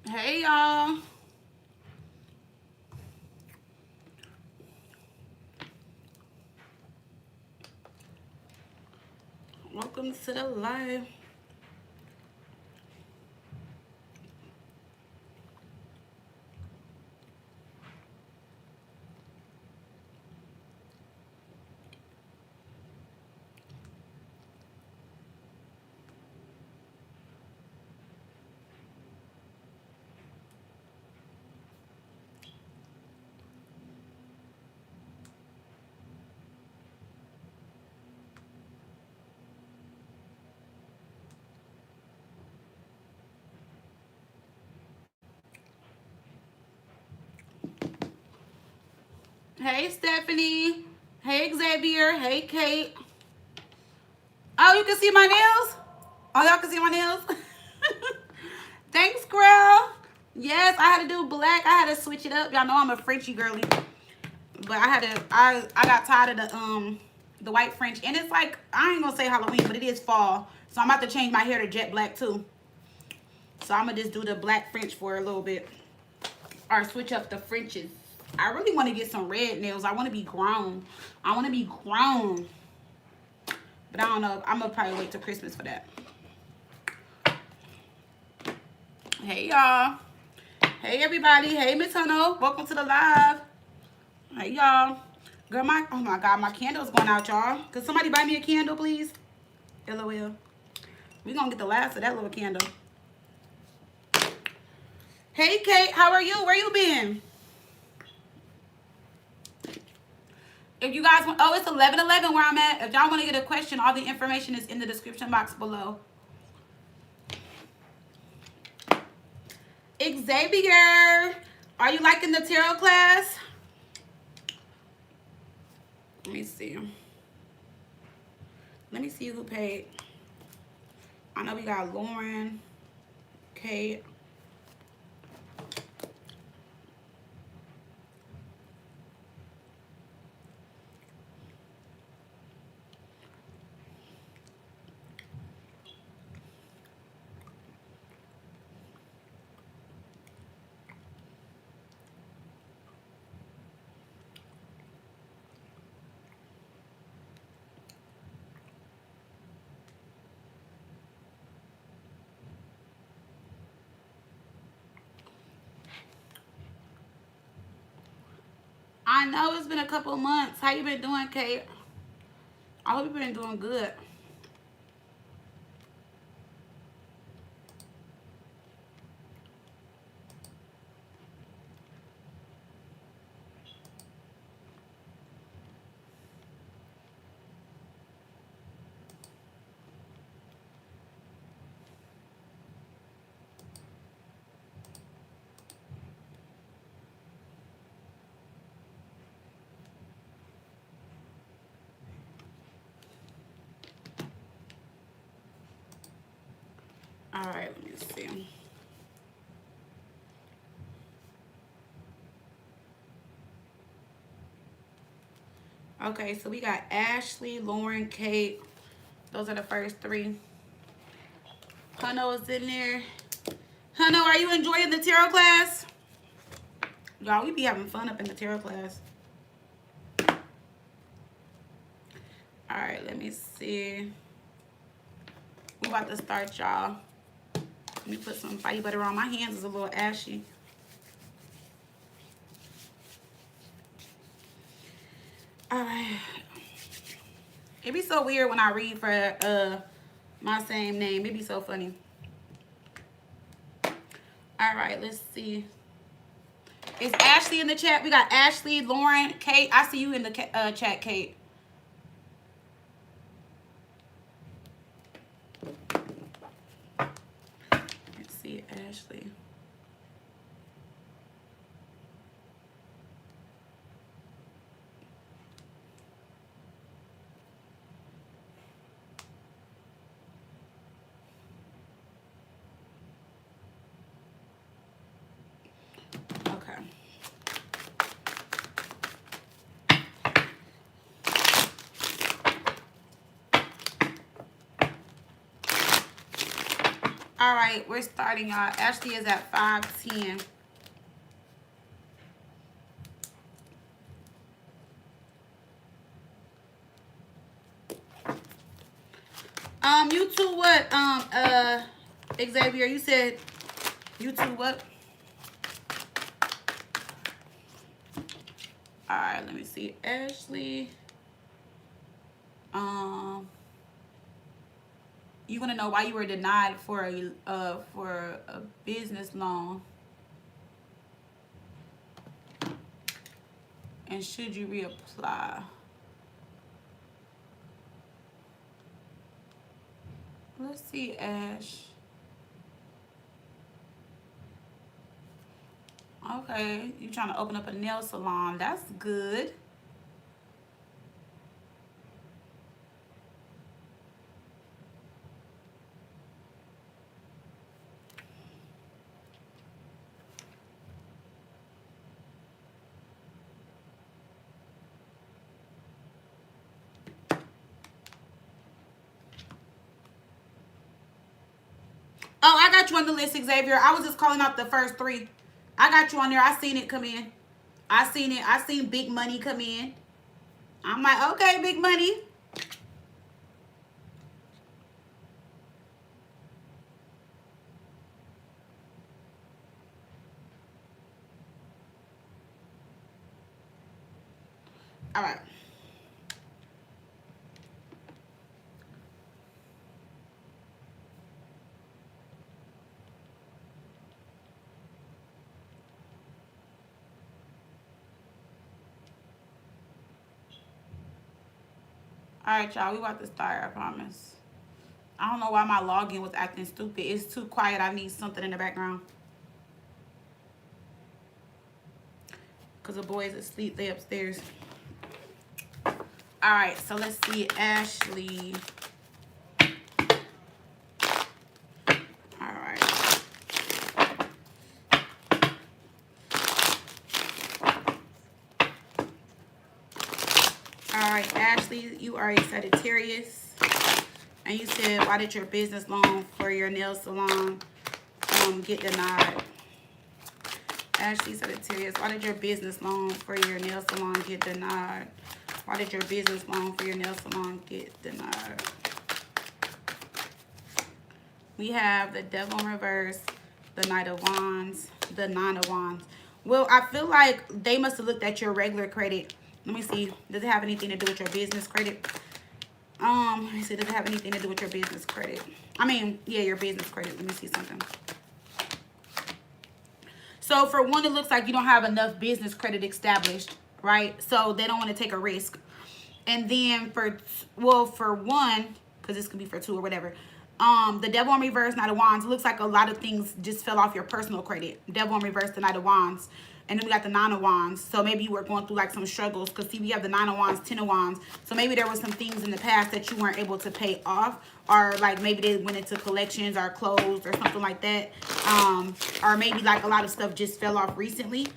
Hey y'all. Welcome to the live. Hey Stephanie. Hey Xavier. Hey Kate. Oh, you can see my nails? Oh, y'all can see my nails? Thanks, girl. Yes, I had to do black. I had to switch it up. Y'all know I'm a Frenchy girly. But I got tired of the white French. And it's like, I ain't gonna say Halloween, but it is fall. So I'm about to change my hair to jet black too. So I'm gonna just do the black French for a little bit. Or switch up the Frenches. I really want to get some red nails. I want to be grown. I want to be grown. But I don't know. I'm going to probably wait till Christmas for that. Hey, y'all. Hey, everybody. Hey, Miss Huno. Welcome to the live. Hey, y'all. Girl, oh my God, my candle's going out, y'all. Could somebody buy me a candle, please? LOL. We're going to get the last of that little candle. Hey, Kate. How are you? Where you been? If you guys want, oh, it's 11:11 where I'm at. If y'all want to get a question, all the information is in the description box below. Xavier, are you liking the tarot class? Let me see. Let me see who paid. I know we got Lauren, Kate. I know it's been a couple months. How you been doing, Kate? I hope you've been doing good. All right, let me see. Okay, so we got Ashley, Lauren, Kate. Those are the first three. Huno is in there. Huno, are you enjoying the tarot class? Y'all, we be having fun up in the tarot class. All right, let me see. We about to start, y'all. Let me put some body butter on. My hands is a little ashy. All right. It be so weird when I read for my same name. It be so funny. All right, let's see. Is Ashley in the chat? We got Ashley, Lauren, Kate. I see you in the chat, Kate. Let's see, Ashley. All right, we're starting, y'all. Ashley is at 510. You two what? Xavier, you said you two what? All right, let me see. Ashley, you want to know why you were denied for a business loan, and should you reapply? Let's see, Ash. Okay, you trying to open up a nail salon. That's good. Oh, I got you on the list, Xavier. I was just calling out the first three. I got you on there. I seen it come in. I seen it. I seen big money come in. I'm like, okay, big money. All right. All right, y'all. We about to start, I promise. I don't know why my login was acting stupid. It's too quiet. I need something in the background. Because the boys asleep. They upstairs. All right, so let's see. Ashley. All right. All right, Ashley, you are a Sagittarius. And you said, why did your business loan for your nail salon get denied? Ashley Sagittarius, why did your business loan for your nail salon get denied? Why did your business loan for your nail salon get denied? We have the Devil in reverse, the Knight of Wands, the Nine of Wands. Well, I feel like they must have looked at your regular credit. Let me see. Does it have anything to do with your business credit? Let me see. Does it have anything to do with your business credit? I mean, yeah, your business credit. Let me see something. So for one, it looks like you don't have enough business credit established, right? So they don't want to take a risk. And then for one, because this could be for two or whatever. The Devil in reverse, Knight of Wands. It looks like a lot of things just fell off your personal credit. Devil in reverse, the Knight of Wands. And then we got the Nine of Wands. So maybe you were going through like some struggles. Because see, we have the Nine of Wands, Ten of Wands. So maybe there was some things in the past that you weren't able to pay off. Or like maybe they went into collections or closed or something like that. Or maybe like a lot of stuff just fell off recently.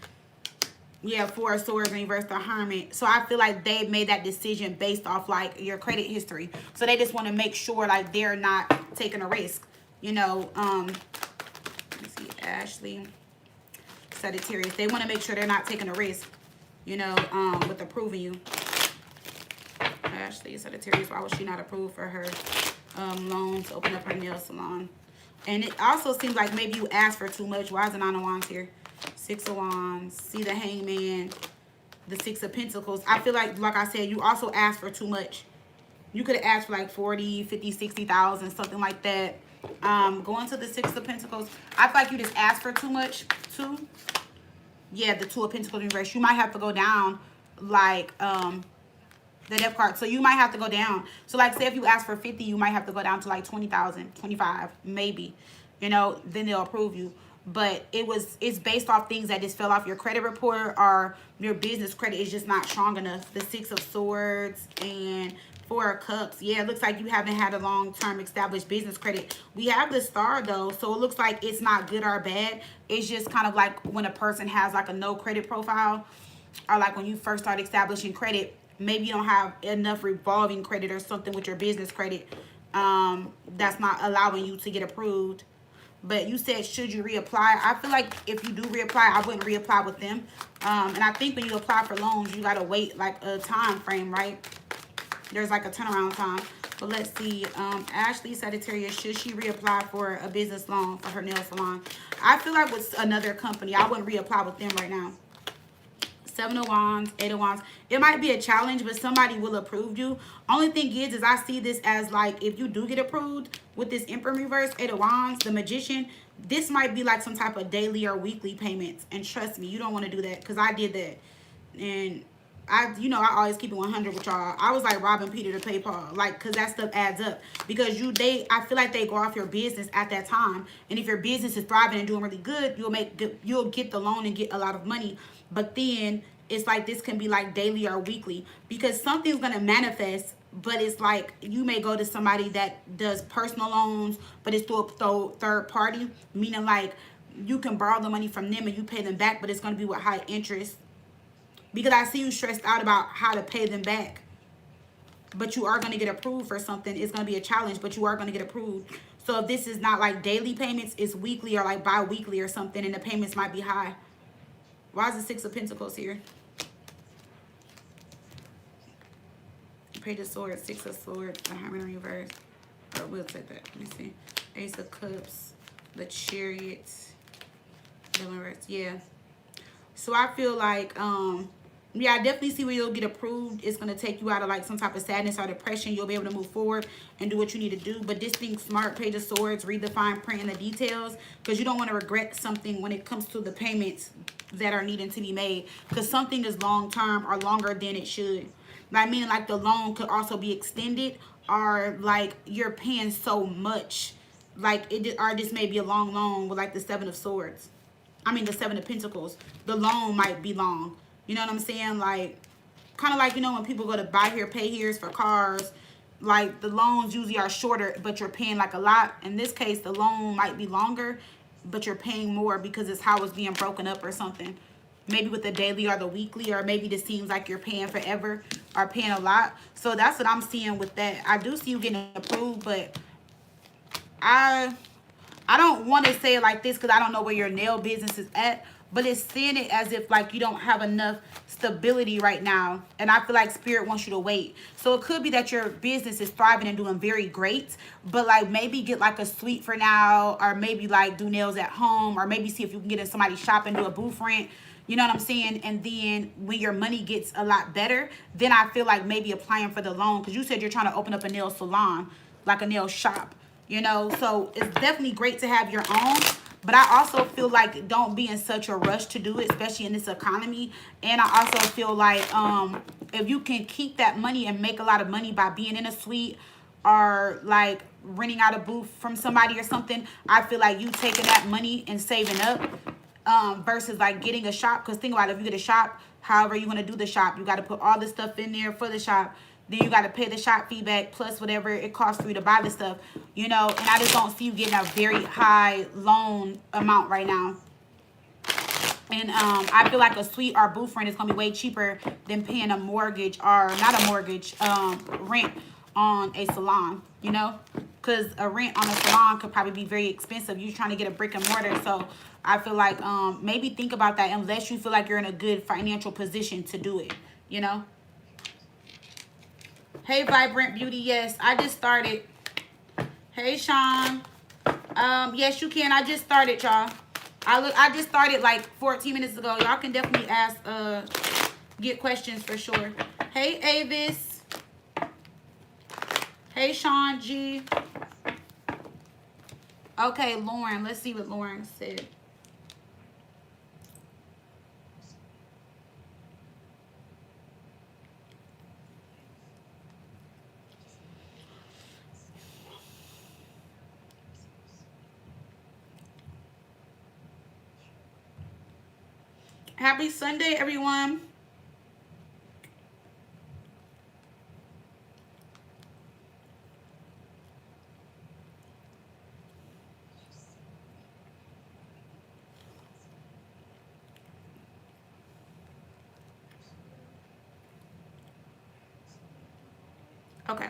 Yeah, Four of Swords in reverse, the Hermit. So I feel like they made that decision based off like your credit history. So they just want to make sure like they're not taking a risk. You know, let's see, Ashley Sagittarius. They want to make sure they're not taking a risk, you know, with approving you. Ashley Sagittarius, why was she not approved for her loan to open up her nail salon? And it also seems like maybe you asked for too much. Why is the Nine of Wands here? Six of Wands. See the Hangman. The Six of Pentacles. I feel like I said, you also asked for too much. You could have asked for like 40, 50, 60,000, something like that. Going to the Six of Pentacles. I feel like you just asked for too much too. Yeah, the Two of Pentacles in reverse. You might have to go down like the Death card. So you might have to go down. So like say if you ask for 50, you might have to go down to like 20,000, 25, maybe. You know, then they'll approve you. But it's based off things that just fell off your credit report, or your business credit is just not strong enough. The Six of Swords and Four of Cups. Yeah, it looks like you haven't had a long-term established business credit. We have the Star though, so it looks like it's not good or bad. It's just kind of like when a person has like a no credit profile, or like when you first start establishing credit, maybe you don't have enough revolving credit or something with your business credit that's not allowing you to get approved. But you said, should you reapply? I feel like if you do reapply, I wouldn't reapply with them. And I think when you apply for loans, you got to wait like a time frame, right? There's like a turnaround time. But let's see. Ashley Sagittarius, should she reapply for a business loan for her nail salon? I feel like with another company, I wouldn't reapply with them right now. 7 of Wands, 8 of Wands. It might be a challenge, but somebody will approve you. Only thing is I see this as like, if you do get approved with this Emperor reverse, 8 of Wands, the Magician, this might be like some type of daily or weekly payments. And trust me, you don't want to do that, because I did that. And you know, I always keep it 100 with y'all. I was like robbing Peter to pay Paul, like, because that stuff adds up. Because I feel like they go off your business at that time. And if your business is thriving and doing really good, you'll get the loan and get a lot of money. But then it's like this can be like daily or weekly, because something's going to manifest. But it's like you may go to somebody that does personal loans, but it's through a third party, meaning like you can borrow the money from them and you pay them back, but it's going to be with high interest. Because I see you stressed out about how to pay them back. But you are going to get approved for something. It's going to be a challenge, but you are going to get approved. So if this is not like daily payments, it's weekly or like bi-weekly or something, and the payments might be high. Why is the 6 of Pentacles here? Page of Swords, 6 of Swords, the Hermit in reverse. Or we'll take that. Let me see. Ace of Cups, the Chariot, the reverse. Yeah. So I feel like, yeah, I definitely see where you'll get approved. It's going to take you out of like some type of sadness or depression. You'll be able to move forward and do what you need to do. But this thing smart, Page of Swords, read the fine print and the details, because you don't want to regret something when it comes to the payments that are needing to be made, because something is long term or longer than it should. I mean, like the loan could also be extended, or like you're paying so much, like or this may be a long loan with like the 7 of Swords. I mean, the 7 of Pentacles. The loan might be long. You know what I'm saying? Like, kind of like, you know, when people go to buy here, pay here's for cars, like the loans usually are shorter, but you're paying like a lot. In this case, the loan might be longer, but you're paying more because it's how it's being broken up or something. Maybe with the daily or the weekly, or maybe this seems like you're paying forever or paying a lot. So that's what I'm seeing with that. I do see you getting approved, but I don't want to say it like this because I don't know where your nail business is at, but it's seeing it as if like you don't have enough stability right now, and I feel like Spirit wants you to wait. So it could be that your business is thriving and doing very great, but like maybe get like a suite for now, or maybe like do nails at home, or maybe see if you can get in somebody's shop and do a booth rent. You know what I'm saying? And then when your money gets a lot better, then I feel like maybe applying for the loan, because you said you're trying to open up a nail salon, like a nail shop. You know, so it's definitely great to have your own, but I also feel like don't be in such a rush to do it, especially in this economy. And I also feel like if you can keep that money and make a lot of money by being in a suite, or like renting out a booth from somebody or something, I feel like you taking that money and saving up versus like getting a shop. Because think about it, if you get a shop, however you want to do the shop, you got to put all the stuff in there for the shop. Then you got to pay the shop fee back plus whatever it costs for you to buy the stuff, you know. And I just don't see you getting a very high loan amount right now. And I feel like a suite or booth rent is going to be way cheaper than paying a mortgage, or not a mortgage, rent on a salon, you know. Because a rent on a salon could probably be very expensive. You're trying to get a brick and mortar. So I feel like maybe think about that unless you feel like you're in a good financial position to do it, you know. Hey, Vibrant Beauty. Yes, I just started. Hey, Sean. Yes, you can. I just started, y'all. I just started like 14 minutes ago. Y'all can definitely ask, get questions for sure. Hey, Avis. Hey, Sean G. Okay, Lauren. Let's see what Lauren said. Happy Sunday, everyone. Okay.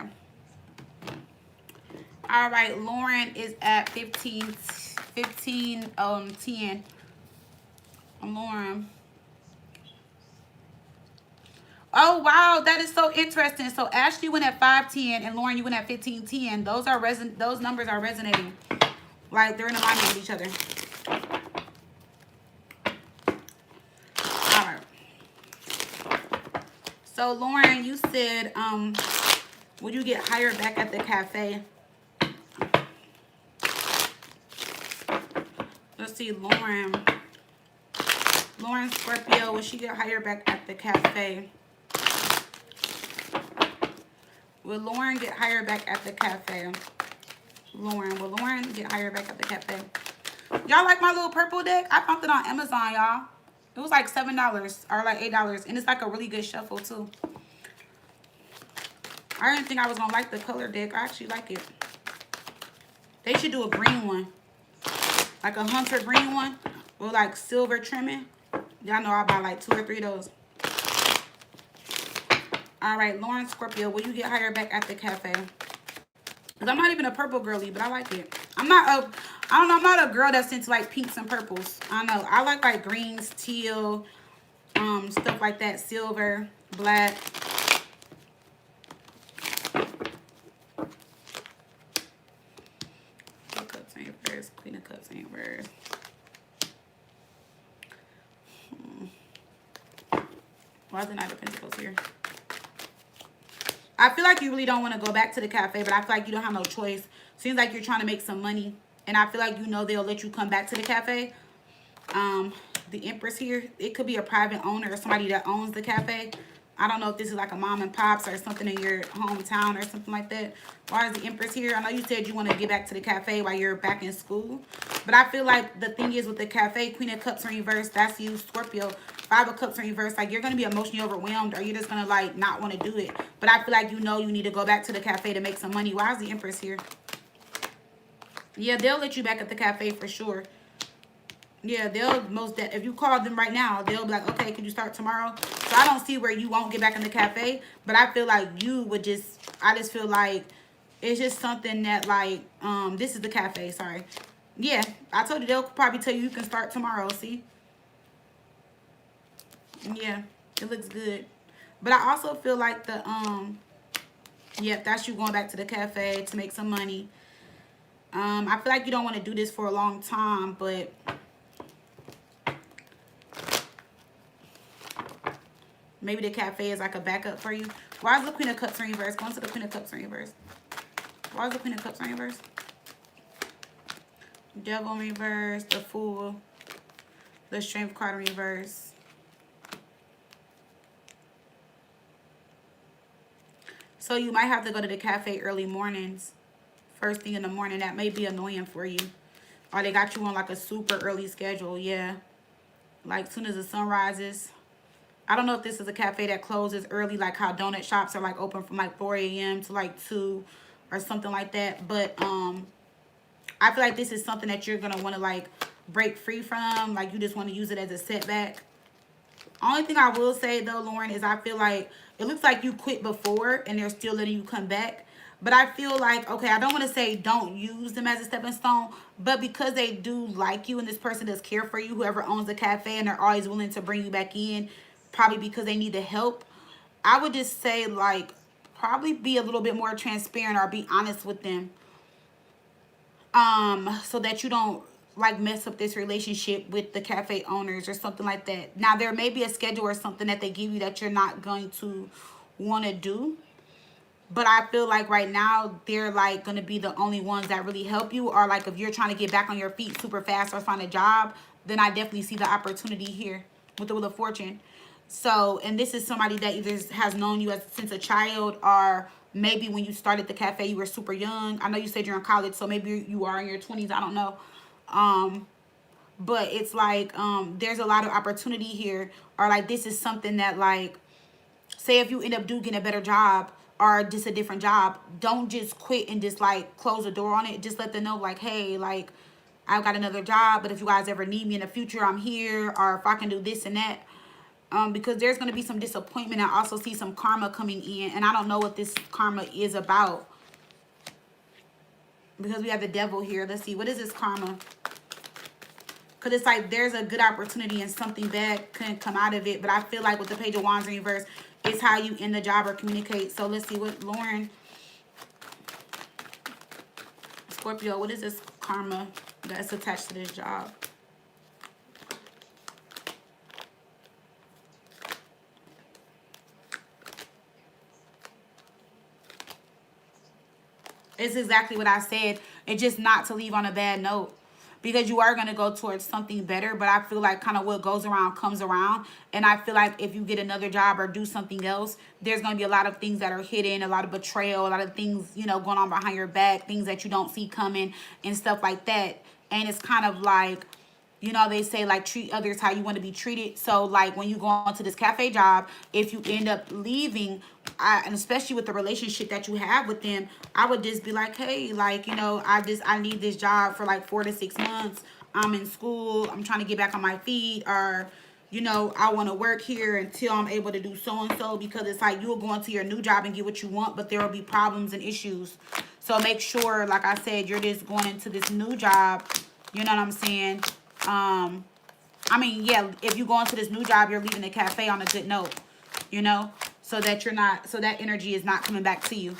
All right, Lauren is at 15 15, 10. Lauren. Oh, wow. That is so interesting. So Ashley went at 510 and Lauren, you went at 1510. Those numbers are resonating. Like, they're in alignment with each other. All right. So Lauren, you said, would you get hired back at the cafe? Let's see, Lauren Scorpio, would she get hired back at the cafe? Will Lauren get hired back at the cafe? Will Lauren get hired back at the cafe? Y'all like my little purple deck? I found it on Amazon, y'all. It was like $7 or like $8. And it's like a really good shuffle, too. I didn't think I was going to like the color deck. I actually like it. They should do a green one. Like a hunter green one with like silver trimming. Y'all know I'll buy like 2 or 3 of those. All right, Lauren Scorpio, will you get hired back at the cafe? Because I'm not even a purple girly, but I like it. I'm not a girl that's into like pinks and purples. I know. I like greens, teal, stuff like that. Silver, black. Cups ain't first. Queen of Cups ain't first. Why is the Knight of Pentacles here? I feel like you really don't want to go back to the cafe, but I feel like you don't have no choice. Seems like you're trying to make some money. And I feel like you know they'll let you come back to the cafe. The Empress here, it could be a private owner or somebody that owns the cafe. I don't know if this is like a mom and pops or something in your hometown or something like that. Why is the Empress here? I know you said you want to get back to the cafe while you're back in school. But I feel like the thing is with the cafe, Queen of Cups in reverse, that's you, Scorpio. 5 of Cups in reverse, like you're going to be emotionally overwhelmed or you're just going to like not want to do it. But I feel like you know you need to go back to the cafe to make some money. Why is the Empress here? Yeah, they'll let you back at the cafe for sure. Yeah, if you call them right now, they'll be like, okay, can you start tomorrow? So I don't see where you won't get back in the cafe, but I feel like you would I just feel like it's just something that like, this is the cafe, sorry. Yeah, I told you they'll probably tell you can start tomorrow, see? Yeah, it looks good. But I also feel like that's you going back to the cafe to make some money. I feel like you don't want to do this for a long time, but maybe the cafe is like a backup for you. Why is the Queen of Cups in reverse? Go into the Queen of Cups in reverse. Why is the Queen of Cups in reverse? Devil in reverse, the Fool, the Strength card in reverse. So you might have to go to the cafe early mornings. First thing in the morning. That may be annoying for you. Or they got you on like a super early schedule. Yeah. Like soon as the sun rises. I don't know if this is a cafe that closes early, like how donut shops are like open from like 4 a.m. to like 2 or something like that. But I feel like this is something that you're going to want to like break free from. Like you just want to use it as a setback. Only thing I will say though, Lauren, is I feel like it looks like you quit before and they're still letting you come back. But I feel like, okay, I don't want to say don't use them as a stepping stone, but because they do like you and this person does care for you, whoever owns the cafe, and they're always willing to bring you back in, probably because they need the help, I would just say like probably be a little bit more transparent or be honest with them, so that you don't like mess up this relationship with the cafe owners or something like that. Now there may be a schedule or something that they give you that you're not going to want to do, but I feel like right now they're like going to be the only ones that really help you. Or like if you're trying to get back on your feet super fast or find a job, then I definitely see the opportunity here with the Wheel of Fortune. So, and this is somebody that either has known you since a child, or maybe when you started the cafe you were super young. I know you said you're in college, so maybe you are in your 20s, I don't know. But it's like there's a lot of opportunity here. Or like this is something that like, say if you end up getting a better job or just a different job, don't just quit and just like close the door on it. Just let them know like, hey, like I've got another job, but if you guys ever need me in the future, I'm here. Or if I can do this and that. Because there's going to be some disappointment. I also see some karma coming in, and I don't know what this karma is about. Because we have the Devil here. Let's see, what is this karma? Because it's like there's a good opportunity and something bad can come out of it. But I feel like with the Page of Wands in reverse, it's how you end the job or communicate. So let's see what Lauren, Scorpio, what is this karma that's attached to this job? It's exactly what I said. It's just not to leave on a bad note. Because you are going to go towards something better. But I feel like kind of what goes around comes around. And I feel like if you get another job or do something else, there's going to be a lot of things that are hidden. A lot of betrayal. A lot of things, you know, going on behind your back. Things that you don't see coming and stuff like that. And it's kind of like, you know, they say like treat others how you want to be treated. So like when you go on to this cafe job, if you end up leaving, and especially with the relationship that you have with them, I would just be like, hey, like, you know, I need this job for like 4 to 6 months. I'm in school. I'm trying to get back on my feet, or, you know, I want to work here until I'm able to do so-and-so, because it's like you'll go into your new job and get what you want, but there will be problems and issues. So make sure, like I said, you're just going into this new job. You know what I'm saying? I mean, yeah, if you go into this new job, you're leaving the cafe on a good note, you know, so that you're not, so that energy is not coming back to you.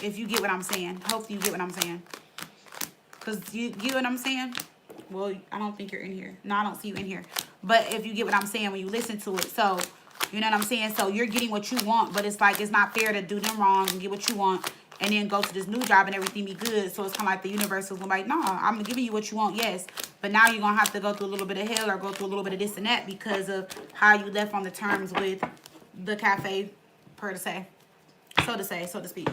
If you get what I'm saying. Hopefully you get what I'm saying. Because you get what I'm saying? Well, I don't think you're in here. No, I don't see you in here. But if you get what I'm saying when you listen to it. So, you know what I'm saying? So you're getting what you want, but it's like it's not fair to do them wrong and get what you want and then go to this new job and everything be good. So it's kind of like the universe is like, no, I'm giving you what you want, yes. But now you're going to have to go through a little bit of hell or go through a little bit of this and that because of how you left on the terms with the cafe, per se. So to speak.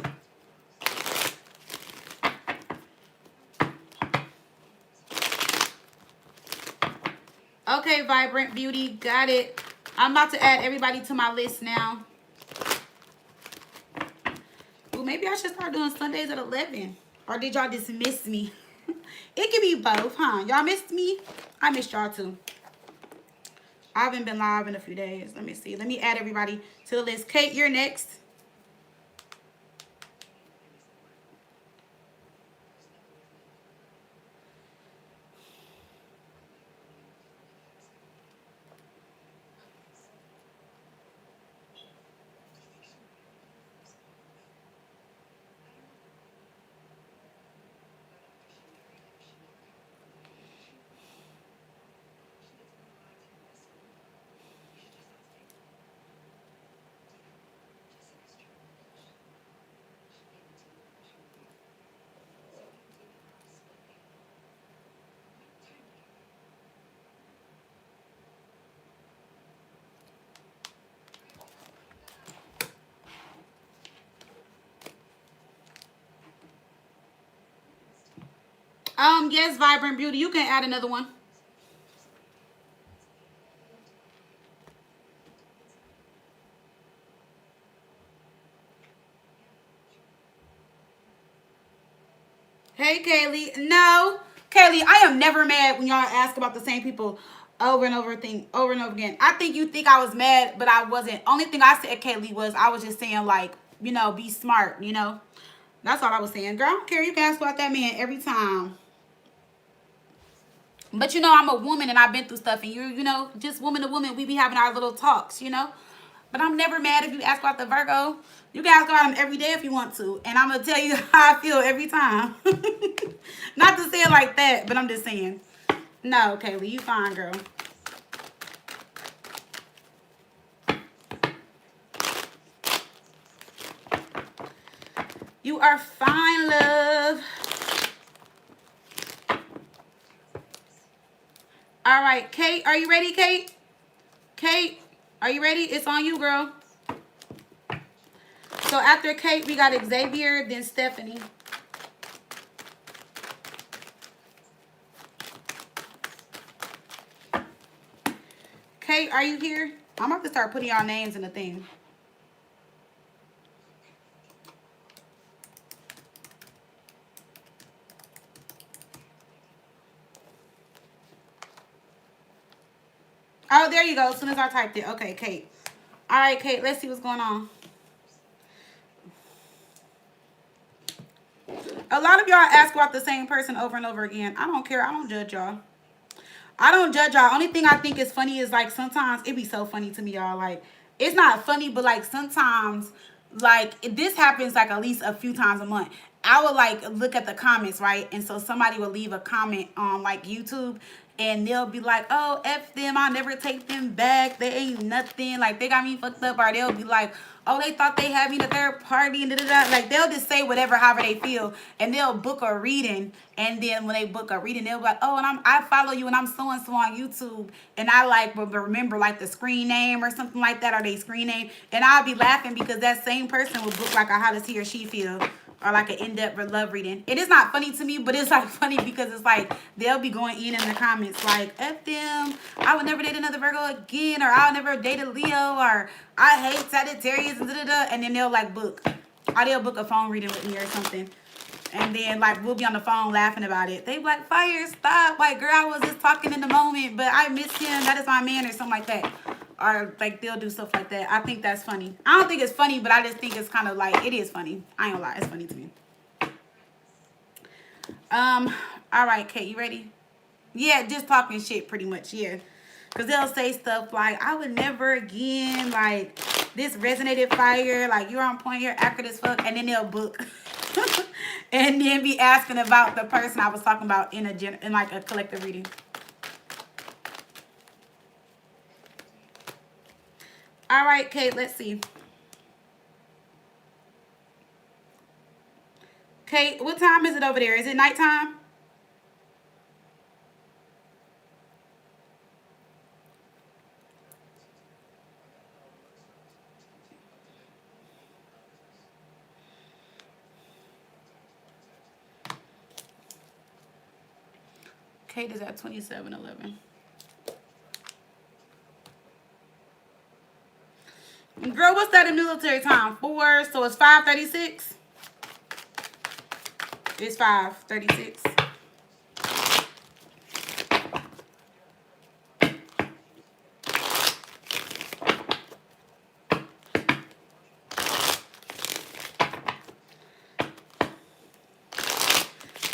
Okay, Vibrant Beauty, got it. I'm about to add everybody to my list now. Well, maybe I should start doing Sundays at 11. Or did y'all just miss me? It can be both, huh? Y'all missed me? I missed y'all too. I haven't been live in a few days. Let me see. Let me add everybody to the list. Kate, you're next. Yes, Vibrant Beauty. You can add another one. Hey, Kaylee. No, Kaylee, I am never mad when y'all ask about the same people over and over again. I think you think I was mad, but I wasn't. Only thing I said, Kaylee, was I was just saying, like, you know, be smart, you know. That's all I was saying. Girl, I don't care. You can ask about that man every time. But, you know, I'm a woman and I've been through stuff. And, you know, just woman to woman, we be having our little talks, you know. But I'm never mad if you ask about the Virgo. You can ask about him every day if you want to. And I'm going to tell you how I feel every time. Not to say it like that, but I'm just saying. No, Kaylee, you fine, girl. You are fine, love. All right, Kate, are you ready, Kate? Kate, are you ready? It's on you, girl. So after Kate, we got Xavier, then Stephanie. Kate, are you here? I'm about to start putting y'all names in the thing. Oh, there you go. As soon as I typed it. Okay, Kate. All right, Kate, let's see what's going on. A lot of y'all ask about the same person over and over again. I don't care. I don't judge y'all. I don't judge y'all. Only thing I think is funny is like sometimes it be so funny to me, y'all. Like it's not funny, but like sometimes like this happens like at least a few times a month. I would like look at the comments, right? And so somebody will leave a comment on like YouTube and they'll be like, oh, F them, I'll never take them back. They ain't nothing. Like they got me fucked up. Or they'll be like, oh, they thought they had me in a third party and da-da-da. Like they'll just say whatever, however they feel, and they'll book a reading. And then when they book a reading, they'll be like, oh, and I follow you and I'm so and so on YouTube, and I like remember like the screen name or something like that, or they screen name, and I'll be laughing because that same person will book like a how does he or she feel, or like an in-depth love reading. It is not funny to me, but it's like funny because it's like they'll be going in the comments like, F them, I would never date another Virgo again, or I'll never date a Leo, or I hate Sagittarius, and da-da-da. And then they'll like book, or they'll book a phone reading with me or something. And then like we'll be on the phone laughing about it. They be like, Fire, stop. Like, girl, I was just talking in the moment, but I miss him. That is my man, or something like that. Or like they'll do stuff like that. I think that's funny. I don't think it's funny, but I just think it's kind of like, it is funny. I ain't gonna lie, it's funny to me. All right, Kate, you ready? Yeah, just talking shit pretty much, yeah. Because they'll say stuff like, I would never again, like, this resonated, Fire, like, you're on point, you're accurate as fuck, and then they'll book. And then be asking about the person I was talking about in like a collective reading. All right, Kate, let's see. Kate, what time is it over there? Is it nighttime? Kate is at 27:11. Girl, what's that in military time? 4, so it's 5:36. It's 5:36.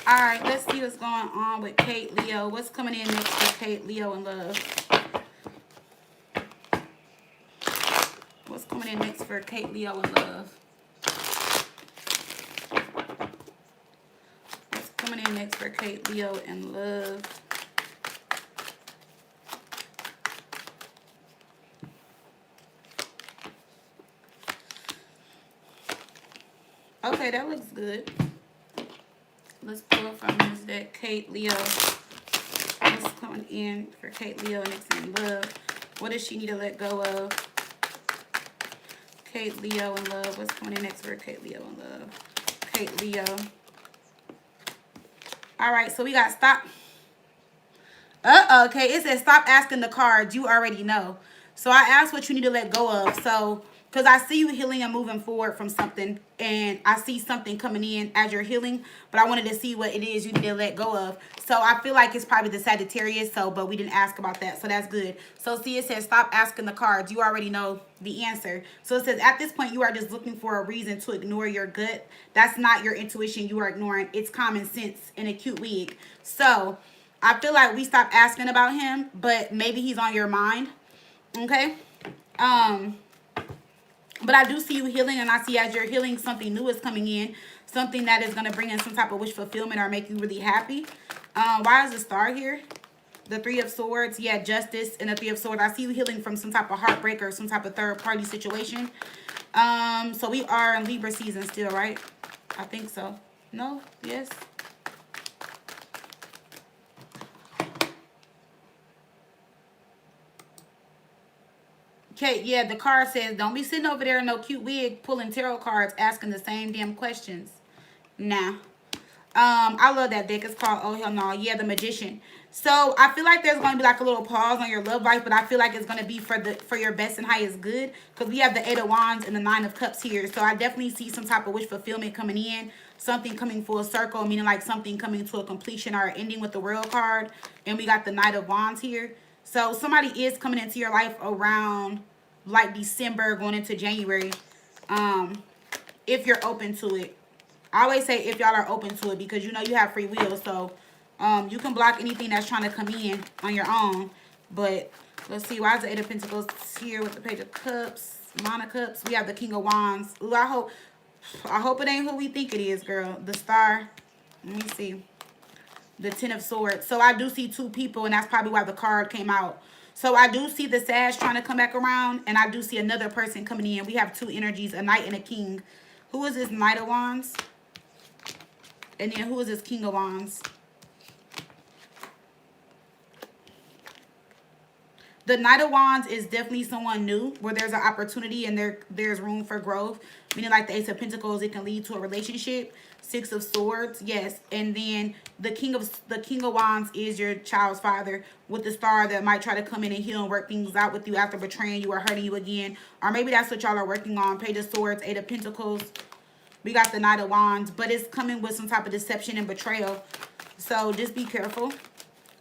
All right, let's see what's going on with Kate Leo. What's coming in next for Kate Leo in love? What's coming in next for Kate Leo in love? What's coming in next for Kate Leo in love? Okay, that looks good. Let's pull from this deck. Kate Leo. What's coming in for Kate Leo next in love? What does she need to let go of? Kate Leo in love. What's coming in next for Kate Leo in love? Kate Leo. All right, so we got stop. Okay, it says stop asking the cards. You already know. So I asked what you need to let go of. So, because I see you healing and moving forward from something, and I see something coming in as you're healing, but I wanted to see what it is you need to let go of. So I feel like it's probably the Sagittarius, but we didn't ask about that, so that's good. So see, it says stop asking the cards. You already know the answer. So it says at this point you are just looking for a reason to ignore your gut. That's not your intuition you are ignoring. It's common sense in a cute wig. So I feel like we stopped asking about him, but maybe he's on your mind. Okay. But I do see you healing, and I see as you're healing, something new is coming in. Something that is going to bring in some type of wish fulfillment or make you really happy. Why is the star here? The 3 of Swords. Yeah, justice and the 3 of Swords. I see you healing from some type of heartbreak or some type of third party situation. So we are in Libra season still, right? I think so. No? Yes? Okay, yeah, the card says, don't be sitting over there in no cute wig pulling tarot cards asking the same damn questions. Nah. I love that deck. It's called Oh Hell No. Yeah, the Magician. So I feel like there's going to be like a little pause on your love life, but I feel like it's going to be for your best and highest good, because we have the 8 of Wands and the 9 of Cups here. So I definitely see some type of wish fulfillment coming in, something coming full circle, meaning like something coming to a completion or ending with the World card. And we got the Knight of Wands here. So somebody is coming into your life around like December going into January, if you're open to it. I always say if y'all are open to it, because you know you have free will. So you can block anything that's trying to come in on your own. But let's see, why is the Eight of Pentacles here with the Page of Cups, Nine of Cups? We have the King of Wands. Ooh, I hope it ain't who we think it is, girl. The Star. Let me see. The Ten of Swords. So I do see two people, and that's probably why the card came out. So I do see the Sag trying to come back around, and I do see another person coming in. We have two energies, a Knight and a King. Who is this Knight of Wands? And then who is this King of Wands? The Knight of Wands is definitely someone new, where there's an opportunity and there's room for growth. Meaning like the Ace of Pentacles, it can lead to a relationship. Six of Swords, yes. And then the King of Wands is your child's father with the Star that might try to come in and heal and work things out with you after betraying you or hurting you again. Or maybe that's what y'all are working on. Page of Swords, Eight of Pentacles. We got the Knight of Wands, but it's coming with some type of deception and betrayal. So just be careful.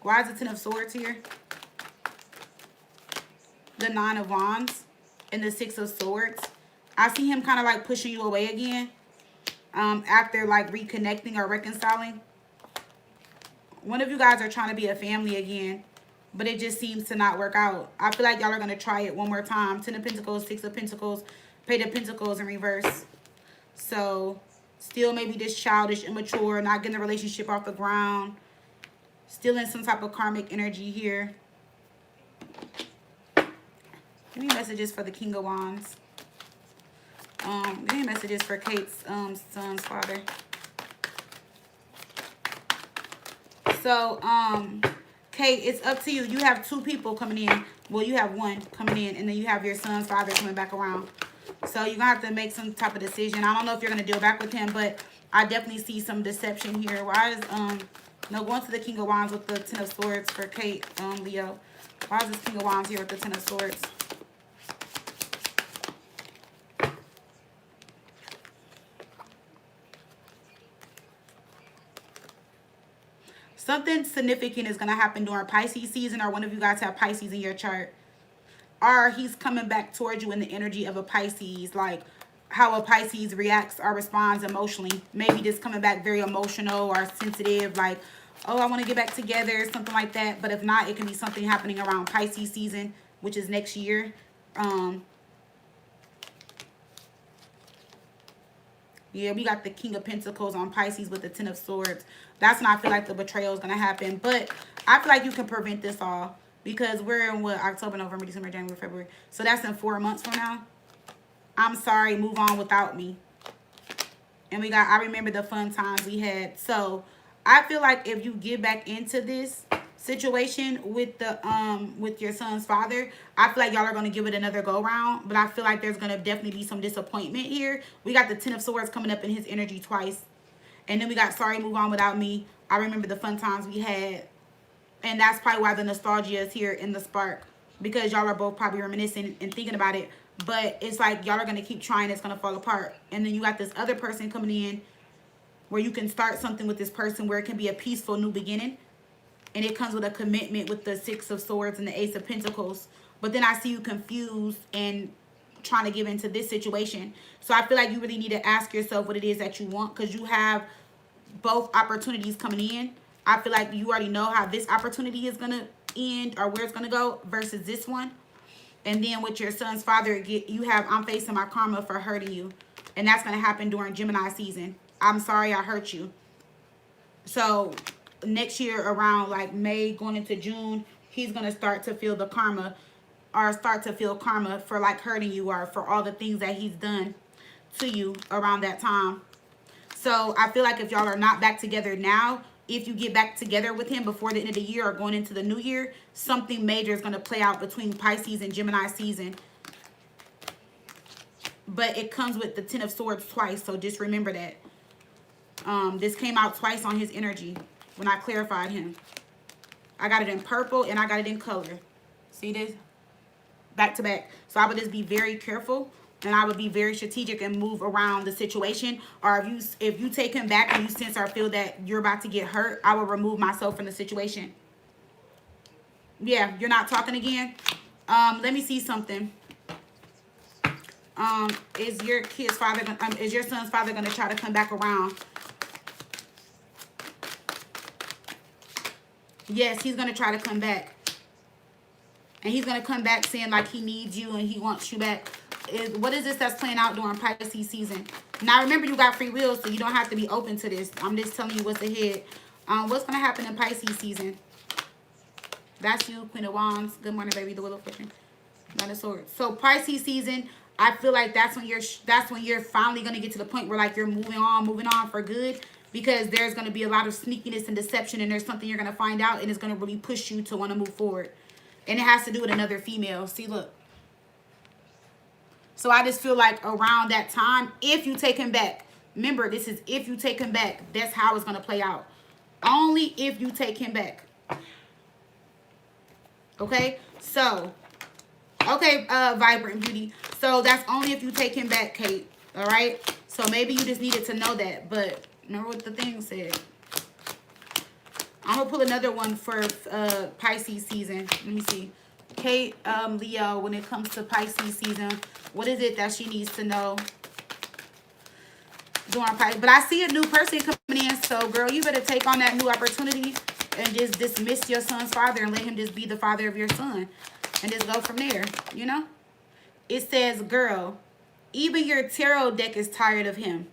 Why is the Ten of Swords here? The Nine of Wands and the Six of Swords. I see him kind of like pushing you away again after like reconnecting or reconciling. One of you guys are trying to be a family again, but it just seems to not work out. I feel like y'all are going to try it one more time. Ten of Pentacles, Six of Pentacles, Page of Pentacles in reverse. So still maybe this childish, immature, not getting the relationship off the ground. Still in some type of karmic energy here. Give me messages for the King of Wands. Give me messages for Kate's son's father. So, Kate, it's up to you. You have two people coming in. Well, you have one coming in, and then you have your son's father coming back around. So you're going to have to make some type of decision. I don't know if you're going to deal back with him, but I definitely see some deception here. Why is, no, going to the King of Wands with the Ten of Swords for Kate, Leo. Why is this King of Wands here with the Ten of Swords? Something significant is going to happen during Pisces season, or one of you guys have Pisces in your chart. Or he's coming back towards you in the energy of a Pisces, like how a Pisces reacts or responds emotionally. Maybe just coming back very emotional or sensitive, like, oh, I want to get back together, something like that. But if not, it can be something happening around Pisces season, which is next year. Yeah, we got the King of Pentacles on Pisces with the Ten of Swords. That's when I feel like the betrayal is going to happen. But I feel like you can prevent this all. Because we're in what? October, November, December, January, February. So that's in 4 months from now. I'm sorry, move on without me. And we got, I remember the fun times we had. So I feel like if you get back into this situation with the with your son's father, I feel like y'all are going to give it another go round. But I feel like there's going to definitely be some disappointment here. We got the Ten of Swords coming up in his energy twice. And then we got sorry, move on without me. I remember the fun times we had. And that's probably why the nostalgia is here in the spark. Because y'all are both probably reminiscing and thinking about it. But it's like y'all are going to keep trying. It's going to fall apart. And then you got this other person coming in where you can start something with this person where it can be a peaceful new beginning. And it comes with a commitment with the Six of Swords and the Ace of Pentacles. But then I see you confused and trying to give into this situation. So I feel like you really need to ask yourself what it is that you want. Because you have both opportunities coming in. I feel like you already know how this opportunity is going to end or where it's going to go versus this one. And then with your son's father, you have, I'm facing my karma for hurting you. And that's going to happen during Gemini season. I'm sorry I hurt you. So next year around like May going into June, he's going to start to feel the karma or start to feel karma for like hurting you or for all the things that he's done to you around that time. So I feel like if y'all are not back together now, if you get back together with him before the end of the year or going into the new year, something major is going to play out between Pisces and Gemini season. But it comes with the Ten of Swords twice, so just remember that. This came out twice on his energy when I clarified him. I got it in purple and I got it in color. See this? Back to back. So I would just be very careful. And I would be very strategic and move around the situation. Or if you take him back and you sense or feel that you're about to get hurt, I will remove myself from the situation. Yeah, you're not talking again. Let me see something. Is your kid's father, is your son's father going to try to come back around? Yes, he's going to try to come back. And he's going to come back saying like he needs you and he wants you back. What is this that's playing out during Pisces season? Now, remember, you got free will, so you don't have to be open to this. I'm just telling you what's ahead. What's going to happen in Pisces season? That's you, Queen of Wands. Good morning, baby. The Wheel of Fortune. Knight of Swords. So Pisces season, I feel like that's when you're finally going to get to the point where like you're moving on for good, because there's going to be a lot of sneakiness and deception, and there's something you're going to find out, and it's going to really push you to want to move forward. And it has to do with another female. See, look. So I just feel like around that time, if you take him back, remember, this is if you take him back, that's how it's going to play out. Only if you take him back. Okay? So, okay, Vibrant Beauty. So that's only if you take him back, Kate. All right? So maybe you just needed to know that. But remember what the thing said. I'm going to pull another one for Pisces season. Let me see. Kate, Leo, when it comes to Pisces season, what is it that she needs to know during Pisces? But I see a new person coming in. So, girl, you better take on that new opportunity and just dismiss your son's father and let him just be the father of your son. And just go from there, you know? It says, girl, even your tarot deck is tired of him.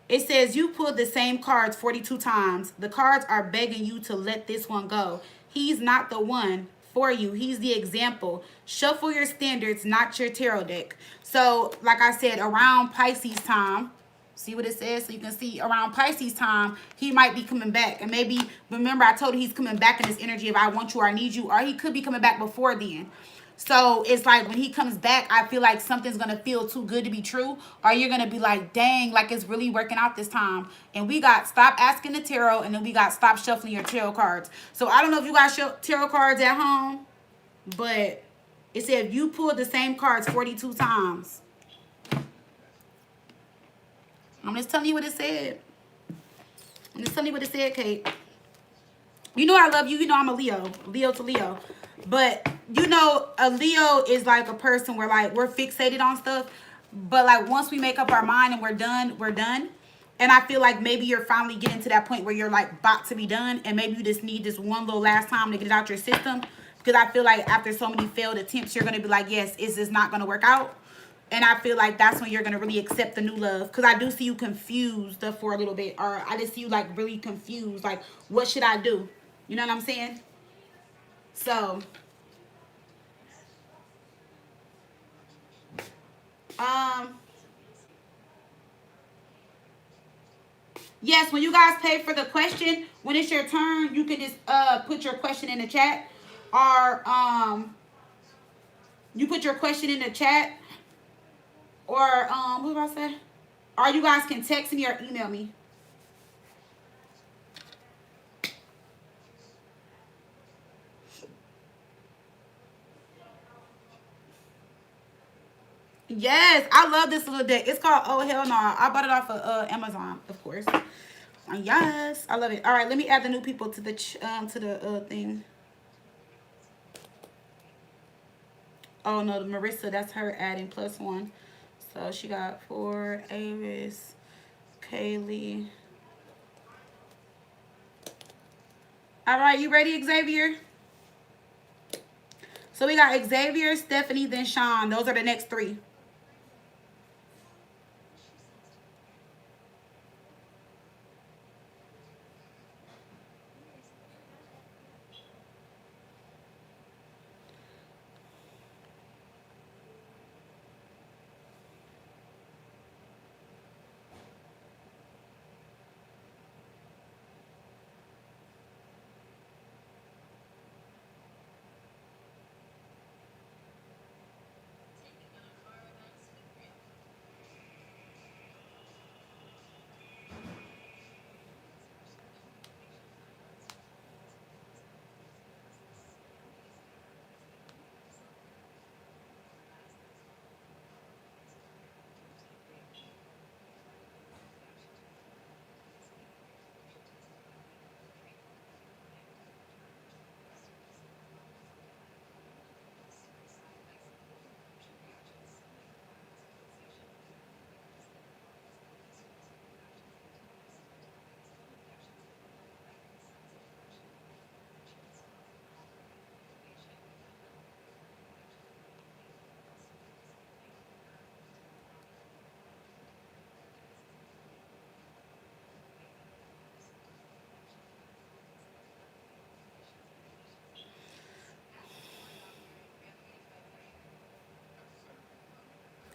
It says you pulled the same cards 42 times. The cards are begging you to let this one go. He's not the one for you. He's the example. Shuffle your standards, not your tarot deck. So, like I said, around Pisces time, see what it says? So you can see around Pisces time, he might be coming back. And maybe, remember I told you he's coming back in this energy of I want you or I need you. Or he could be coming back before then. So it's like when he comes back, I feel like something's going to feel too good to be true. Or you're going to be like, dang, like it's really working out this time. And we got stop asking the tarot, and then we got stop shuffling your tarot cards. So I don't know if you got tarot cards at home, but it said you pulled the same cards 42 times. I'm just telling you what it said. I'm just telling you what it said, Kate. You know I love you. You know I'm a Leo. Leo to Leo. But, you know, a Leo is like a person where, like, we're fixated on stuff. But, like, once we make up our mind and we're done, we're done. And I feel like maybe you're finally getting to that point where you're, like, about to be done. And maybe you just need this one little last time to get it out your system. Because I feel like after so many failed attempts, you're going to be like, yes, is this not going to work out? And I feel like that's when you're going to really accept the new love. Because I do see you confused for a little bit. Or I just see you, like, really confused. Like, what should I do? You know what I'm saying? So, yes, when you guys pay for the question, when it's your turn, you can just put your question in the chat. Or, you put your question in the chat. Or, what did I say? Or you guys can text me or email me. Yes, I love this little deck. It's called Oh Hell No. I bought it off of Amazon, of course. Yes, I love it. All right, let me add the new people to the thing. Oh no, Marissa, that's her adding +1. So she got 4. Avis, Kaylee. All right, you ready, Xavier? So we got Xavier, Stephanie, then Sean. Those are the next 3.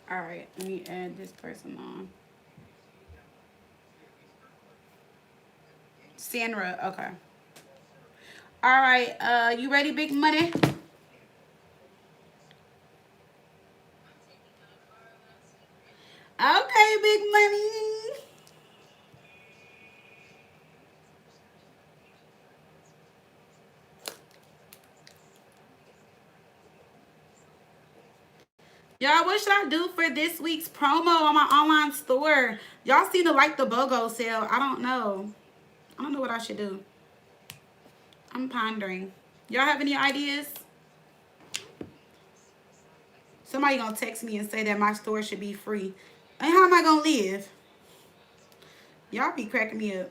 All right, let me add this person on. Sandra, okay. All right, you ready, big money? Okay, big money. Y'all, what should I do for this week's promo on my online store? Y'all seem to like the BOGO sale. I don't know. I don't know what I should do. I'm pondering. Y'all have any ideas? Somebody gonna text me and say that my store should be free. And how am I gonna live? Y'all be cracking me up.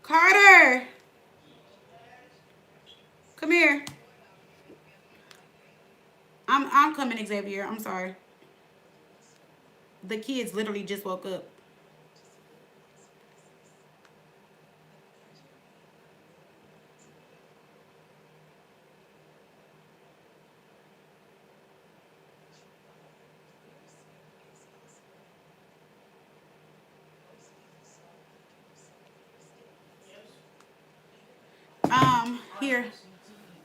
Carter! Come here. I'm coming, Xavier. I'm sorry. The kids literally just woke up. Here.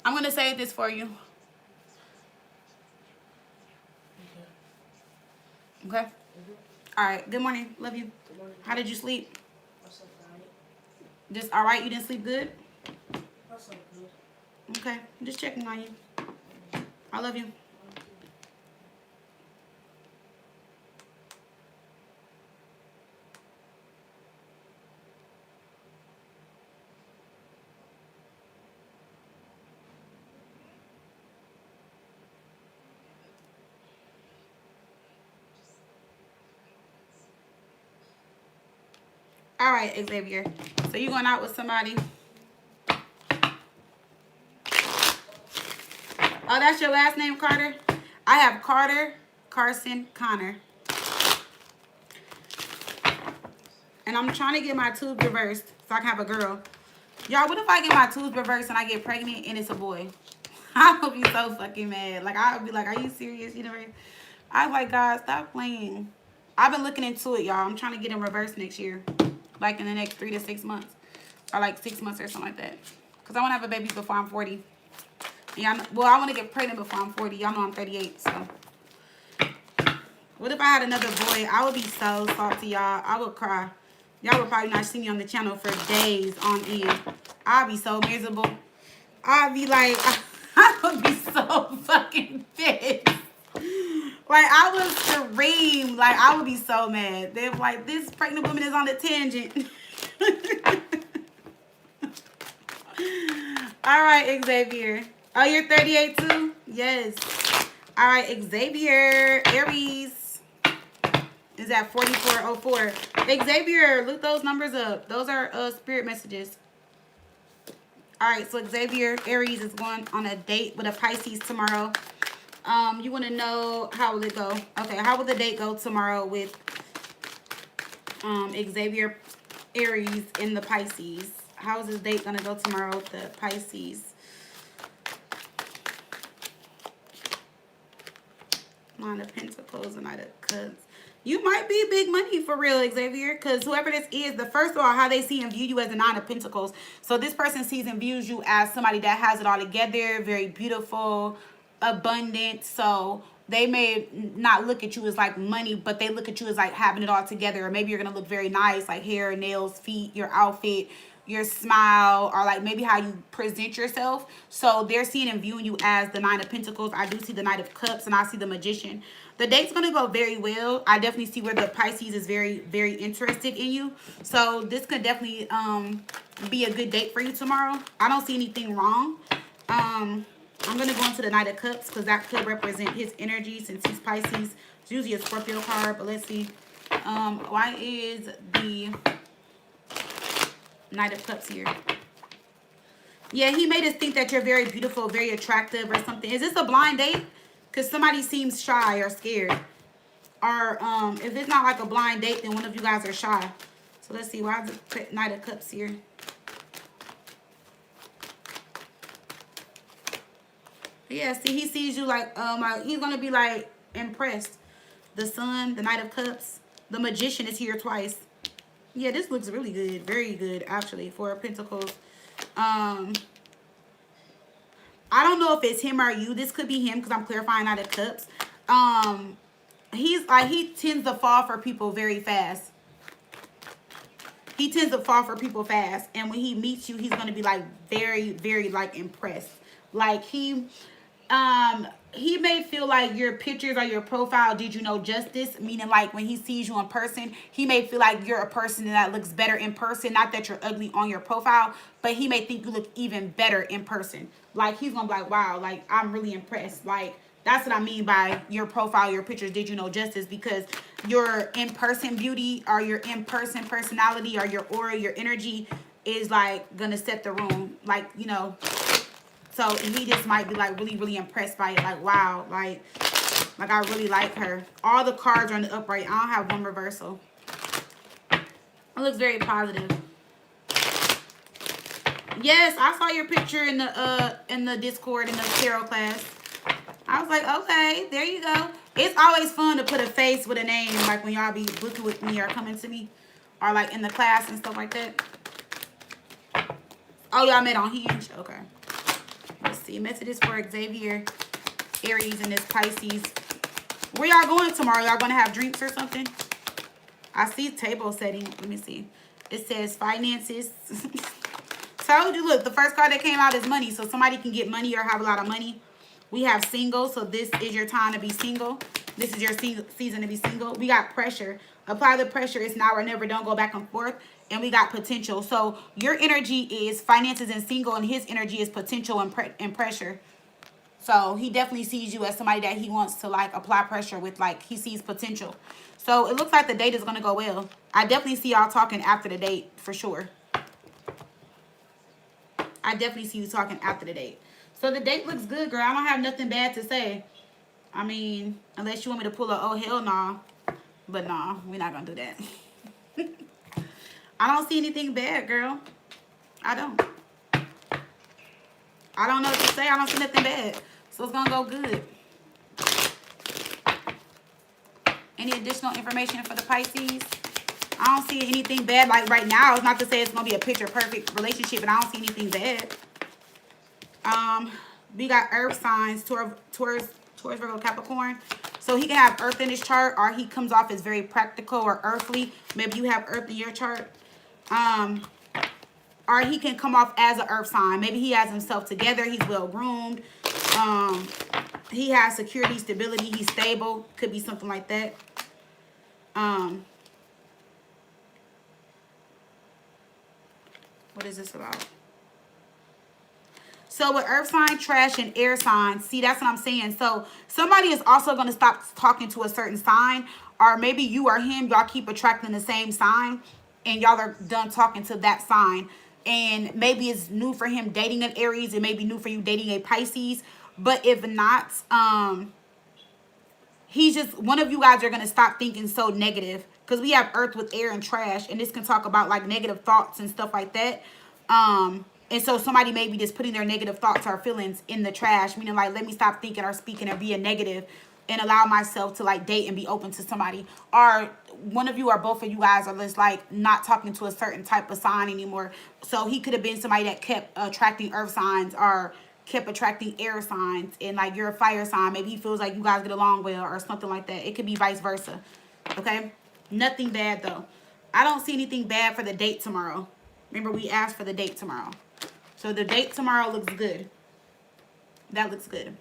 I'm gonna save this for you. Okay? Alright, good morning. Love you. How did you sleep? Just alright? You didn't sleep good? Okay, I'm just checking on you. I love you. All right, Xavier. So you going out with somebody? Oh, that's your last name, Carter? I have Carter, Carson, Connor. And I'm trying to get my tubes reversed so I can have a girl. Y'all, what if I get my tubes reversed and I get pregnant and it's a boy? I would be so fucking mad. Like, I would be like, are you serious? You know, I was like, God, stop playing. I've been looking into it, y'all. I'm trying to get in reverse next year. Like in the next 3 to 6 months. Or like 6 months or something like that. Because I want to have a baby before I'm 40. Yeah, well, I want to get pregnant before I'm 40. Y'all know I'm 38, so. What if I had another boy? I would be so salty, y'all. I would cry. Y'all would probably not see me on the channel for days on end. I'd be so miserable. I'd be like, I would be so fucking pissed. Like, I would scream. Like, I would be so mad. They're like, this pregnant woman is on a tangent. All right, Xavier. Oh, you're 38 too? Yes. All right, Xavier. Aries is at 4404. Xavier, look those numbers up. Those are spirit messages. All right, so Xavier, Aries is going on a date with a Pisces tomorrow. You want to know how will it go? Okay, how will the date go tomorrow with Xavier, Aries, in the Pisces? How is this date going to go tomorrow with the Pisces? Nine of Pentacles and Knight of Cups. You might be big money for real, Xavier, because whoever this is, the first of all, how they see and view you as the Nine of Pentacles. So this person sees and views you as somebody that has it all together, very beautiful, abundant. So they may not look at you as like money, but they look at you as like having it all together. Or maybe you're going to look very nice, like hair, nails, feet, your outfit, your smile, or like maybe how you present yourself. So they're seeing and viewing you as the Nine of Pentacles. I do see the Knight of Cups and I see the Magician. The date's going to go very well. I definitely see where the Pisces is very, very interested in you. So this could definitely be a good date for you tomorrow. I don't see anything wrong. I'm going to go into the Knight of Cups because that could represent his energy since he's Pisces. It's usually a Scorpio card, but let's see. Why is the Knight of Cups here? Yeah, he made us think that you're very beautiful, very attractive or something. Is this a blind date? Because somebody seems shy or scared. Or if it's not like a blind date, then one of you guys are shy. So let's see. Why is the Knight of Cups here? Yeah, see, he sees you like he's gonna be like impressed. The Sun, the Knight of Cups, the Magician is here twice. Yeah, this looks really good, very good actually. Four of Pentacles. I don't know if it's him or you. This could be him because I'm clarifying Knight of Cups. He's like, he tends to fall for people very fast. He tends to fall for people fast, and when he meets you, he's gonna be like very, very like impressed. Like he may feel like your pictures or your profile did you no justice, meaning like when he sees you in person, he may feel like you're a person that looks better in person. Not that you're ugly on your profile, but he may think you look even better in person. Like he's gonna be like, wow, like I'm really impressed. Like that's what I mean by your profile, your pictures did you no justice, because your in-person beauty or your in-person personality or your aura, your energy is like gonna set the room. Like, you know, so he just might be like really, really impressed by it. Like, wow, like I really like her. All the cards are in the upright. I don't have one reversal. It looks very positive. Yes, I saw your picture in the Discord in the tarot class. I was like, okay, there you go. It's always fun to put a face with a name, like when y'all be booking with me or coming to me, or like in the class and stuff like that. Oh, y'all met on Hinge? Okay. Let's see. Messages for Xavier, Aries, and this Pisces. Where y'all going tomorrow? Y'all gonna have drinks or something? I see table setting. Let me see. It says finances. Told you, look, the first card that came out is money. So somebody can get money or have a lot of money. We have single. So this is your time to be single. This is your season to be single. We got pressure. Apply the pressure. It's now or never. Don't go back and forth. And we got potential. So your energy is finances and single, and his energy is potential and pressure. So he definitely sees you as somebody that he wants to like apply pressure with. Like he sees potential. So it looks like the date is going to go well. I definitely see y'all talking after the date for sure. I definitely see you talking after the date. So the date looks good, girl. I don't have nothing bad to say. I mean, unless you want me to pull a oh hell no. But nah, we're not going to do that. I don't see anything bad, girl. I don't. I don't know what to say. I don't see nothing bad. So it's going to go good. Any additional information for the Pisces? I don't see anything bad. Like right now, it's not to say it's going to be a picture perfect relationship, but I don't see anything bad. We got earth signs, Taurus, Virgo, Capricorn. So he can have earth in his chart, or he comes off as very practical or earthly. Maybe you have earth in your chart. Or he can come off as an earth sign. Maybe he has himself together. He's well-groomed. He has security, stability. He's stable. Could be something like that. What is this about? So with earth sign, trash, and air sign, see, that's what I'm saying. So somebody is also going to stop talking to a certain sign, or maybe you or him, y'all keep attracting the same sign, and y'all are done talking to that sign. And maybe it's new for him dating an Aries. It may be new for you dating a Pisces. But if not, he's just, one of you guys are going to stop thinking so negative. Because we have earth with air and trash. And this can talk about like negative thoughts and stuff like that. And so somebody may be just putting their negative thoughts or feelings in the trash. Meaning like, let me stop thinking or speaking or being negative and allow myself to like date and be open to somebody. Or one of you or both of you guys are just like not talking to a certain type of sign anymore. So he could have been somebody that kept attracting earth signs or kept attracting air signs, and like you're a fire sign. Maybe he feels like you guys get along well or something like that. It could be vice versa. Okay? Nothing bad though. I don't see anything bad for the date tomorrow. Remember, we asked for the date tomorrow. So the date tomorrow looks good. That looks good.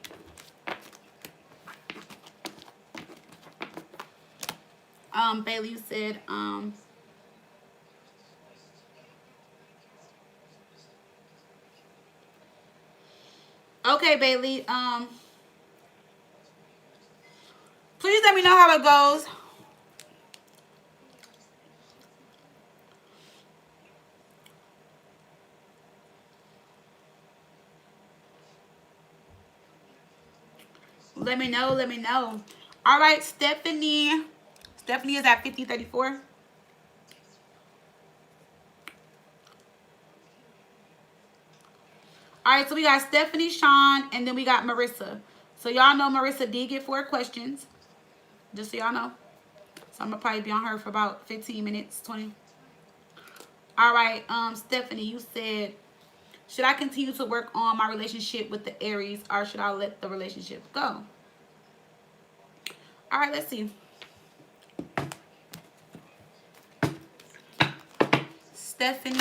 Bailey, you said, okay, Bailey, please let me know how it goes. Let me know. Let me know. All right, Stephanie. Stephanie is at 5034. All right, so we got Stephanie, Sean, and then we got Marissa. So y'all know Marissa did get 4 questions. Just so y'all know. So I'm going to probably be on her for about 15 minutes, 20. All right, Stephanie, you said, should I continue to work on my relationship with the Aries, or should I let the relationship go? All right, let's see. Stephanie.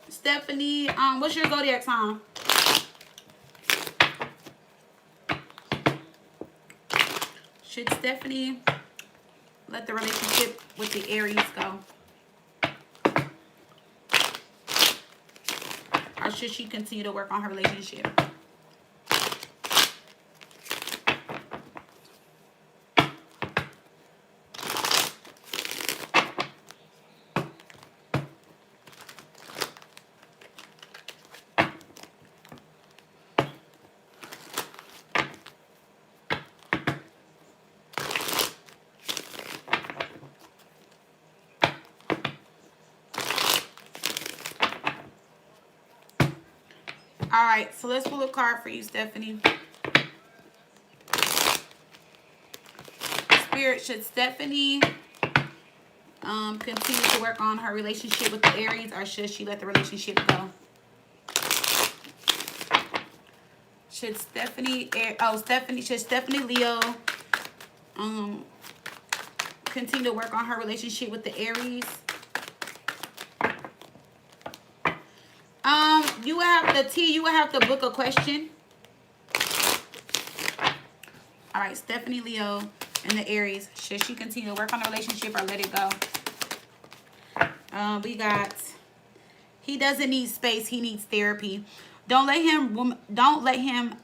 Stephanie, what's your zodiac sign? Should Stephanie let the relationship with the Aries go? Or should she continue to work on her relationship? All right, so let's pull a card for you, Stephanie. Spirit, should Stephanie continue to work on her relationship with the Aries, or should she let the relationship go? Should Stephanie, should Stephanie Leo continue to work on her relationship with the Aries? You would have the T, you would have to book a question. All right, Stephanie Leo and the Aries. Should she continue to work on the relationship or let it go? We got, he doesn't need space, he needs therapy. Don't let him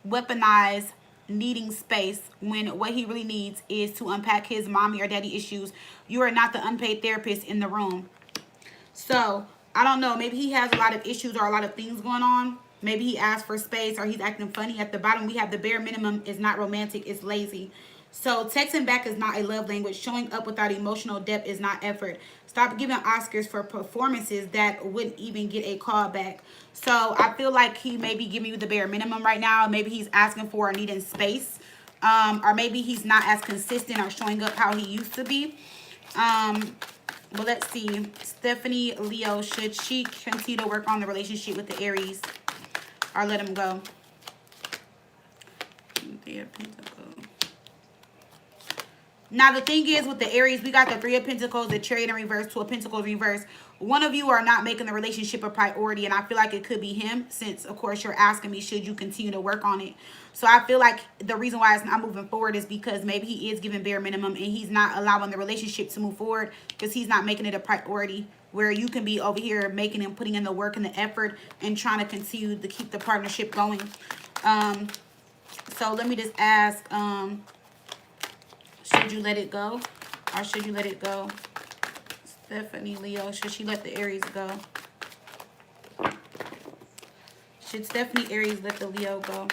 weaponize needing space when what he really needs is to unpack his mommy or daddy issues. You are not the unpaid therapist in the room. So I don't know, maybe he has a lot of issues or a lot of things going on. Maybe he asked for space or he's acting funny. At the bottom, we have the bare minimum is not romantic, it's lazy. So texting back is not a love language. Showing up without emotional depth is not effort. Stop giving Oscars for performances that wouldn't even get a call back. So I feel like he may be giving you the bare minimum right now. Maybe he's asking for or needing space. Or maybe he's not as consistent or showing up how he used to be. But let's see. Stephanie Leo, should she continue to work on the relationship with the Aries or let him go? Now, the thing is with the Aries, we got the 3 of Pentacles, the Chariot in reverse, 2 of Pentacles reverse. One of you are not making the relationship a priority, and I feel like it could be him since, of course, you're asking me, should you continue to work on it? So I feel like the reason why it's not moving forward is because maybe he is giving bare minimum and he's not allowing the relationship to move forward because he's not making it a priority, where you can be over here making and putting in the work and the effort and trying to continue to keep the partnership going. So let me just ask, should you let it go or should you let it go? Stephanie Leo, should she let the Aries go? Should Stephanie Aries let the Leo go?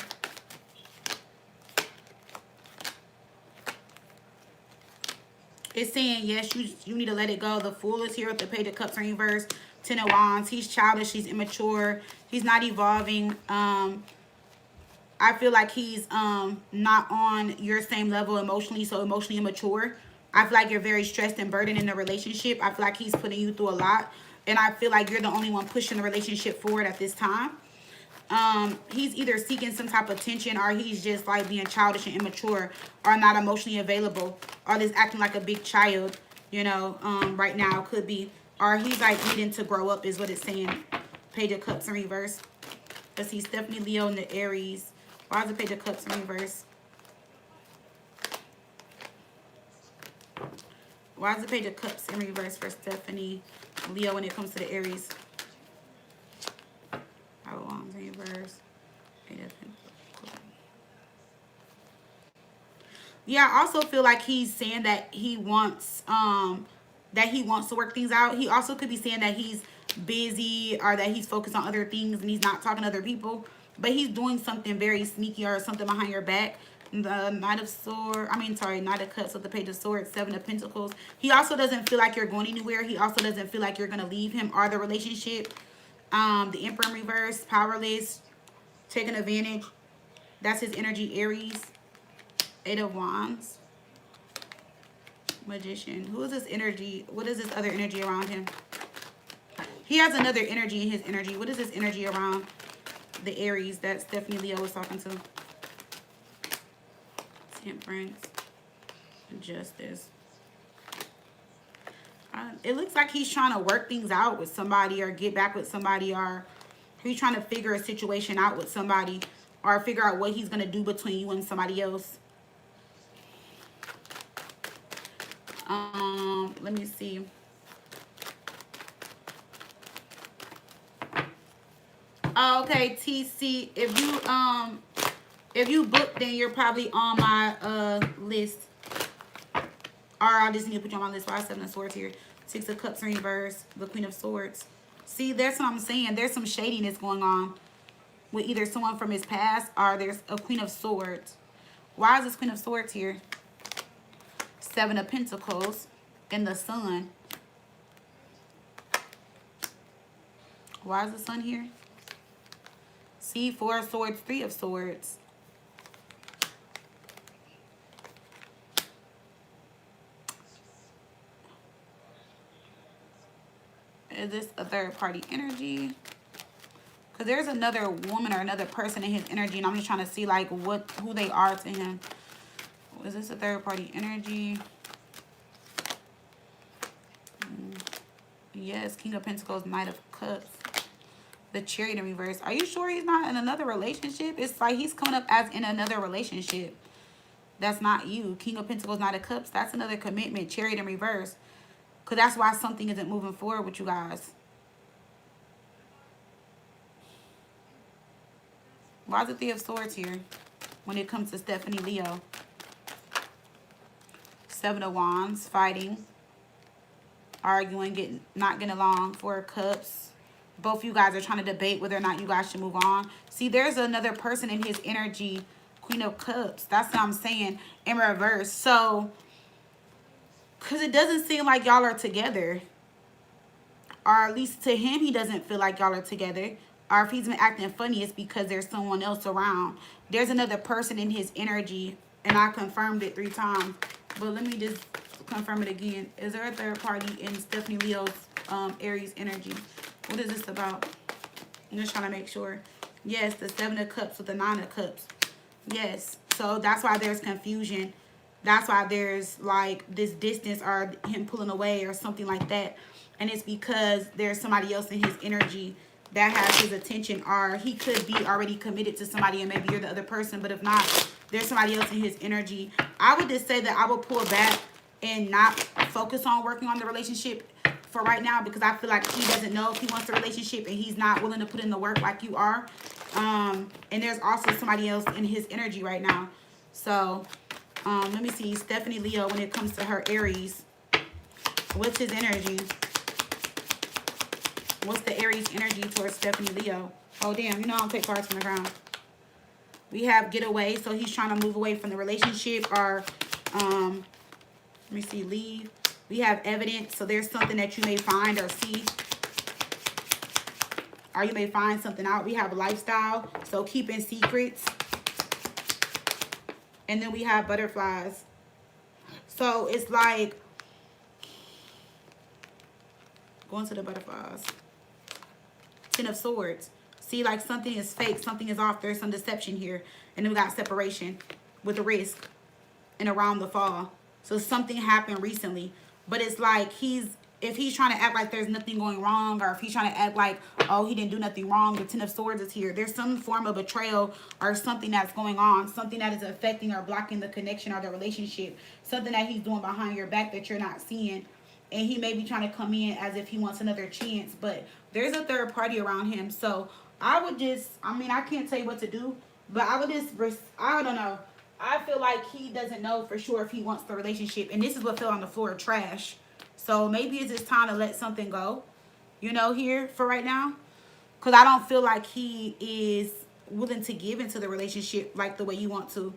It's saying, yes, you need to let it go. The Fool is here with the Page of Cups in reverse. 10 of Wands. He's childish. He's immature. He's not evolving. I feel like he's not on your same level emotionally, so emotionally immature. I feel like you're very stressed and burdened in the relationship. I feel like he's putting you through a lot. And I feel like you're the only one pushing the relationship forward at this time. He's either seeking some type of attention or he's just like being childish and immature or not emotionally available or just acting like a big child, you know, right now could be. Or he's like needing to grow up is what it's saying. Page of Cups in reverse. Let's see, Stephanie Leo and the Aries. Why is the Page of Cups in reverse? Why is the Page of Cups in reverse for Stephanie Leo when it comes to the Aries? Wands in reverse. Yeah, I also feel like he's saying that he wants to work things out. He also could be saying that he's busy or that he's focused on other things and he's not talking to other people. But he's doing something very sneaky or something behind your back. The Knight of Swords, Knight of Cups with the Page of Swords, Seven of Pentacles. He also doesn't feel like you're going anywhere. He also doesn't feel like you're going to leave him or the relationship. The Emperor in reverse, powerless, taking advantage. That's his energy, Aries. Eight of Wands. Magician. Who is this energy? What is this other energy around him? He has another energy in his energy. What is this energy around the Aries that Stephanie Leo was talking to? Temperance. Justice. It looks like he's trying to work things out with somebody or get back with somebody, or he's trying to figure a situation out with somebody or figure out what he's going to do between you and somebody else. Let me see. Oh, okay, TC, if you book, then you're probably on my list. Or I just need to put you on my list. 5, 7 of Swords here. 6 of Cups in reverse. The Queen of Swords. See, that's what I'm saying. There's some shadiness going on with either someone from his past or there's a Queen of Swords. Why is this Queen of Swords here? 7 of Pentacles and the Sun. Why is the Sun here? See, 4 of Swords, 3 of Swords. Is this a third party energy? Because there's another woman or another person in his energy, and I'm just trying to see like who they are to him. Is this a third party energy? Yes, King of Pentacles, Knight of Cups. The Chariot in reverse. Are you sure he's not in another relationship? It's like he's coming up as in another relationship. That's not you. King of Pentacles, Knight of Cups. That's another commitment. Chariot in reverse. Because that's why something isn't moving forward with you guys. Why is the 3 of Swords here when it comes to Stephanie Leo? 7 of Wands, fighting, arguing, not getting along. 4 of Cups. Both of you guys are trying to debate whether or not you guys should move on. See, there's another person in his energy. Queen of Cups. That's what I'm saying. In reverse. So, because it doesn't seem like y'all are together. Or at least to him, he doesn't feel like y'all are together. Or if he's been acting funny, it's because there's someone else around. There's another person in his energy. And I confirmed it 3 times. But let me just confirm it again. Is there a third party in Stephanie Leo's Aries energy? What is this about? I'm just trying to make sure. Yes, the 7 of Cups with the 9 of Cups. Yes. So that's why there's confusion. That's why there's like this distance or him pulling away or something like that. And it's because there's somebody else in his energy that has his attention, or he could be already committed to somebody and maybe you're the other person. But if not, there's somebody else in his energy. I would just say that I would pull back and not focus on working on the relationship for right now, because I feel like he doesn't know if he wants a relationship and he's not willing to put in the work like you are. And there's also somebody else in his energy right now. So let me see. Stephanie Leo, when it comes to her Aries, what's his energy? What's the Aries energy towards Stephanie Leo? Oh, damn. You know I don't take cards from the ground. We have get away. So he's trying to move away from the relationship, or let me see, leave. We have evidence. So there's something that you may find or see. Or you may find something out. We have lifestyle. So keeping secrets. And then we have butterflies. So it's like going to the butterflies. 10 of Swords. See, like something is fake. Something is off. There's some deception here. And then we got separation with the risk and around the fall. So something happened recently. But it's like if he's trying to act like there's nothing going wrong, or if he's trying to act like, oh, he didn't do nothing wrong, the 10 of Swords is here. There's some form of betrayal or something that's going on, something that is affecting or blocking the connection or the relationship, something that he's doing behind your back that you're not seeing. And he may be trying to come in as if he wants another chance, but there's a third party around him. So I would just, I can't tell you what to do, but I would just, I don't know. I feel like he doesn't know for sure if he wants the relationship. And this is what fell on the floor, trash. So maybe it's just time to let something go. you know, here for right now. Because I don't feel like he is willing to give into the relationship like the way you want to.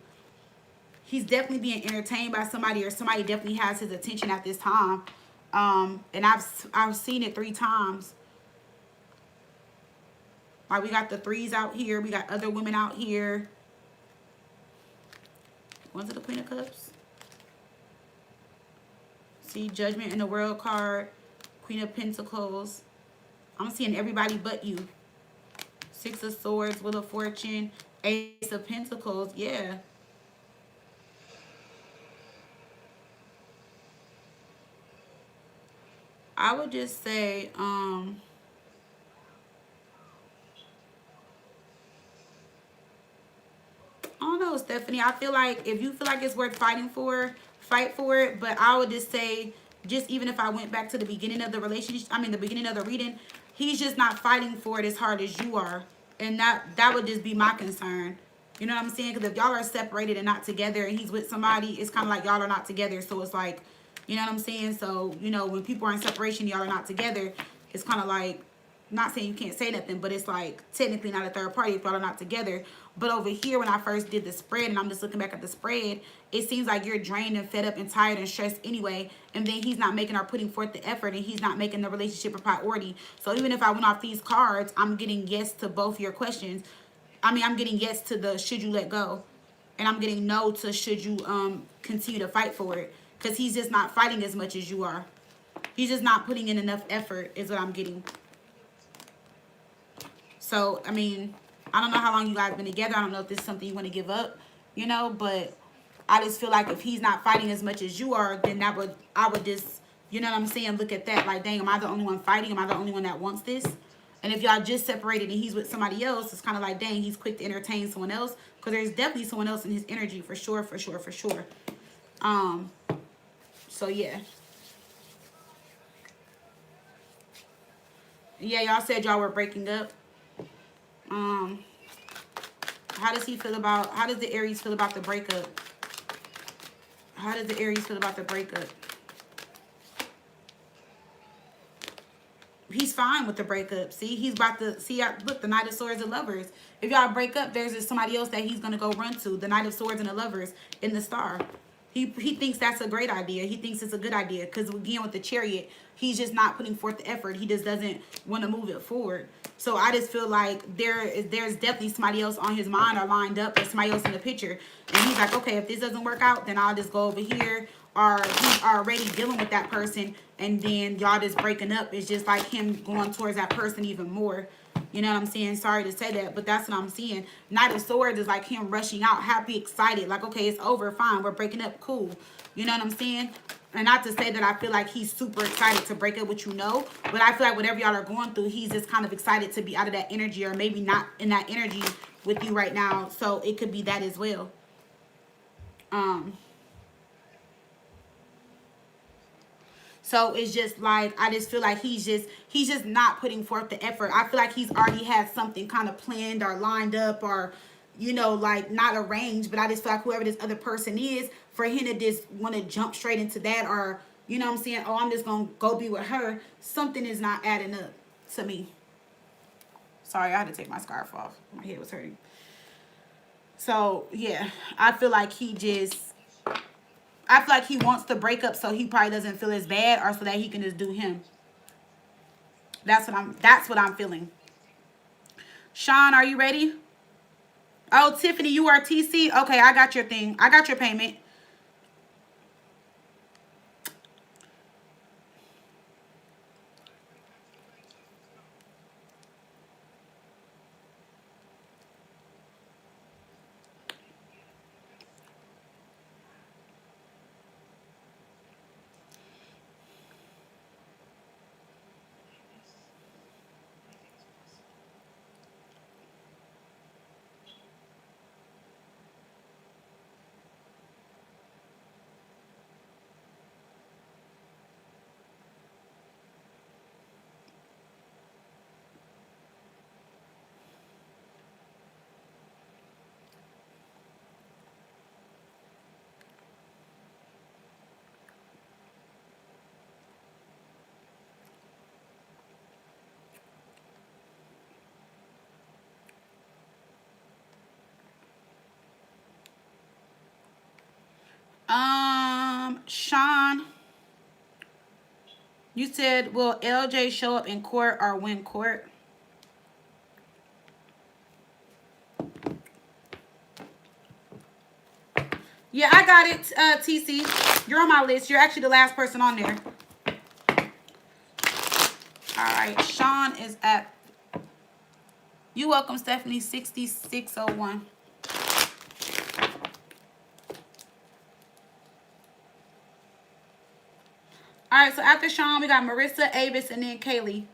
He's definitely being entertained by somebody, or somebody definitely has his attention at this time. And I've seen it 3 times. Like, we got the threes out here. We got other women out here. One's the Queen of Cups. See, Judgment in the World card. Queen of Pentacles. I'm seeing everybody but you. 6 of Swords, Wheel of Fortune, Ace of Pentacles. Yeah. I would just say, I don't know, Stephanie. I feel like if you feel like it's worth fighting for, fight for it. But I would just say, just even if I went back to the beginning of the relationship, I mean, the beginning of the reading, he's just not fighting for it as hard as you are. And that would just be my concern. You know what I'm saying? Because if y'all are separated and not together and he's with somebody, it's kind of like y'all are not together. So it's like, you know what I'm saying? So, you know, when people are in separation, y'all are not together, it's kind of like, not saying you can't say nothing, but it's like technically not a third party if y'all are not together. But over here, when I first did the spread, and I'm just looking back at the spread, it seems like you're drained and fed up and tired and stressed anyway. And then he's not making or putting forth the effort, and he's not making the relationship a priority. So even if I went off these cards, I'm getting yes to both your questions. I mean, I'm getting yes to the should you let go. And I'm getting no to should you continue to fight for it. Because he's just not fighting as much as you are. He's just not putting in enough effort is what I'm getting. So, I mean, I don't know how long you guys been together. I don't know if this is something you want to give up, you know, but I just feel like if he's not fighting as much as you are, then I would just, you know what I'm saying, look at that like, dang, am I the only one fighting? Am I the only one that wants this? And if y'all just separated and he's with somebody else, it's kind of like, dang, he's quick to entertain someone else, because there's definitely someone else in his energy for sure, for sure, for sure. So yeah. Yeah, y'all said y'all were breaking up. How does he feel about, how does the Aries feel about the breakup? How does the Aries feel about the breakup? He's fine with the breakup. See, he's about to, see, look, the Knight of Swords and Lovers. If y'all break up, there's somebody else that he's going to go run to. The Knight of Swords and the Lovers in the Star. He thinks that's a great idea. He thinks it's a good idea. Because again, with the Chariot, he's just not putting forth the effort. He just doesn't want to move it forward. So I just feel like there's definitely somebody else on his mind or lined up. There's somebody else in the picture. And he's like, okay, if this doesn't work out, then I'll just go over here. Or he's already dealing with that person. And then y'all just breaking up. It's just like him going towards that person even more. You know what I'm saying? Sorry to say that, but that's what I'm seeing. Knight of Swords is like him rushing out, happy, excited. Like, okay, it's over, fine, we're breaking up, cool. You know what I'm saying? And not to say that I feel like he's super excited to break up with you, no. But I feel like whatever y'all are going through, he's just kind of excited to be out of that energy, or maybe not in that energy with you right now. So it could be that as well. So it's just like, I just feel like he's just not putting forth the effort. I feel like he's already had something kind of planned or lined up, or, you know, like not arranged. But I just feel like whoever this other person is, for him to just want to jump straight into that, or, you know what I'm saying, oh, I'm just going to go be with her. Something is not adding up to me. Sorry, I had to take my scarf off. My head was hurting. So, yeah, I feel like I feel like he wants to break up so he probably doesn't feel as bad, or so that he can just do him. That's what I'm feeling. Sean, are you ready? Oh, Tiffany, you are TC? Okay, I got your thing. I got your payment. Sean, you said, will LJ show up in court or win court? Yeah, I got it, TC. You're on my list. You're actually the last person on there. All right, Sean is at, you welcome, Stephanie, 6601. All right, so after Sean, we got Marissa, Avis, and then Kaylee.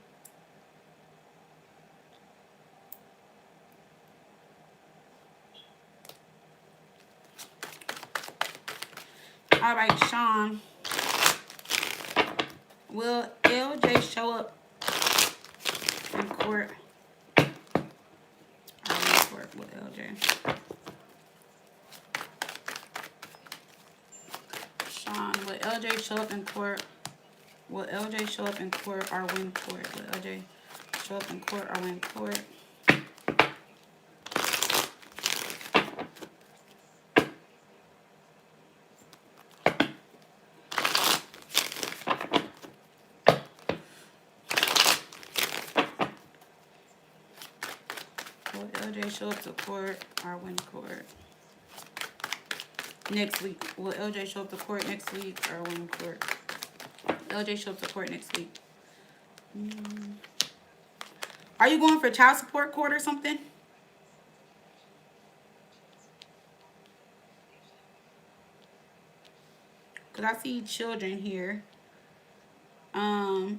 All right, Sean. Will LJ show up in court? Or in court with LJ? Sean, will LJ show up in court? Will LJ show up in court or win court? Will LJ show up in court or win court? Will LJ show up to court or win court? Next week. Will LJ show up to court next week or win court? LJ show up to court next week. Are you going for child support court or something? Because I see children here.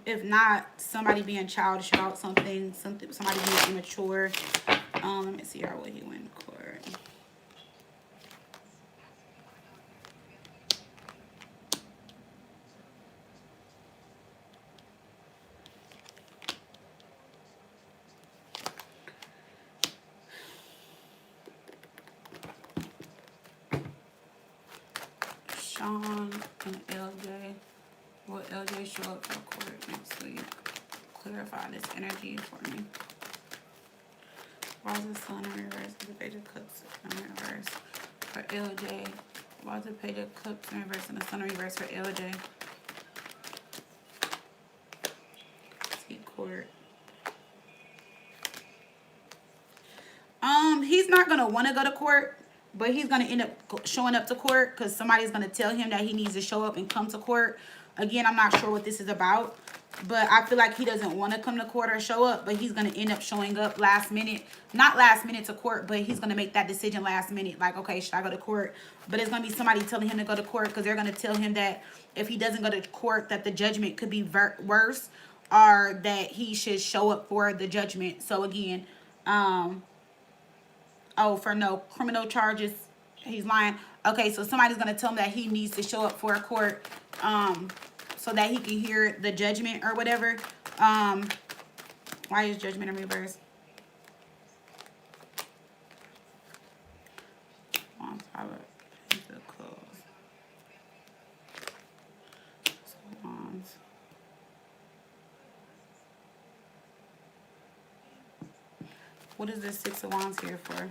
If not, somebody being childish about something, somebody being immature. Let me see how will he win court. Sean and LJ. Will LJ show up for court next week? Clarify this energy for me. Why is the sun in reverse? The page of cups in reverse for LJ. Why is the page of cups in reverse and the sun in reverse for LJ? See court. He's not gonna want to go to court, but he's gonna end up showing up to court because somebody's gonna tell him that he needs to show up and come to court. Again, I'm not sure what this is about, but I feel like he doesn't want to come to court or show up, but he's going to end up showing up last minute. Not last minute to court, but he's going to make that decision last minute. Like, okay, should I go to court? But it's going to be somebody telling him to go to court because they're going to tell him that if he doesn't go to court, that the judgment could be worse or that he should show up for the judgment. So, again, oh, for no criminal charges, he's lying. Okay, so somebody's going to tell him that he needs to show up for a court so that he can hear the judgment or whatever. Why is judgment in reverse? What is this Six of Wands here for?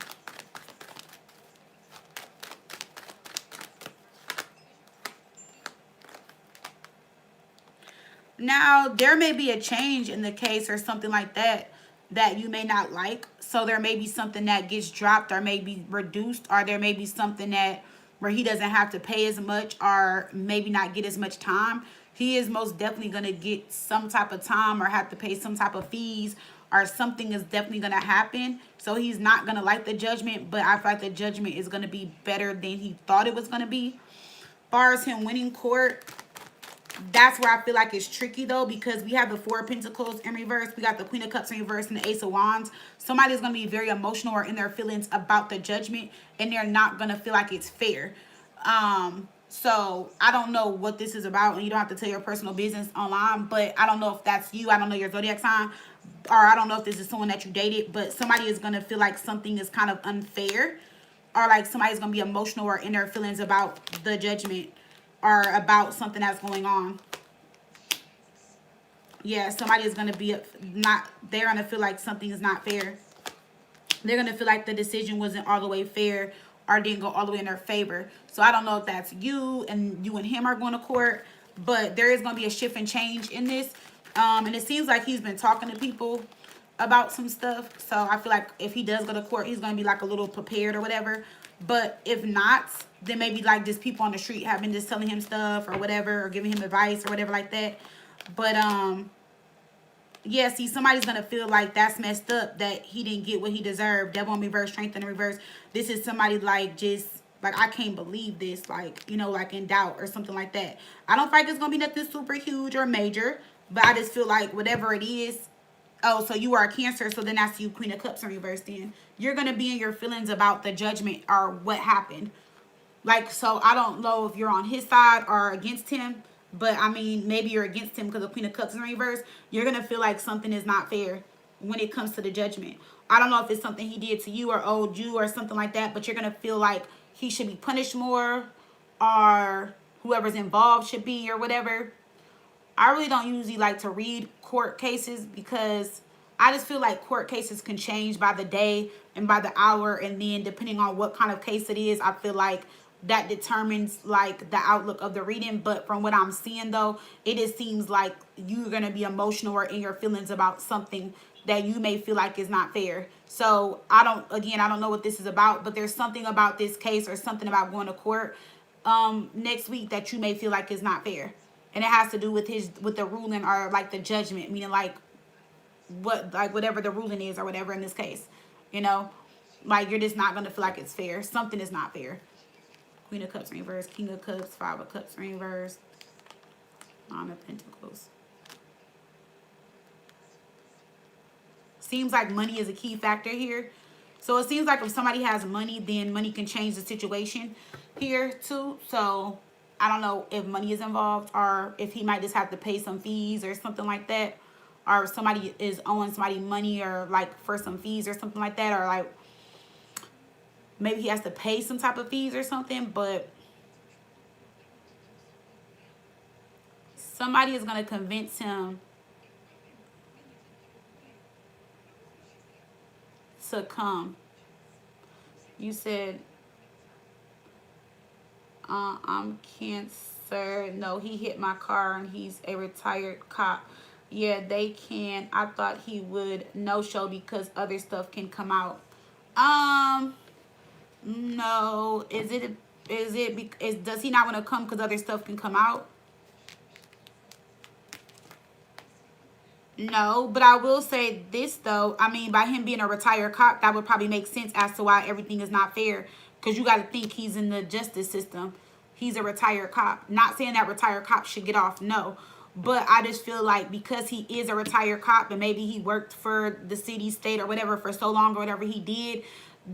Now, there may be a change in the case or something like that that you may not like. So there may be something that gets dropped or may be reduced, or there may be something that where he doesn't have to pay as much or maybe not get as much time. He is most definitely going to get some type of time or have to pay some type of fees, or something is definitely going to happen. So he's not going to like the judgment, but I feel like the judgment is going to be better than he thought it was going to be. As far as him winning court, that's where I feel like it's tricky though, because we have the Four of Pentacles in reverse, we got the Queen of Cups in reverse, and the Ace of Wands. Somebody's going to be very emotional or in their feelings about the judgment, and they're not going to feel like it's fair. So I don't know what this is about, and you don't have to tell your personal business online, but I don't know if that's you. I don't know your zodiac sign, or I don't know if this is someone that you dated, but somebody is going to feel like something is kind of unfair, or like somebody's going to be emotional or in their feelings about the judgment or about something that's going on. Yeah, somebody is going to be they're going to feel like something is not fair. They're going to feel like the decision wasn't all the way fair, or didn't go all the way in their favor. So I don't know if that's you and him are going to court, but there is going to be a shift and change in this. And it seems like he's been talking to people about some stuff. So I feel like if he does go to court, he's going to be like a little prepared or whatever. But if not, then maybe like just people on the street have been just telling him stuff or whatever, or giving him advice or whatever like that. But yeah, see, somebody's going to feel like that's messed up, that he didn't get what he deserved. Devil in reverse, strength in reverse. This is somebody like just, like, I can't believe this, like, you know, like in doubt or something like that. I don't think it's going to be nothing super huge or major, but I just feel like whatever it is. Oh, so you are a Cancer, so then that's you, Queen of Cups in reverse then. You're going to be in your feelings about the judgment or what happened. Like, so I don't know if you're on his side or against him. But, I mean, maybe you're against him because the Queen of Cups in reverse. You're going to feel like something is not fair when it comes to the judgment. I don't know if it's something he did to you or owed you or something like that. But you're going to feel like he should be punished more, or whoever's involved should be, or whatever. I really don't usually like to read court cases because I just feel like court cases can change by the day and by the hour. And then depending on what kind of case it is, I feel like that determines like the outlook of the reading. But from what I'm seeing though, it just seems like you're going to be emotional or in your feelings about something that you may feel like is not fair. So I don't know what this is about, but there's something about this case or something about going to court next week that you may feel like is not fair. And it has to do with the ruling or like the judgment, meaning like whatever the ruling is or whatever in this case, you know, like you're just not going to feel like it's fair. Something is not fair. Queen of Cups in reverse, King of Cups, Five of Cups in reverse, Nine of Pentacles. Seems like money is a key factor here. So it seems like if somebody has money, then money can change the situation here too. So I don't know if money is involved or if he might just have to pay some fees or something like that. Or if somebody is owing somebody money or like for some fees or something like that. Or like maybe he has to pay some type of fees or something, but somebody is going to convince him to come. You said, I'm Cancer. No, he hit my car and he's a retired cop. Yeah, they can. I thought he would no-show because other stuff can come out. No, does he not want to come because other stuff can come out? No, but I will say this though. I mean, by him being a retired cop, that would probably make sense as to why everything is not fair. Because you got to think he's in the justice system. He's a retired cop. Not saying that retired cops should get off, no. But I just feel like because he is a retired cop and maybe he worked for the city, state, or whatever for so long or whatever he did,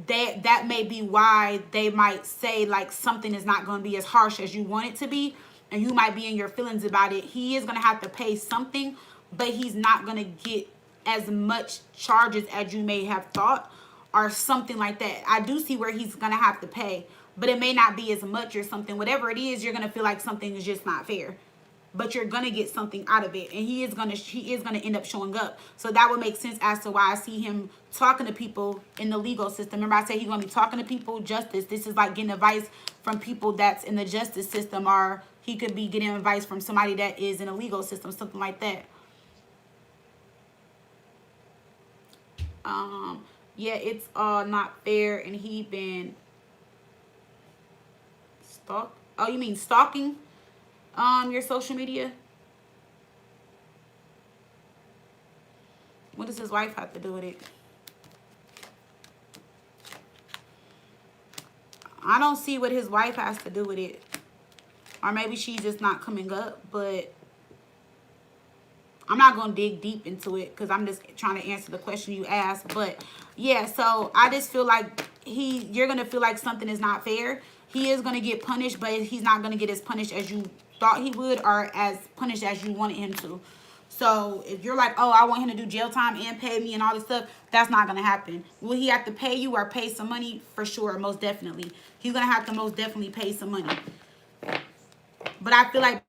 that may be why they might say like something is not going to be as harsh as you want it to be, and you might be in your feelings about it. He is going to have to pay something, but he's not going to get as much charges as you may have thought or something like that. I do see where he's going to have to pay, but it may not be as much or something. Whatever it is, you're going to feel like something is just not fair. But you're going to get something out of it. And he is going to end up showing up. So that would make sense as to why I see him talking to people in the legal system. Remember I said he's going to be talking to people, justice. This is like getting advice from people that's in the justice system. Or he could be getting advice from somebody that is in the legal system. Something like that. Yeah, it's all not fair. And he been stalked. Oh, you mean stalking? Your social media? What does his wife have to do with it? I don't see what his wife has to do with it. Or maybe she's just not coming up, but I'm not going to dig deep into it because I'm just trying to answer the question you asked. But yeah, so I just feel like you're going to feel like something is not fair. He is going to get punished, but he's not going to get as punished as you thought he would or as punished as you wanted him to. So if you're like, oh, I want him to do jail time and pay me and all this stuff, that's not going to happen. Will he have to pay you or pay some money? For sure, most definitely. He's going to have to most definitely pay some money. But I feel like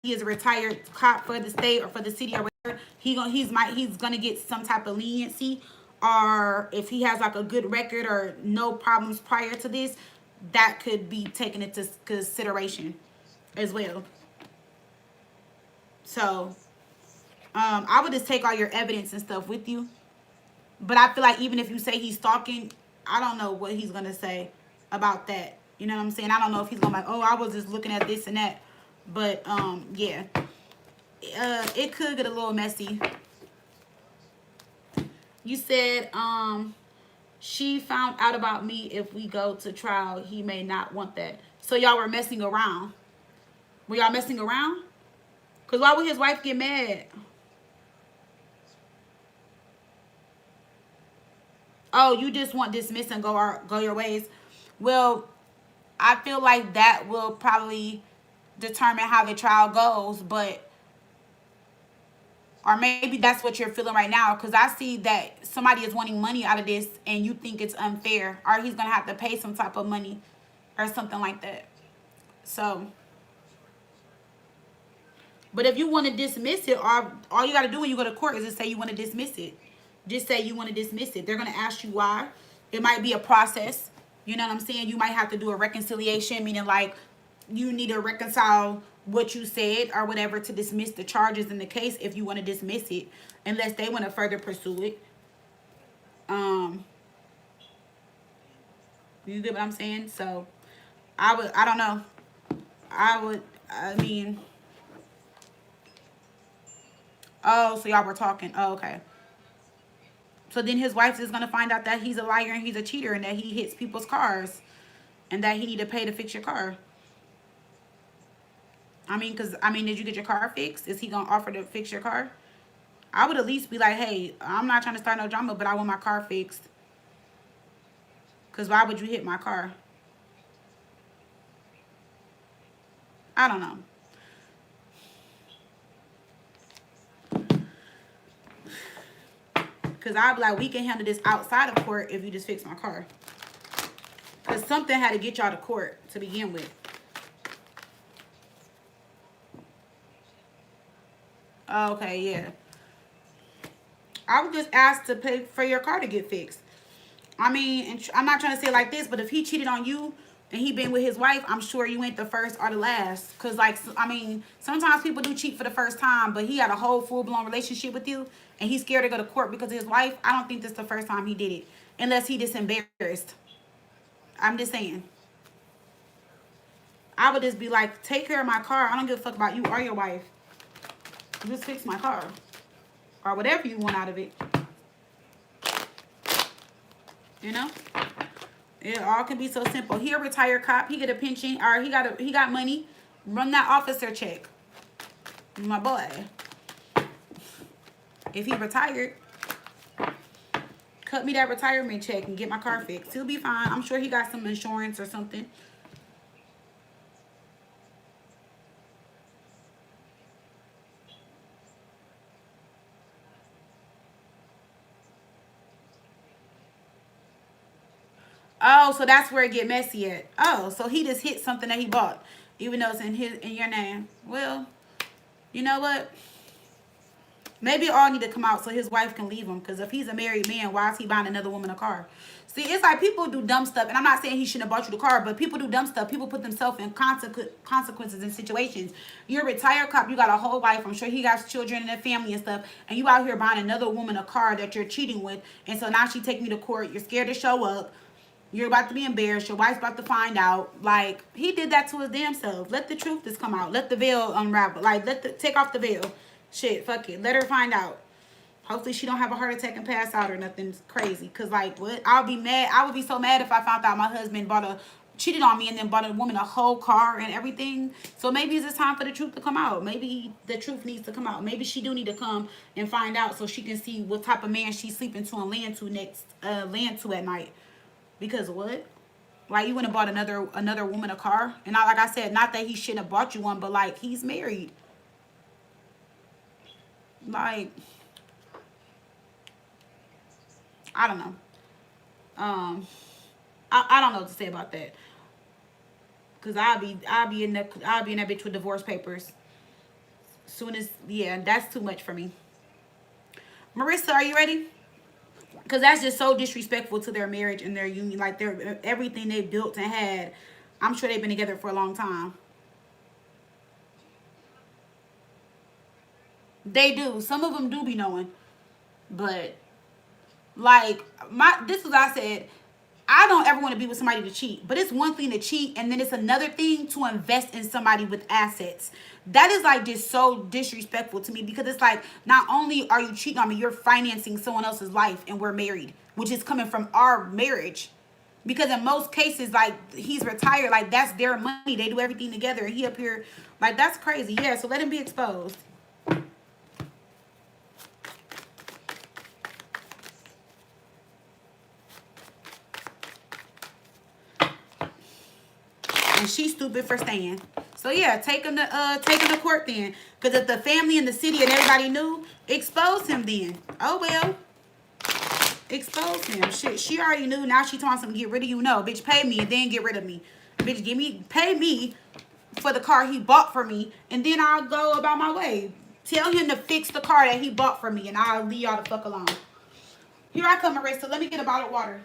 he is a retired cop for the state or for the city or whatever. He's going to get some type of leniency, or if he has like a good record or no problems prior to this, that could be taken into consideration as well. So I would just take all your evidence and stuff with you. But I feel like even if you say he's stalking, I don't know what he's gonna say about that. You know what I'm saying? I don't know if he's gonna be like, oh, I was just looking at this and that. But yeah, it could get a little messy. You said she found out about me. If we go to trial, he may not want that. So y'all were messing around. Were y'all messing around? Because why would his wife get mad? Oh, you just want dismissed and go your ways. Well, I feel like that will probably determine how the trial goes, but or maybe that's what you're feeling right now, because I see that somebody is wanting money out of this and you think it's unfair, or he's gonna have to pay some type of money or something like that. So, but if you want to dismiss it, all you got to do when you go to court is just say you want to dismiss it. Just say you want to dismiss it. They're going to ask you why. It might be a process. You know what I'm saying? You might have to do a reconciliation, meaning like you need to reconcile what you said or whatever to dismiss the charges in the case if you want to dismiss it, unless they want to further pursue it. You get what I'm saying? So I don't know. I mean, oh, so y'all were talking. Oh, okay. So then his wife is going to find out that he's a liar and he's a cheater and that he hits people's cars and that he need to pay to fix your car. I mean, because, I mean, did you get your car fixed? Is he going to offer to fix your car? I would at least be like, hey, I'm not trying to start no drama, but I want my car fixed. Because why would you hit my car? I don't know. Because I'd be like, we can handle this outside of court if you just fix my car. Because something had to get y'all to court to begin with. Okay, yeah. I would just ask to pay for your car to get fixed. I mean, and I'm not trying to say it like this, but if he cheated on you and he been with his wife, I'm sure you ain't the first or the last. Because, like, I mean, sometimes people do cheat for the first time, but he had a whole full-blown relationship with you, and he's scared to go to court because of his wife. I don't think this is the first time he did it, unless he just embarrassed. I'm just saying. I would just be like, take care of my car. I don't give a fuck about you or your wife. Just fix my car. Or whatever you want out of it. You know? It all can be so simple. He a retired cop. He get a pension, or he got money. Run that officer check. My boy. If he retired, cut me that retirement check and get my car fixed. He'll be fine. I'm sure he got some insurance or something. Oh, so that's where it get messy at. Oh, so he just hit something that he bought, even though it's in your name. Well, you know what? Maybe it all need to come out so his wife can leave him. Because if he's a married man, why is he buying another woman a car? See, it's like people do dumb stuff. And I'm not saying he shouldn't have bought you the car, but people do dumb stuff. People put themselves in consequences in situations. You're a retired cop. You got a whole wife. I'm sure he got children and a family and stuff. And you out here buying another woman a car that you're cheating with. And so now she taking you to court. You're scared to show up. You're about to be embarrassed. Your wife's about to find out. Like, he did that to his damn self. Let the truth just come out. Let the veil unravel. Like, take off the veil. Shit, fuck it. Let her find out. Hopefully she don't have a heart attack and pass out or nothing crazy. Because, like, what? I'll be mad. I would be so mad if I found out my husband cheated on me and then bought a woman a whole car and everything. So maybe it's time for the truth to come out. Maybe the truth needs to come out. Maybe she do need to come and find out so she can see what type of man she's sleeping to and land to at night. Because what? Like, you wouldn't have bought another woman a car? And not, like I said, not that he shouldn't have bought you one, but, like, he's married. Like, I don't know. I don't know what to say about that. Cause I'll be in that bitch with divorce papers. Soon as, yeah, that's too much for me. Marissa, are you ready? Because that's just so disrespectful to their marriage and their union. Like, their everything they built and had. I'm sure they've been together for a long time. They do. Some of them do be knowing. But, like, this is what I said. I don't ever want to be with somebody to cheat, but it's one thing to cheat, and then it's another thing to invest in somebody with assets. That is like just so disrespectful to me, because it's like, not only are you cheating on me, you're financing someone else's life, and we're married, which is coming from our marriage. Because in most cases, like, he's retired, like, that's their money. They do everything together, and he up here, like, that's crazy. Yeah, so let him be exposed. And she's stupid for staying. So yeah, take him to court then. Because if the family and the city and everybody knew, expose him then. Oh well. Expose him. Shit, she already knew. Now she talking something, get rid of you. No, bitch, pay me and then get rid of me. Bitch, pay me for the car he bought for me, and then I'll go about my way. Tell him to fix the car that he bought for me, and I'll leave y'all the fuck alone. Here I come, Marissa. Let me get a bottle of water.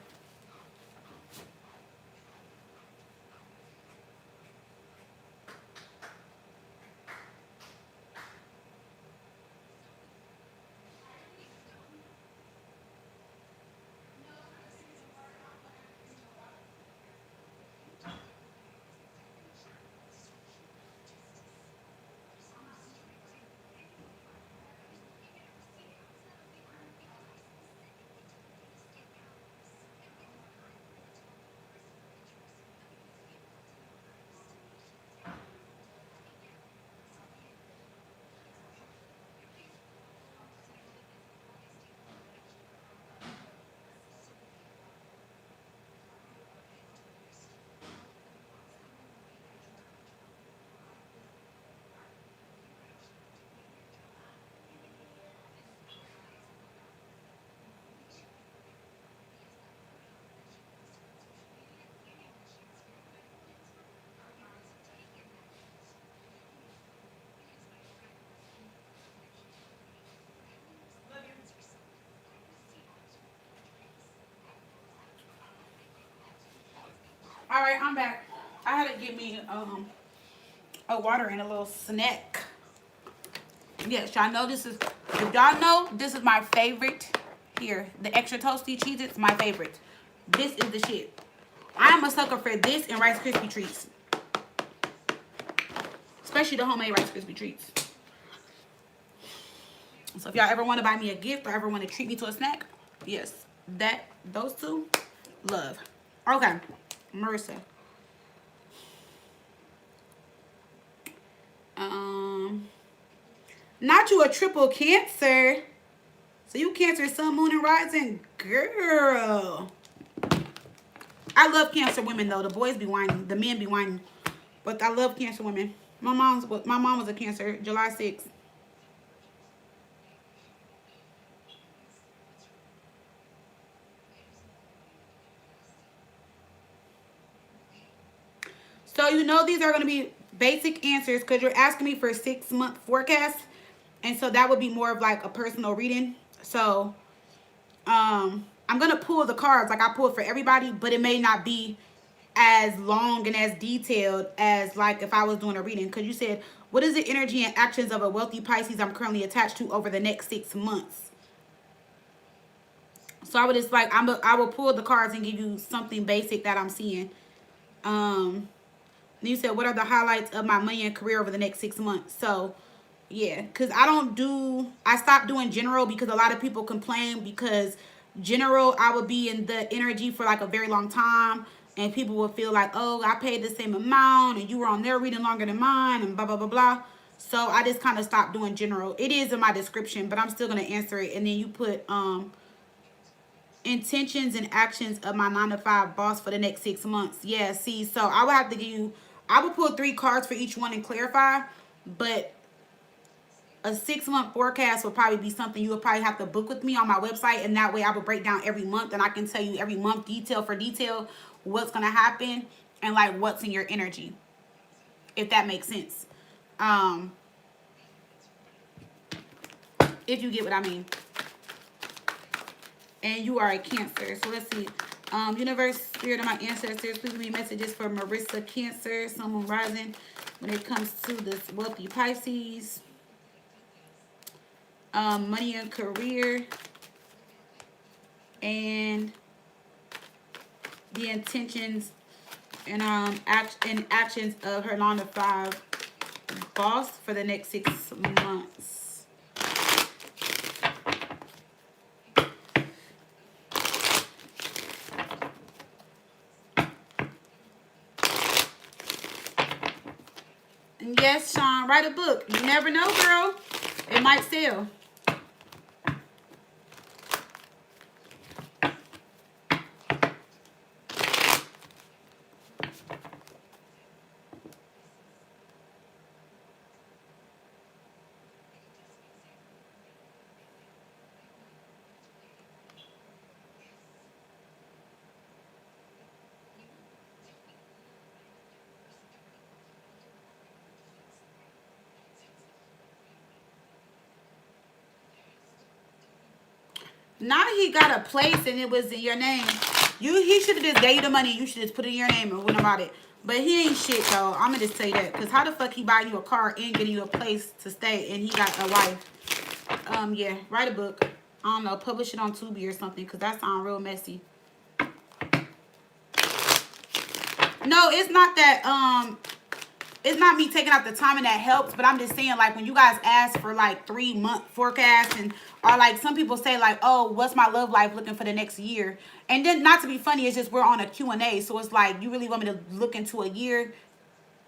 All right, I'm back. I had to get me a water and a little snack. Yes, y'all know this is, if y'all know, this is my favorite here. The extra toasty cheese, it's my favorite. This is the shit. I'm a sucker for this and Rice Krispie treats. Especially the homemade Rice Krispie treats. So if y'all ever want to buy me a gift or ever want to treat me to a snack, yes, those two, love. Okay, Marissa. Not you a triple Cancer. So you Cancer, Sun, Moon, and Rising, girl. I love Cancer women though. The boys be whining, the men be whining, but I love Cancer women. My mom was a Cancer, July 6th. So you know these are going to be basic answers because you're asking me for a 6-month forecast. And so that would be more of like a personal reading. So I'm going to pull the cards like I pulled for everybody, but it may not be as long and as detailed as like if I was doing a reading. Because you said, what is the energy and actions of a wealthy Pisces I'm currently attached to over the next 6 months? So I would just like, I will pull the cards and give you something basic that I'm seeing. You said, what are the highlights of my money and career over the next 6 months? So, yeah, because I stopped doing general because a lot of people complain because general, I would be in the energy for like a very long time. And people would feel like, oh, I paid the same amount and you were on their reading longer than mine and blah, blah, blah, blah. So I just kind of stopped doing general. It is in my description, but I'm still going to answer it. And then you put intentions and actions of my 9-to-5 boss for the next 6 months. Yeah, see, so I would have to give you, I would pull 3 cards for each one and clarify, but a 6-month forecast would probably be something you would probably have to book with me on my website, and that way I would break down every month and I can tell you every month detail for detail what's going to happen and like what's in your energy, if that makes sense. If you get what I mean. and you are a Cancer. So let's see. Universe, spirit of my ancestors, please give me messages for Marissa, Cancer, Sun, Moon, Rising, when it comes to this wealthy Pisces. Money and career, and the intentions and actions of her 9-to-5 boss for the next 6 months. And yes, Sean, write a book. You never know, girl. It might sell. Now that he got a place and it was in your name, he should have just gave you the money. You should just put it in your name and went about it. But he ain't shit, though. I'm going to just tell you that. Because how the fuck he buy you a car and getting you a place to stay and he got a wife? Yeah, write a book. I don't know, publish it on Tubi or something, because that sounds real messy. No, it's not that, it's not me taking out the time and that helps, but I'm just saying, like, when you guys ask for, like, 3-month forecasts, and, or, like, some people say, like, oh, what's my love life looking for the next year? And then, not to be funny, it's just we're on a Q&A, so it's like, you really want me to look into a year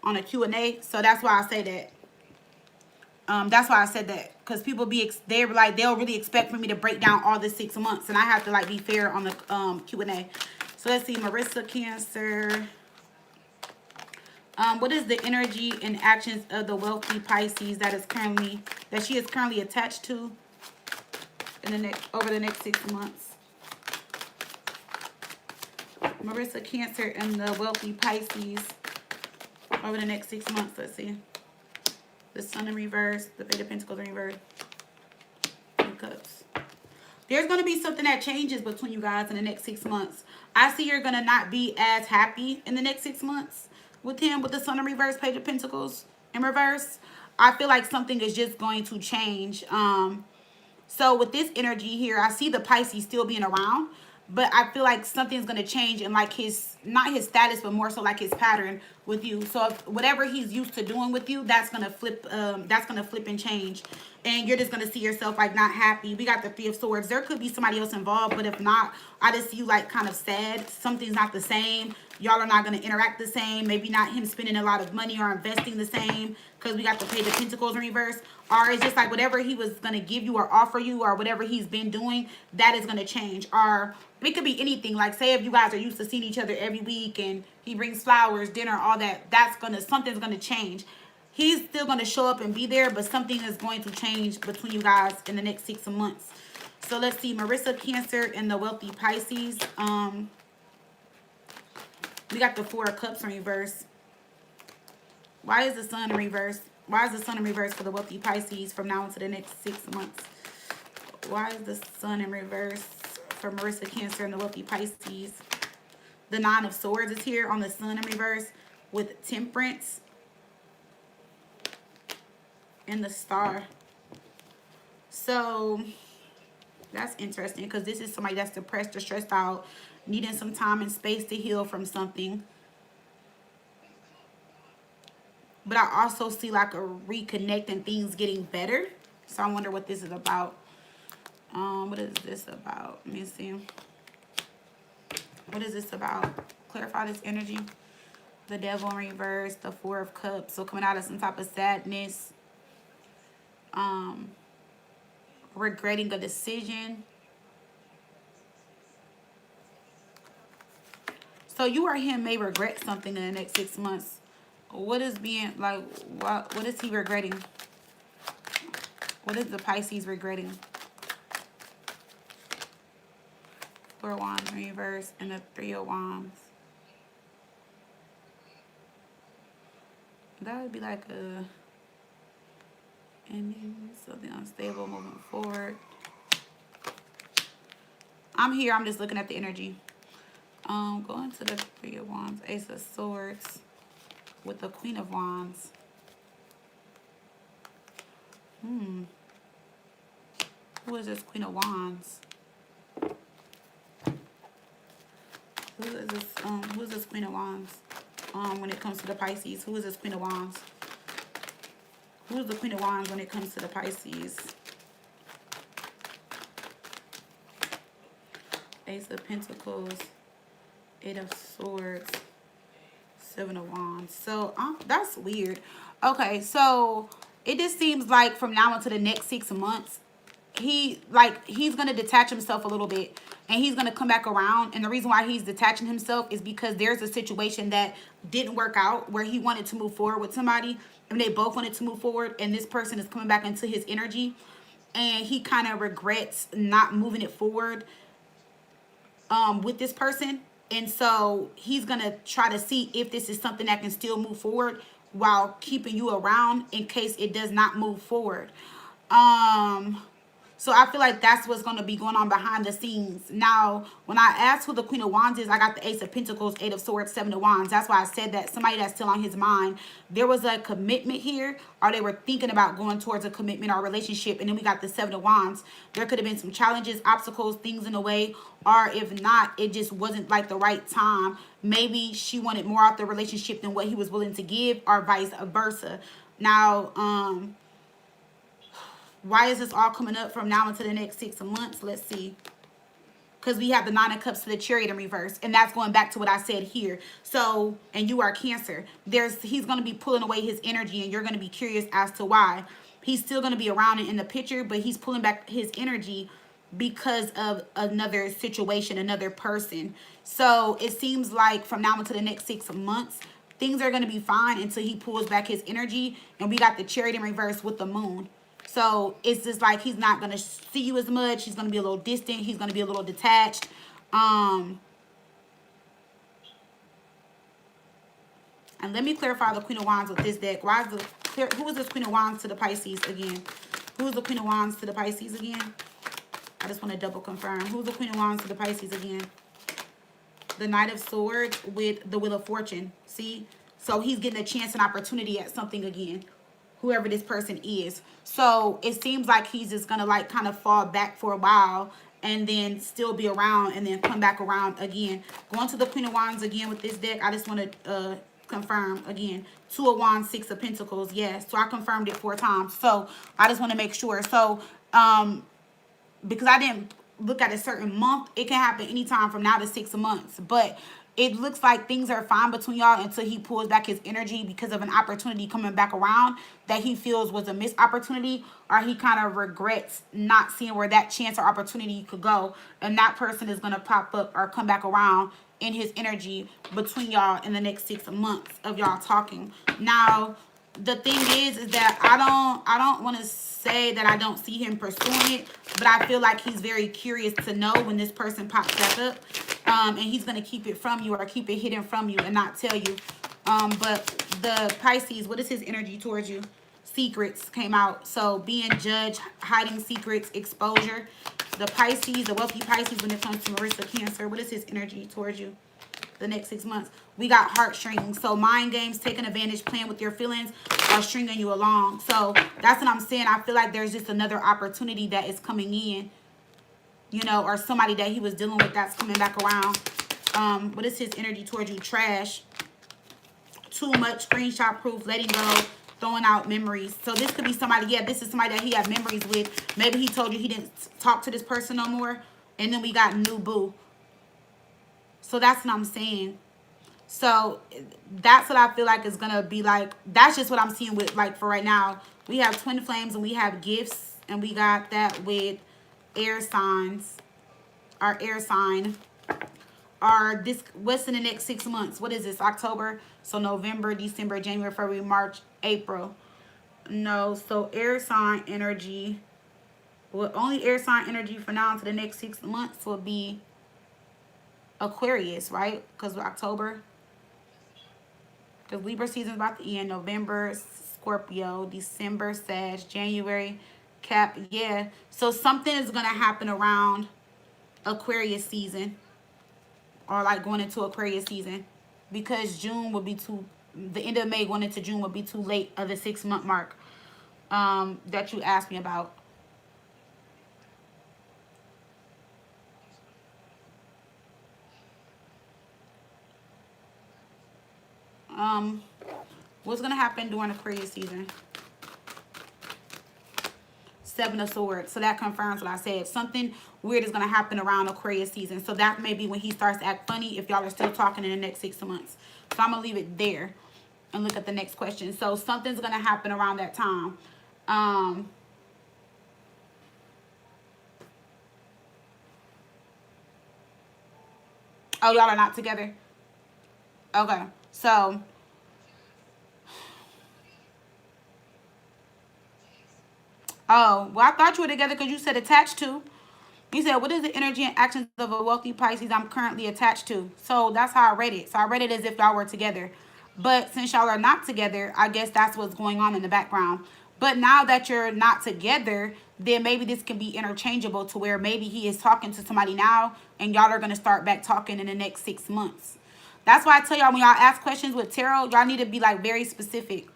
on a Q&A? So that's why I say that. That's why I said that, because people they're like, they'll really expect for me to break down all the 6 months, and I have to, like, be fair on the Q&A. So let's see, Marissa, Cancer. What is the energy and actions of the wealthy Pisces that she is currently attached to over the next 6 months? Marissa, Cancer, and the wealthy Pisces over the next 6 months. Let's see. The Sun in reverse, the Eight of Pentacles in reverse, and Cups. There's going to be something that changes between you guys in the next 6 months. I see you're going to not be as happy in the next 6 months with him, with the Sun in reverse, Page of Pentacles in reverse. I feel like something is just going to change. So with this energy here, I see the Pisces still being around, but I feel like something's going to change in, like, not his status, but more so like his pattern with you. So if whatever he's used to doing with you, that's going to flip and change. And you're just going to see yourself, like, not happy. We got the Three of Swords. There could be somebody else involved, but if not, I just see you, like, kind of sad. Something's not the same. Y'all are not going to interact the same. Maybe not him spending a lot of money or investing the same, because we got the Page of Pentacles in reverse. Or it's just like whatever he was going to give you or offer you, or whatever he's been doing, that is going to change. Or it could be anything. Like, say if you guys are used to seeing each other every week and he brings flowers, dinner, all that, something's going to change. He's still going to show up and be there, but something is going to change between you guys in the next 6 months. So let's see, Marissa, Cancer, and the wealthy Pisces. We got the Four of Cups in reverse. Why is the Sun in reverse? Why is the Sun in reverse for the wealthy Pisces from now into the next 6 months? Why is the Sun in reverse for Marissa, Cancer, and the wealthy Pisces? The Nine of Swords is here on the Sun in reverse with Temperance and the Star. So that's interesting, because this is somebody that's depressed or stressed out, needing some time and space to heal from something. But I also see, like, a reconnect and things getting better. So I wonder what this is about. What is this about? Let me see. What is this about? Clarify this energy. The Devil in reverse, the Four of Cups. So coming out of some type of sadness. Regretting a decision. So you or him may regret something in the next 6 months. What is being, like, what is he regretting? What is the Pisces regretting? Four of Wands in reverse and the Three of Wands. That would be like a ending, something unstable moving forward. I'm here. I'm just looking at the energy. Going to the Three of Wands, Ace of Swords with the Queen of Wands. Who is this Queen of Wands? Who is this Queen of Wands? When it comes to the Pisces, who is this Queen of Wands? Who is the Queen of Wands when it comes to the Pisces? Ace of Pentacles, Eight of Swords, Seven of Wands. So that's weird. Okay, so it just seems like from now until the next 6 months, he's gonna detach himself a little bit, and he's gonna come back around. And the reason why he's detaching himself is because there's a situation that didn't work out where he wanted to move forward with somebody, and they both wanted to move forward, and this person is coming back into his energy, and he kind of regrets not moving it forward with this person. And so he's gonna try to see if this is something that can still move forward while keeping you around in case it does not move forward. So I feel like that's what's going to be going on behind the scenes. Now, when I asked who the Queen of Wands is, I got the Ace of Pentacles, Eight of Swords, Seven of Wands. That's why I said that somebody that's still on his mind. There was a commitment here, or they were thinking about going towards a commitment or a relationship. And then we got the Seven of Wands. There could have been some challenges, obstacles, things in the way. Or if not, it just wasn't like the right time. Maybe she wanted more out the relationship than what he was willing to give, or vice versa. Now, why is this all coming up from now until the next 6 months? Let's see. Because we have the Nine of Cups to the Chariot in reverse. And that's going back to what I said here. So, and you are Cancer. He's going to be pulling away his energy, and you're going to be curious as to why. He's still going to be around in the picture, but he's pulling back his energy because of another situation, another person. So it seems like from now until the next 6 months, things are going to be fine until he pulls back his energy. And we got the Chariot in reverse with the Moon. So it's just like he's not going to see you as much. He's going to be a little distant. He's going to be a little detached. And let me clarify the Queen of Wands with this deck. Who is this Queen of Wands to the Pisces again? Who is the Queen of Wands to the Pisces again? I just want to double confirm. Who's the Queen of Wands to the Pisces again? The Knight of Swords with the Wheel of Fortune. See? So he's getting a chance and opportunity at something again. Whoever this person is. So it seems like he's just gonna like kind of fall back for a while and then still be around and then come back around again. Going to the Queen of Wands again with this deck, I just want to confirm again. Two of Wands, Six of Pentacles. Yes, so I confirmed it 4 times. So I just want to make sure. So because I didn't look at a certain month, it can happen anytime from now to 6 months. But it looks like things are fine between y'all until he pulls back his energy because of an opportunity coming back around that he feels was a missed opportunity, or he kind of regrets not seeing where that chance or opportunity could go. And that person is going to pop up or come back around in his energy between y'all in the next 6 months of y'all talking. Now, the thing is that I don't want to say that I don't see him pursuing it, but I feel like he's very curious to know when this person pops back up. And he's going to keep it from you or keep it hidden from you and not tell you. But the Pisces, what is his energy towards you? Secrets came out. So being judged, hiding secrets, exposure. The Pisces, the wealthy Pisces, when it comes to Marissa Cancer, what is his energy towards you? The next 6 months. We got heartstrings. So mind games, taking advantage, playing with your feelings, are stringing you along. So that's what I'm saying. I feel like there's just another opportunity that is coming in. You know, or somebody that he was dealing with that's coming back around. What is his energy towards you? Trash. Too much. Screenshot proof. Letting go. Throwing out memories. So this could be somebody, yeah, this is somebody that he had memories with. Maybe he told you he didn't talk to this person no more. And then we got new boo. So that's what I'm saying. So that's what I feel like is going to be like. That's just what I'm seeing with, like, for right now. We have twin flames and we have gifts. And we got that with air signs. Our air sign. Our this, what's in the next 6 months? What is this? October. So November, December, January, February, March, April. No, so air sign energy. Well, only air sign energy for now to the next 6 months will be Aquarius, right? Because of October. Because Libra season is about to end. November, Scorpio. December, Sag. January, Cap. Yeah. So something is going to happen around Aquarius season, or like going into Aquarius season, because June would be too, the end of May going into June would be too late of the 6-month mark that you asked me about. What's gonna happen during Aquarius season? 7 of Swords. So that confirms what I said. Something weird is gonna happen around Aquarius season. So that may be when he starts to act funny if y'all are still talking in the next 6 months. So I'm gonna leave it there and look at the next question. So something's gonna happen around that time. Oh, y'all are not together? Okay. So oh, well, I thought you were together because you said attached to. You said, what is the energy and actions of a wealthy Pisces I'm currently attached to? So that's how I read it. So I read it as if y'all were together. But since y'all are not together, I guess that's what's going on in the background. But now that you're not together, then maybe this can be interchangeable to where maybe he is talking to somebody now and y'all are going to start back talking in the next 6 months. That's why I tell y'all when y'all ask questions with tarot, y'all need to be like very specific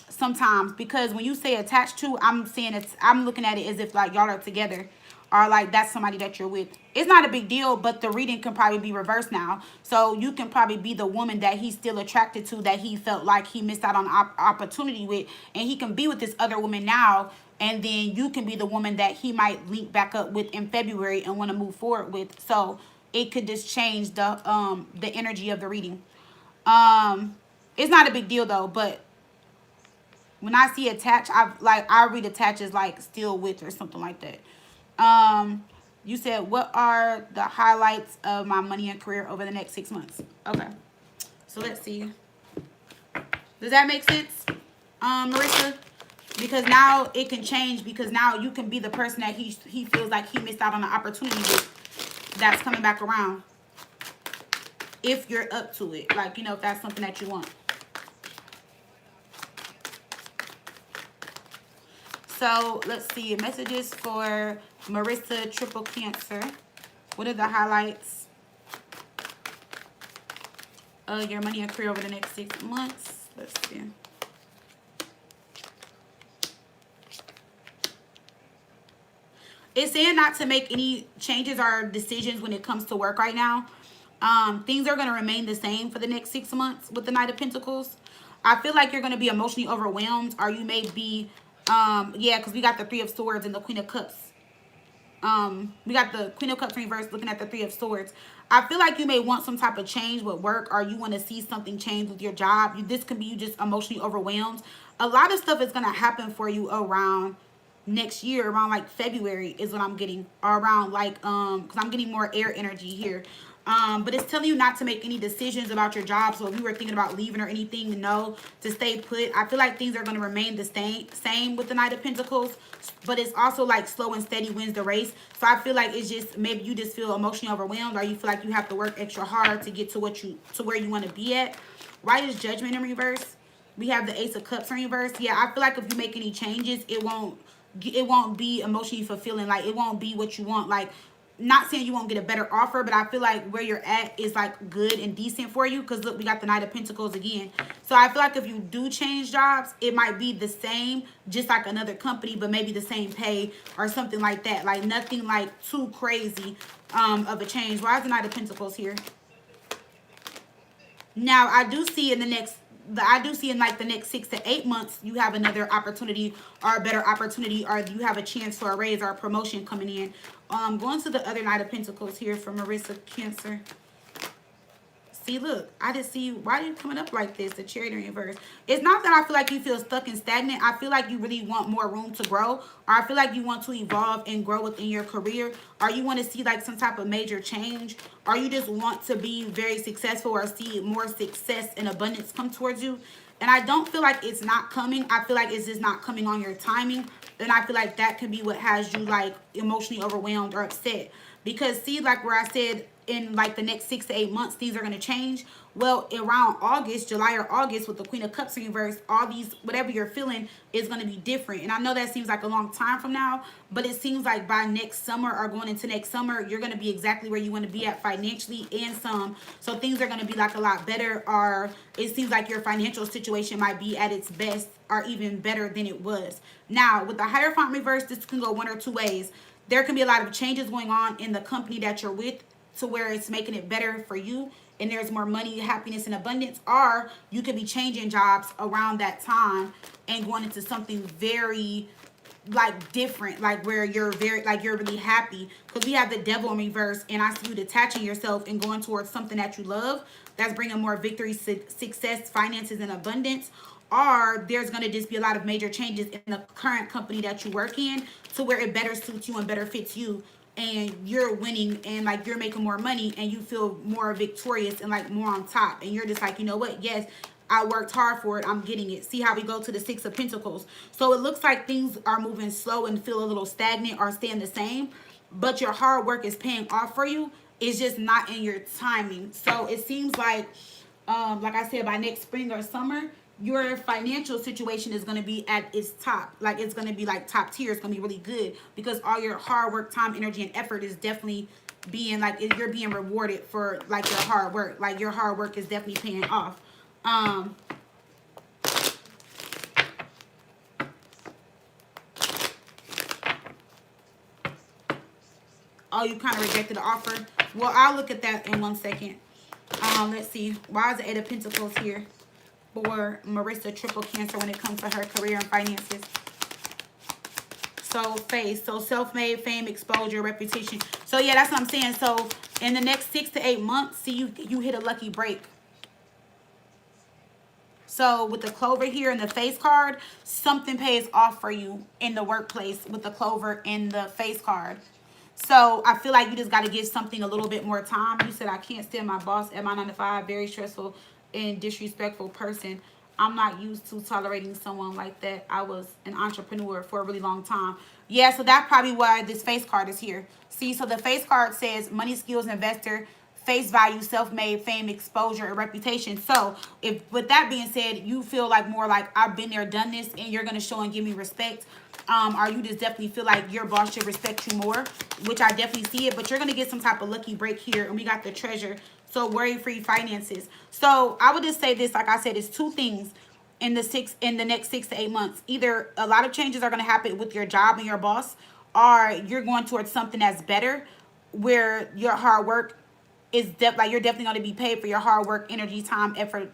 sometimes, because when you say attached to, I'm saying it's, I'm looking at it as if like y'all are together, or like that's somebody that you're with. It's not a big deal, but the reading can probably be reversed now. So you can probably be the woman that he's still attracted to, that he felt like he missed out on opportunity with, and he can be with this other woman now, and then you can be the woman that he might link back up with in February and want to move forward with. So it could just change the energy of the reading. It's not a big deal though, but when I see attached, I read attached as like still with or something like that. You said, what are the highlights of my money and career over the next 6 months? Okay. So let's see. Does that make sense, Marissa? Because now it can change, because now you can be the person that he feels like he missed out on the opportunity with, that's coming back around. If you're up to it. Like, you know, if that's something that you want. So let's see, messages for Marissa, triple Cancer. What are the highlights of your money and career over the next 6 months? Let's see. It's saying not to make any changes or decisions when it comes to work right now. Things are going to remain the same for the next 6 months with the Knight of Pentacles. I feel like you're going to be emotionally overwhelmed, or you may be, yeah, because we got the Three of Swords and the Queen of Cups. We got the Queen of Cups reversed looking at the Three of Swords. I feel like you may want some type of change with work, or you want to see something change with your job. This can be you just emotionally overwhelmed. A lot of stuff is going to happen for you around next year, around like February is what I'm getting, or around like, because I'm getting more air energy here. But it's telling you not to make any decisions about your job. So if you were thinking about leaving or anything, no, to stay put. I feel like things are going to remain the same with the Knight of Pentacles, but it's also like slow and steady wins the race. So I feel like it's just, maybe you just feel emotionally overwhelmed, or you feel like you have to work extra hard to get to where you want to be at. Why is Judgment in reverse? We have the Ace of Cups in reverse. Yeah, I feel like if you make any changes, it won't be emotionally fulfilling. Like, it won't be what you want. Like, not saying you won't get a better offer, but I feel like where you're at is like good and decent for you, because look, we got the Knight of Pentacles again. So I feel like if you do change jobs, it might be the same, just like another company, but maybe the same pay or something like that. Like nothing like too crazy of a change. Why is the Knight of Pentacles here? Now I do see in the next, in like the next 6 to 8 months, you have another opportunity or a better opportunity, or you have a chance for a raise or a promotion coming in. Going to the other Knight of Pentacles here for Marissa, Cancer. See, look, I just see, why are you coming up like this? The Chariot in reverse. It's not that I feel like you feel stuck and stagnant. I feel like you really want more room to grow, or I feel like you want to evolve and grow within your career, or you want to see like some type of major change, or you just want to be very successful or see more success and abundance come towards you. And I don't feel like it's not coming. I feel like it's just not coming on your timing. And I feel like that can be what has you like emotionally overwhelmed or upset. Because see, like where I said, in like the next 6 to 8 months things are going to change. Well, around August, July or August, with the Queen of Cups in reverse, all these, whatever you're feeling is going to be different. And I know that seems like a long time from now, but it seems like by next summer or going into next summer, you're going to be exactly where you want to be at financially and some. So things are going to be like a lot better, or it seems like your financial situation might be at its best or even better than it was. Now, with the Hierophant reverse, this can go one or two ways. There can be a lot of changes going on in the company that you're with to where it's making it better for you and there's more money, happiness, and abundance. Or you could be changing jobs around that time and going into something very like different, like where you're very, like you're really happy, because we have the Devil in reverse, and I see you detaching yourself and going towards something that you love that's bringing more victory, success, finances, and abundance. Or there's going to just be a lot of major changes in the current company that you work in to where it better suits you and better fits you, and you're winning and like you're making more money and you feel more victorious and like more on top, and you're just like, you know what, yes, I worked hard for it, I'm getting it. See how we go to the Six of Pentacles. So it looks like things are moving slow and feel a little stagnant or staying the same, but your hard work is paying off for you. It's just not in your timing. So it seems like I said, by next spring or summer, your financial situation is going to be at its top. Like it's going to be like top tier. It's going to be really good because all your hard work, time, energy, and effort is definitely being like, you're being rewarded for like your hard work. Like your hard work is definitely paying off. Oh, you kind of rejected the offer. Well, I'll look at that in 1 second. Let's see. Why is the Eight of Pentacles here for Marissa Triple Cancer when it comes to her career and finances? So face, so self-made, fame, exposure, reputation. So yeah, that's what I'm saying. So in the next 6 to 8 months, see, you hit a lucky break. So with the Clover here and the Face card, something pays off for you in the workplace with the Clover and the Face card. So I feel like you just got to give something a little bit more time. You said, I can't stand my boss at my 9 to 5, very stressful and disrespectful person. I'm not used to tolerating someone like that. I was an entrepreneur for a really long time. Yeah, so that's probably why this Face card is here. See, so the Face card says money, skills, investor, face value, self-made, fame, exposure, and reputation. So if with that being said, you feel like more like I've been there, done this, and you're going to show and give me respect, or you just definitely feel like your boss should respect you more, which I definitely see it, but you're going to get some type of lucky break here. And we got the Treasure. So worry-free finances. So I would just say this, like I said, it's two things in the next 6 to 8 months. Either a lot of changes are going to happen with your job and your boss, or you're going towards something that's better where your hard work is like you're definitely going to be paid for your hard work, energy, time, effort,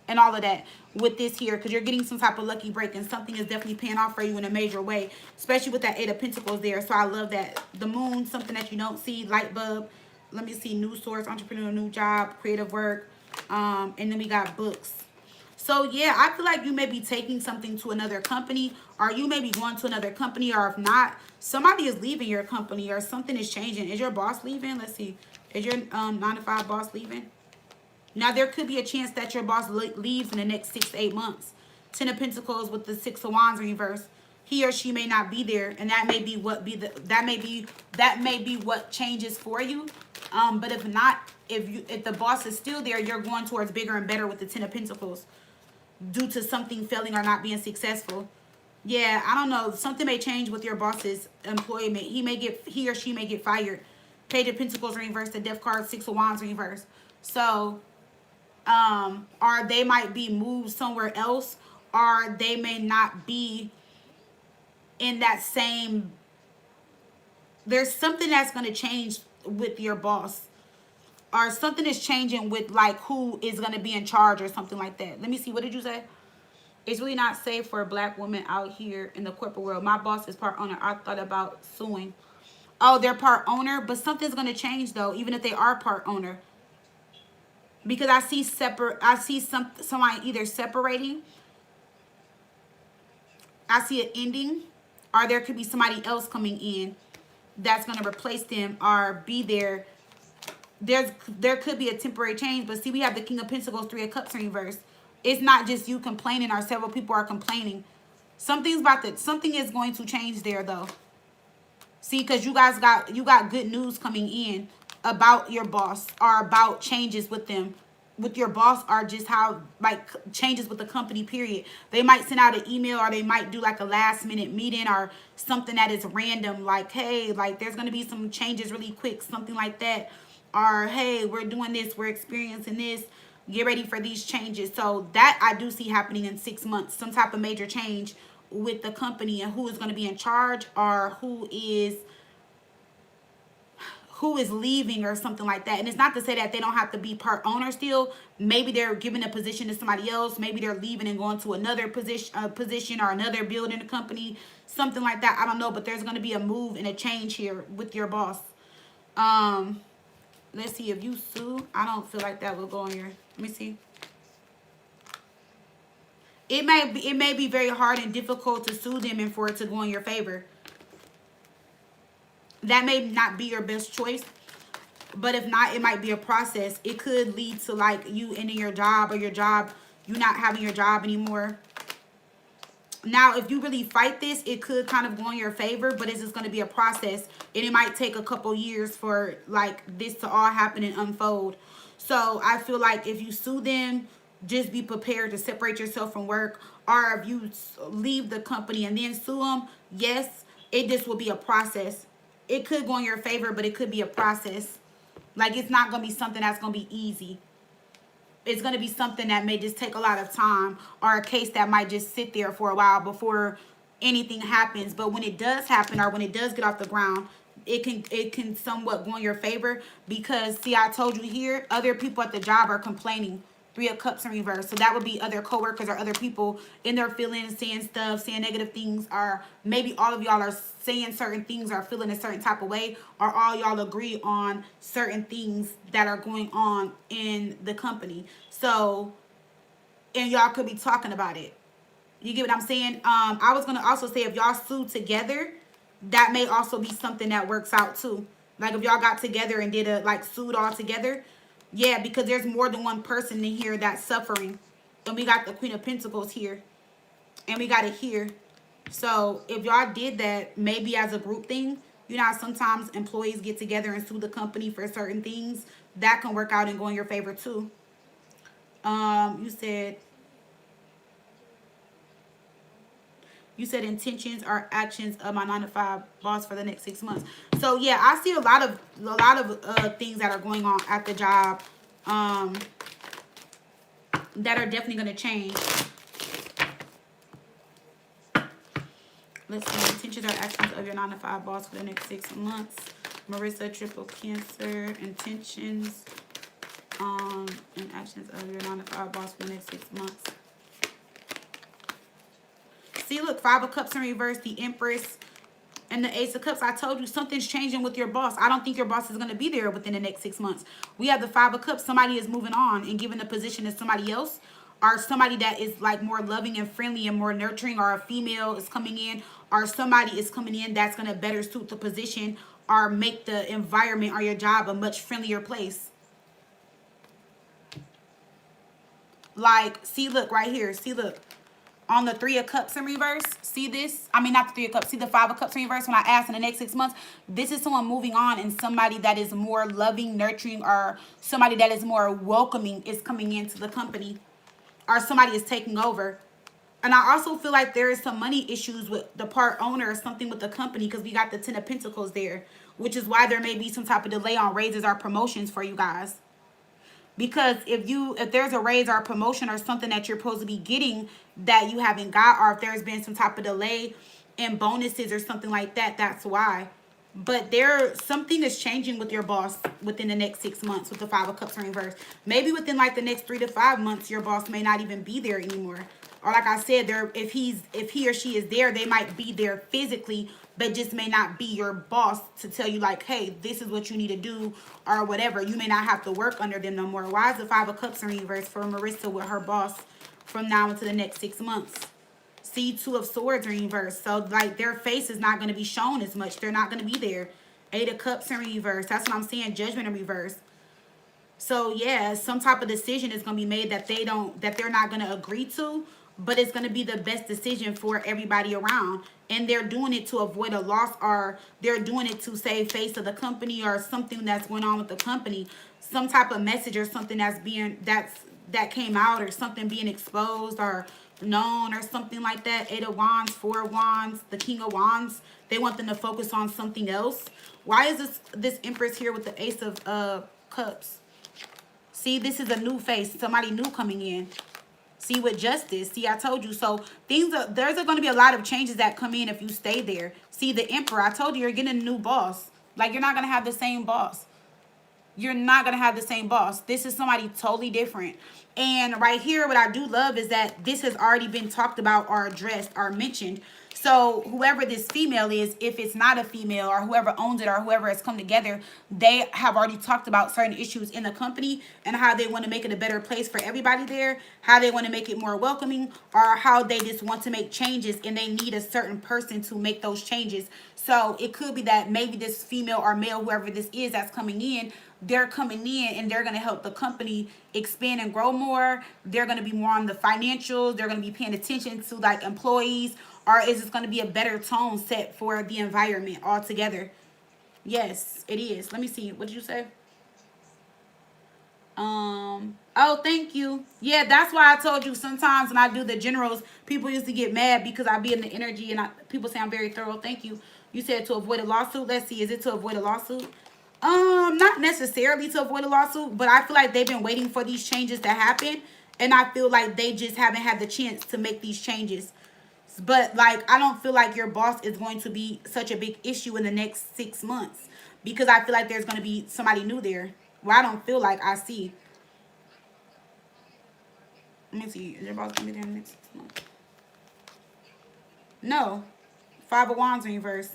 and all of that with this here, because you're getting some type of lucky break and something is definitely paying off for you in a major way, especially with that Eight of Pentacles there. So I love that. The Moon, something that you don't see, light bulb. Let me see, new source, entrepreneur, new job, creative work, and then we got books. So yeah, I feel like you may be taking something to another company, or you may be going to another company, or if not, somebody is leaving your company or something is changing. Is your boss leaving? Let's see. Is your 9 to 5 boss leaving? Now, there could be a chance that your boss leaves in the next 6 to 8 months. 10 of Pentacles with the 6 of Wands reverse. He or she may not be there, and that may be what changes for you. But if not, if the boss is still there, you're going towards bigger and better with the 10 of Pentacles due to something failing or not being successful. Yeah, I don't know. Something may change with your boss's employment. He or she may get fired. Page of Pentacles reverse, the Death card, 6 of Wands reverse. So, or they might be moved somewhere else, or they may not be in that same. There's something that's going to change with your boss, or something is changing with like who is going to be in charge or something like that. Let me see. What did you say? It's really not safe for a black woman out here in the corporate world. My boss is part owner. I thought about suing. Oh, they're part owner, but something's going to change though, even if they are part owner. Because I see somebody either separating. I see it ending, or there could be somebody else coming in that's going to replace them or be there. There could be a temporary change, but see, we have the King of Pentacles, 3 of Cups in reverse. It's not just you complaining, or several people are complaining. Something is going to change there though. See, because you got good news coming in about your boss or about changes with them, with your boss, are just how, like, changes with the company, period. They might send out an email, or they might do like a last minute meeting or something that is random, like, hey, like, there's going to be some changes really quick, something like that. Or, hey, we're doing this, we're experiencing this, get ready for these changes. So that I do see happening in 6 months, some type of major change with the company, and who is going to be in charge, or who is leaving or something like that. And it's not to say that they don't have to be part owner still. Maybe they're giving a position to somebody else. Maybe they're leaving and going to another position or another building in the company, something like that. I don't know, but there's going to be a move and a change here with your boss. Let's see, if you sue, I don't feel like that will go on your, let me see. It may be very hard and difficult to sue them and for it to go in your favor. That may not be your best choice, but if not, it might be a process. It could lead to, like, you ending your job, or you not having your job anymore. Now, if you really fight this, it could kind of go in your favor, but it's just going to be a process, and it might take a couple years for, like, this to all happen and unfold. So I feel like if you sue them, just be prepared to separate yourself from work. Or if you leave the company and then sue them, yes, it just will be a process. It could go in your favor, but it could be a process. Like, it's not going to be something that's going to be easy. It's going to be something that may just take a lot of time, or a case that might just sit there for a while before anything happens. But when it does happen, or when it does get off the ground, it can somewhat go in your favor, because, see, I told you here, other people at the job are complaining. 3 of Cups in reverse. So that would be other coworkers or other people in their feelings, saying stuff, saying negative things, or maybe all of y'all are saying certain things or feeling a certain type of way, or all y'all agree on certain things that are going on in the company. So, and y'all could be talking about it. You get what I'm saying? I was going to also say, if y'all sue together, that may also be something that works out too. Like, if y'all got together and did sued all together. Yeah, because there's more than one person in here that's suffering. And we got the Queen of Pentacles here. And we got it here. So if y'all did that, maybe as a group thing, you know how sometimes employees get together and sue the company for certain things. That can work out and go in your favor too. You said intentions or actions of my 9-to-5 boss for the next 6 months. So yeah, I see a lot of things that are going on at the job that are definitely going to change. Let's see, intentions or actions of your 9-to-5 boss for the next 6 months. Marissa, triple Cancer, intentions and actions of your 9-to-5 boss for the next 6 months. See, look, 5 of Cups in reverse, the Empress, and the Ace of Cups. I told you something's changing with your boss. I don't think your boss is going to be there within the next 6 months. We have the 5 of Cups. Somebody is moving on and giving the position to somebody else, or somebody that is, like, more loving and friendly and more nurturing, or a female is coming in, or somebody is coming in that's going to better suit the position or make the environment or your job a much friendlier place. Like, see, look, right here. See, look. On the 3 of Cups in reverse, see this? I mean, not the 3 of Cups. See the 5 of Cups in reverse? When I asked in the next 6 months, this is someone moving on, and somebody that is more loving, nurturing, or somebody that is more welcoming is coming into the company, or somebody is taking over. And I also feel like there is some money issues with the part owner or something with the company, because we got the 10 of Pentacles there, which is why there may be some type of delay on raises or promotions for you guys. Because if there's a raise or a promotion or something that you're supposed to be getting that you haven't got, or if there's been some type of delay in bonuses or something like that, that's why. But something is changing with your boss within the next 6 months with the 5 of Cups in reverse. Maybe within like the next 3 to 5 months, your boss may not even be there anymore. Or like I said, if he or she is there, they might be there physically, but just may not be your boss to tell you, like, hey, this is what you need to do, or whatever. You may not have to work under them no more. Why is the 5 of Cups in reverse for Marissa with her boss from now into the next 6 months? See, 2 of Swords in reverse. So, like, their face is not going to be shown as much. They're not going to be there. 8 of Cups in reverse. That's what I'm saying. Judgment in reverse. So, yeah, some type of decision is going to be made that they're not going to agree to, but it's going to be the best decision for everybody around. And they're doing it to avoid a loss, or they're doing it to save face of the company, or something that's going on with the company, some type of message or something that came out, or something being exposed or known or something like that. 8 of Wands, 4 of Wands, the King of Wands. They want them to focus on something else. Why is this Empress here with the Ace of Cups? See, this is a new face, somebody new coming in. See, with Justice, see, I told you. So there's going to be a lot of changes that come in if you stay there. See, the Emperor, I told you, you're getting a new boss. Like, you're not going to have the same boss. You're not going to have the same boss. This is somebody totally different. And right here, what I do love is that this has already been talked about or addressed or mentioned. So whoever this female is, if it's not a female, or whoever owns it, or whoever has come together, they have already talked about certain issues in the company and how they want to make it a better place for everybody there, how they want to make it more welcoming, or how they just want to make changes and they need a certain person to make those changes. So it could be that maybe this female or male, whoever this is that's coming in, they're coming in and they're going to help the company expand and grow more. They're going to be more on the financials. They're going to be paying attention to like employees. Or is it going to be a better tone set for the environment altogether? Yes, it is. Let me see. What did you say? Oh, thank you. Yeah, that's why I told you sometimes when I do the generals, people used to get mad because I be in the energy and people say I'm very thorough. Thank you. You said to avoid a lawsuit. Let's see. Is it to avoid a lawsuit? Not necessarily to avoid a lawsuit, but I feel like they've been waiting for these changes to happen. And I feel like they just haven't had the chance to make these changes. But, like, I don't feel like your boss is going to be such a big issue in the next 6 months. Because I feel like there's going to be somebody new there. Well, I don't feel like I see. Let me see. Is your boss going to be there in the next 6 months? No. 5 of Wands in reverse.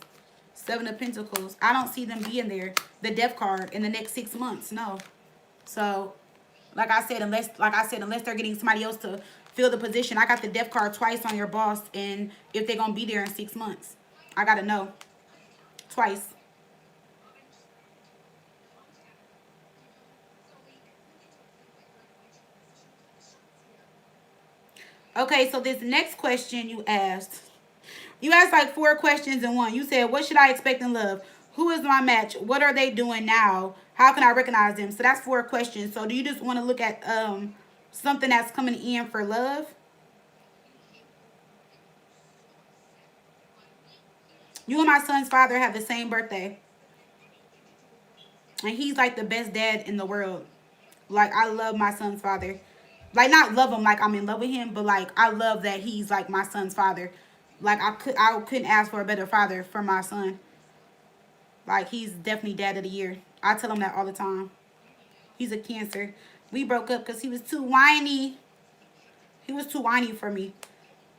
7 of Pentacles. I don't see them being there. The Death card in the next 6 months. No. So, like I said, unless they're getting somebody else to fill the position. I got the Death card twice on your boss, and if they're going to be there in 6 months. I got to know. Twice. Okay, so this next question you asked. You asked like 4 questions in one. You said, what should I expect in love? Who is my match? What are they doing now? How can I recognize them? So that's 4 questions. So do you just want to look at something that's coming in for love? You and my son's father have the same birthday. And he's like the best dad in the world. Like, I love my son's father. Like, not love him like I'm in love with him, but like I love that he's like my son's father. Like, I couldn't ask for a better father for my son. Like, he's definitely dad of the year. I tell him that all the time. He's a Cancer. We broke up because he was too whiny. He was too whiny for me.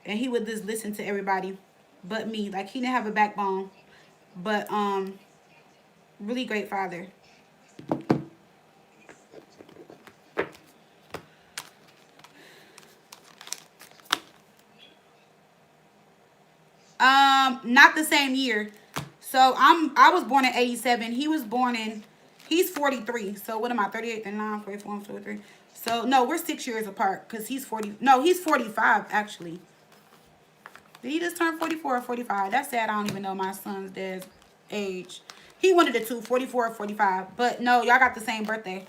And he would just listen to everybody but me. Like, he didn't have a backbone. But, really great father. Not the same year. So I was born in 87. He was born in, he's 43. So what am I, 38, 39, 44, 43. So no, we're 6 years apart because he's 40. No, he's 45 actually. Did he just turn 44 or 45? That's sad. I don't even know my son's dad's age. He wanted it too, 44 or 45. But no, y'all got the same birthday.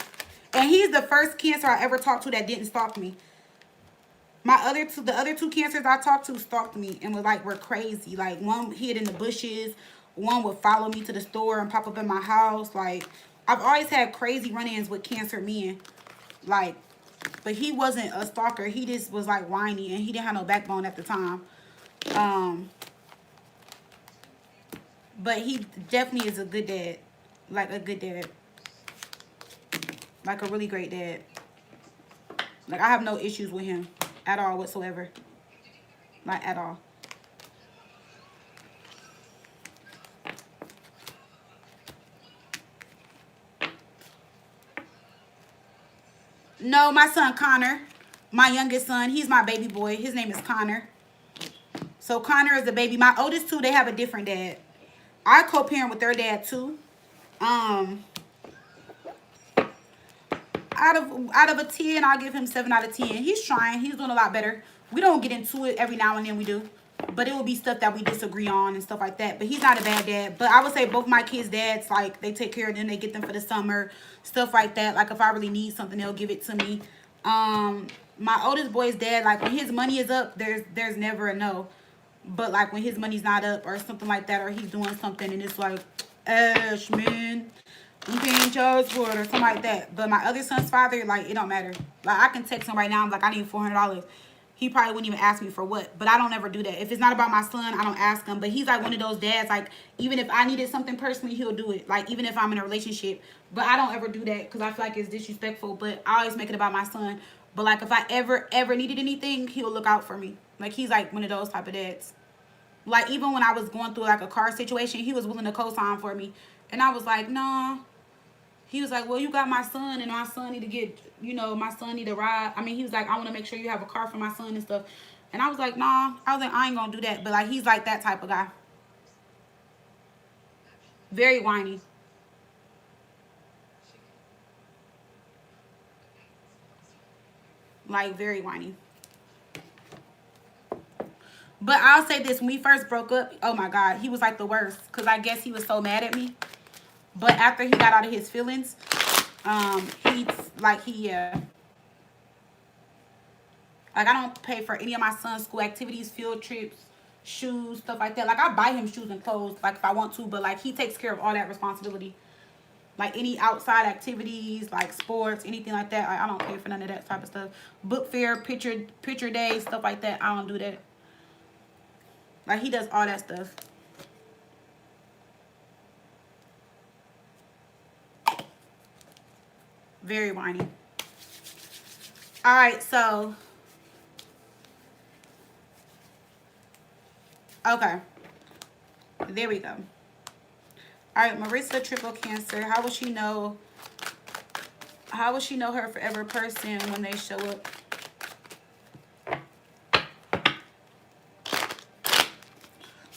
And he's the first Cancer I ever talked to that didn't stalk me. The other two Cancers I talked to stalked me and were crazy. Like, one hid in the bushes, one would follow me to the store and pop up in my house. Like, I've always had crazy run-ins with Cancer men. Like, but he wasn't a stalker. He just was like whiny and he didn't have no backbone at the time. But he definitely is a good dad. Like, a good dad. Like, a really great dad. Like, I have no issues with him. At all whatsoever. Like, at all. No, my son Connor. My youngest son. He's my baby boy. His name is Connor. So Connor is the baby. My oldest two, they have a different dad. I co-parent with their dad too. I out of a 10, I'll give him 7 out of 10. He's trying. He's doing a lot better. We don't get into it every now and then, we do. But it will be stuff that we disagree on and stuff like that. But he's not a bad dad. But I would say both my kids' dads, like, they take care of them. They get them for the summer, stuff like that. Like, if I really need something, they'll give it to me. My oldest boy's dad, like, when his money is up, there's never a no. But, like, when his money's not up or something like that, or he's doing something and it's like, Ash, man, I'm paying child support or something like that. But my other son's father, like, it don't matter. Like, I can text him right now. I'm like, I need $400. He probably wouldn't even ask me for what. But I don't ever do that. If it's not about my son, I don't ask him. But he's like one of those dads, like, even if I needed something personally, he'll do it. Like, even if I'm in a relationship. But I don't ever do that because I feel like it's disrespectful. But I always make it about my son. But, like, if I ever needed anything, he'll look out for me. Like, he's like one of those type of dads. Like, even when I was going through, like, a car situation, he was willing to co-sign for me. And I was like, no. He was like, well, you got my son, and my son need to get, you know, my son need a ride. I mean, he was like, I want to make sure you have a car for my son and stuff. And I was like, nah. I was like, I ain't going to do that. But, like, he's like that type of guy. Very whiny. Like, very whiny. But I'll say this. When we first broke up, oh, my God, he was, like, the worst. Because I guess he was so mad at me. But after he got out of his feelings, yeah. Like, I don't pay for any of my son's school activities, field trips, shoes, stuff like that. Like, I buy him shoes and clothes, like, if I want to. But, like, he takes care of all that responsibility. Like, any outside activities, like, sports, anything like that. I don't pay for none of that type of stuff. Book fair, picture day, stuff like that. I don't do that. Like, he does all that stuff. Very whiny. All right, so. Okay. There we go. All right, Marissa, triple Cancer. How will she know her forever person when they show up?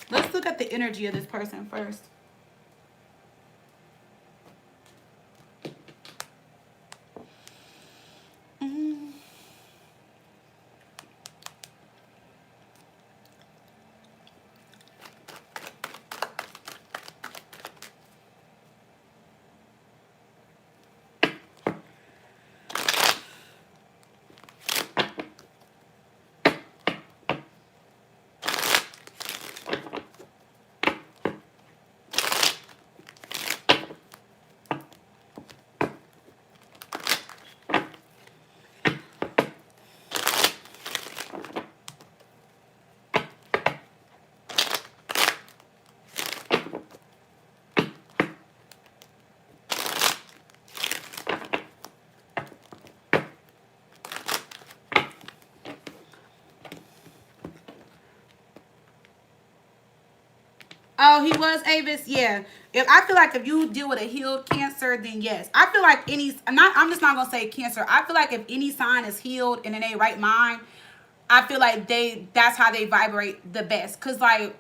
Let's look at the energy of this person first. Oh, he was Avis. Yeah. If I feel like if you deal with a healed Cancer, then yes. I feel like I'm just not gonna say Cancer. I feel like if any sign is healed and in a right mind, I feel like that's how they vibrate the best. Cause like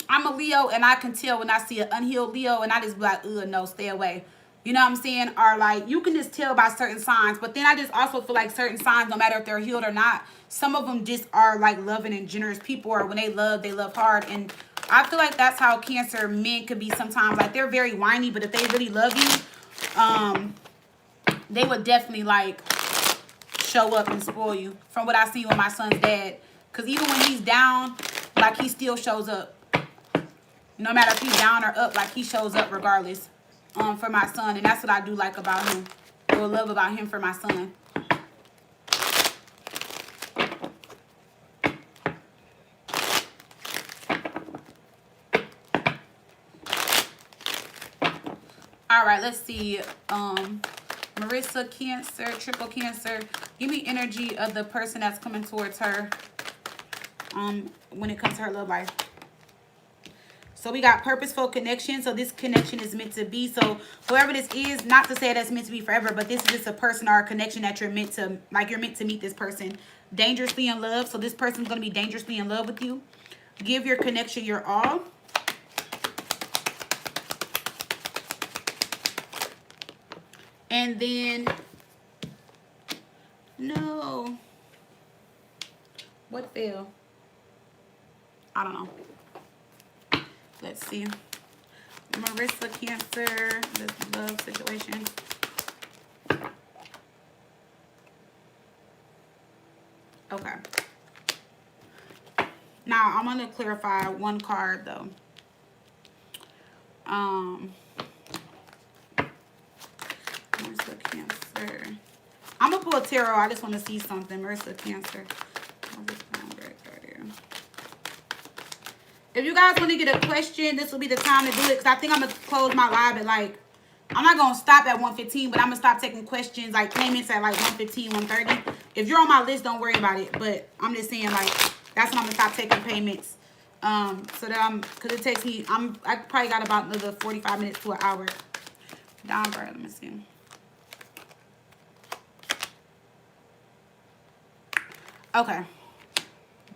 I'm a Leo and I can tell when I see an unhealed Leo and I just be like, ugh, no, stay away. You know what I'm saying? Or like you can just tell by certain signs. But then I just also feel like certain signs, no matter if they're healed or not, some of them just are like loving and generous people, or when they love hard. And I feel like that's how Cancer men could be sometimes. Like they're very whiny, but if they really love you, they would definitely like show up and spoil you. From what I see with my son's dad. Because even when he's down, like he still shows up. No matter if he's down or up, like he shows up regardless. For my son. And that's what I do like about him. Or love about him for my son. Alright, let's see. Marissa, Cancer, triple Cancer. Give me energy of the person that's coming towards her. When it comes to her love life. So we got purposeful connection. So this connection is meant to be. So whoever this is, not to say that's meant to be forever, but this is just a person or a connection that you're meant to, like you're meant to meet this person. Dangerously in love. So this person's going to be dangerously in love with you. Give your connection your all. And then No. What fell? I don't know. Let's see. Marissa, Cancer, this love situation. Okay. Now I'm gonna clarify one card though. Marissa, Cancer. I'm gonna pull a tarot. I just want to see something. Marissa, Cancer. If you guys want to get a question, this will be the time to do it. Because I think I'm going to close my live at like, I'm not going to stop at 1:15, but I'm going to stop taking questions, like payments at like 1:15, 1:30. If you're on my list, don't worry about it. But I'm just saying, like, that's when I'm going to stop taking payments. So that because it takes me, I probably got about another 45 minutes to an hour. Down, let me see. Okay.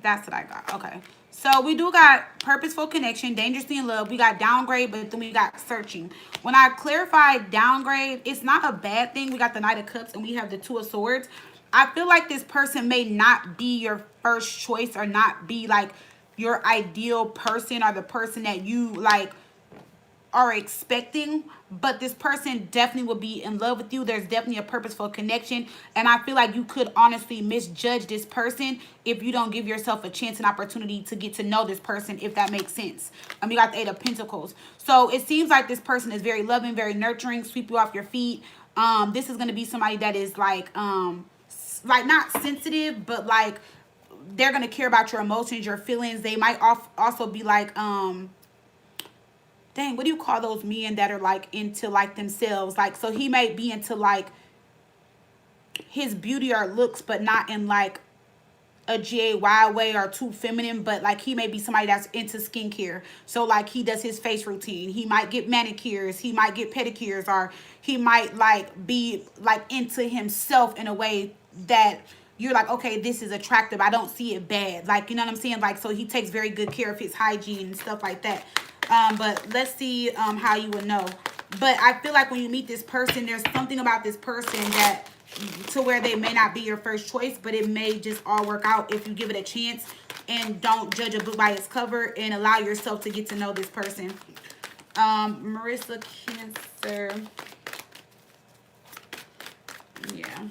That's what I got. Okay. So we do got purposeful connection, dangerously in love. We got downgrade, but then we got searching. When I clarified downgrade, it's not a bad thing. We got the Knight of Cups and we have the Two of Swords. I feel like this person may not be your first choice or not be like your ideal person or the person that you like are expecting, but this person definitely will be in love with you. There's definitely a purposeful connection, and I feel like you could honestly misjudge this person if you don't give yourself a chance and opportunity to get to know this person, if that makes sense. You got the Eight of Pentacles, so it seems like this person is very loving, very nurturing, sweep you off your feet. This is going to be somebody that is like not sensitive, but like they're going to care about your emotions, your feelings. They might also be like dang, what do you call those men that are like into like themselves? Like, so he may be into like his beauty or looks, but not in like a GAY way or too feminine, but like he may be somebody that's into skincare. So like he does his face routine. He might get manicures, he might get pedicures, or he might like be like into himself in a way that you're like, okay, this is attractive. I don't see it bad. Like, you know what I'm saying? Like, so he takes very good care of his hygiene and stuff like that. But let's see how you would know. But I feel like when you meet this person, there's something about this person that to where they may not be your first choice, but it may just all work out if you give it a chance and don't judge a book by its cover and allow yourself to get to know this person. Marissa, Cancer. Yeah.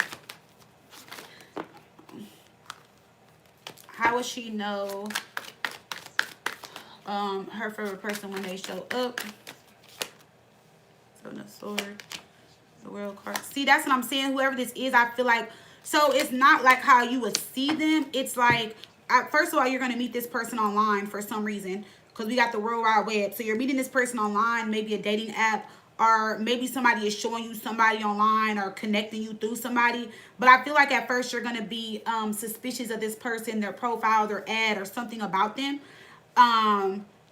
How would she know her favorite person when they show up? So the sword, the world card. See, that's what I'm saying. Whoever this is, I feel like, so it's not like how you would see them. It's like, first of all, you're going to meet this person online for some reason, because we got the World Wide Web. So you're meeting this person online, maybe a dating app, or maybe somebody is showing you somebody online or connecting you through somebody. But I feel like at first you're going to be suspicious of this person, their profile, their ad, or something about them.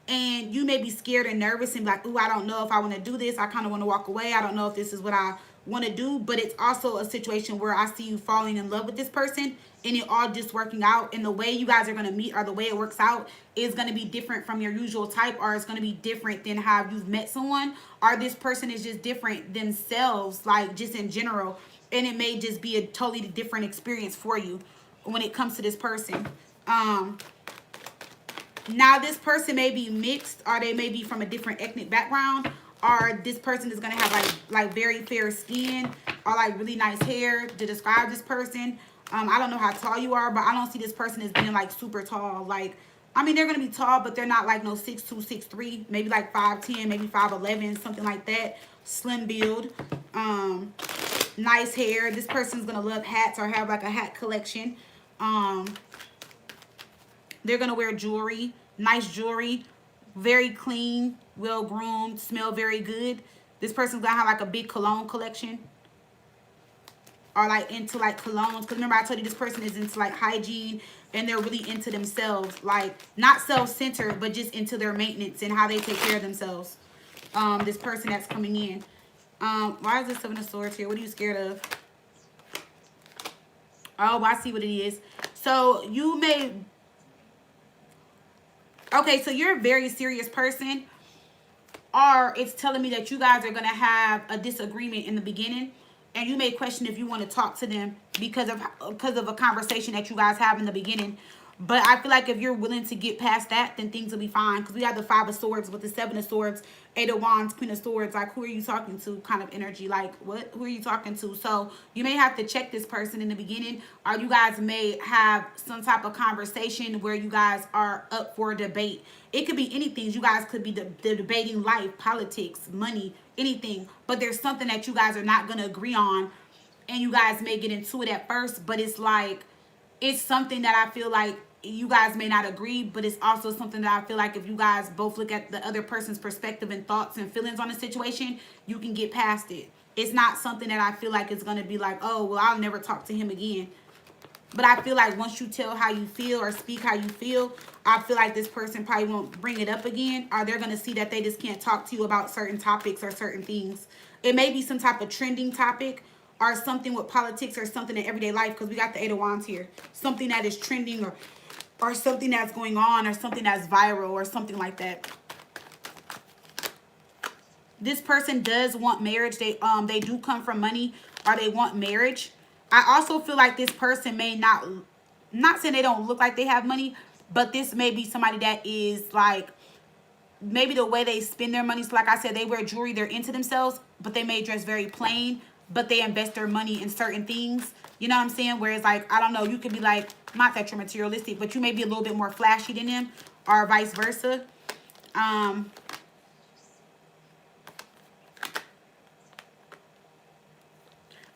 And you may be scared and nervous and like, ooh, I don't know if I want to do this. I kind of want to walk away. I don't know if this is what I want to do. But it's also a situation where I see you falling in love with this person and it all just working out. And the way you guys are going to meet or the way it works out is going to be different from your usual type, or it's going to be different than how you've met someone, or this person is just different themselves, like just in general. And it may just be a totally different experience for you when it comes to this person. Now, this person may be mixed, or they may be from a different ethnic background, or this person is going to have like very fair skin or like really nice hair to describe this person. I don't know how tall you are, but I don't see this person as being like super tall. Like, I mean, they're going to be tall, but they're not like no 6'2", 6'3", maybe like 5'10", maybe 5'11", something like that. Slim build, nice hair. This person's going to love hats or have like a hat collection. They're going to wear jewelry, nice jewelry, very clean, well-groomed, smell very good. This person's going to have like a big cologne collection, or like into like colognes. Because remember I told you this person is into like hygiene and they're really into themselves. Like not self-centered, but just into their maintenance and how they take care of themselves. This person that's coming in. Why is this Seven of Swords here? What are you scared of? Oh, I see what it is. So you may... Okay, so you're a very serious person, or it's telling me that you guys are going to have a disagreement in the beginning, and you may question if you want to talk to them because of a conversation that you guys have in the beginning. But I feel like if you're willing to get past that, then things will be fine. Because we have the 5 of Swords with the 7 of Swords, 8 of Wands, Queen of Swords. Like, who are you talking to kind of energy? Like, what? Who are you talking to? So you may have to check this person in the beginning. Or you guys may have some type of conversation where you guys are up for a debate. It could be anything. You guys could be debating life, politics, money, anything. But there's something that you guys are not going to agree on. And you guys may get into it at first. But it's like, it's something that I feel like you guys may not agree, but it's also something that I feel like if you guys both look at the other person's perspective and thoughts and feelings on the situation, you can get past it. It's not something that I feel like it's going to be like, oh, well, I'll never talk to him again. But I feel like once you tell how you feel or speak how you feel, I feel like this person probably won't bring it up again, or they're going to see that they just can't talk to you about certain topics or certain things. It may be some type of trending topic or something with politics or something in everyday life, because we got the 8 of Wands here. Something that is trending or something that's going on or something that's viral or something like that. This person does want marriage. They do come from money, or they want marriage. I also feel like this person may not saying they don't look like they have money, but this may be somebody that is like, maybe the way they spend their money. So like I said, they wear jewelry, they're into themselves, but they may dress very plain, but they invest their money in certain things. You know what I'm saying? Whereas, like, I don't know, you could be like, not that you're materialistic, but you may be a little bit more flashy than them, or vice versa.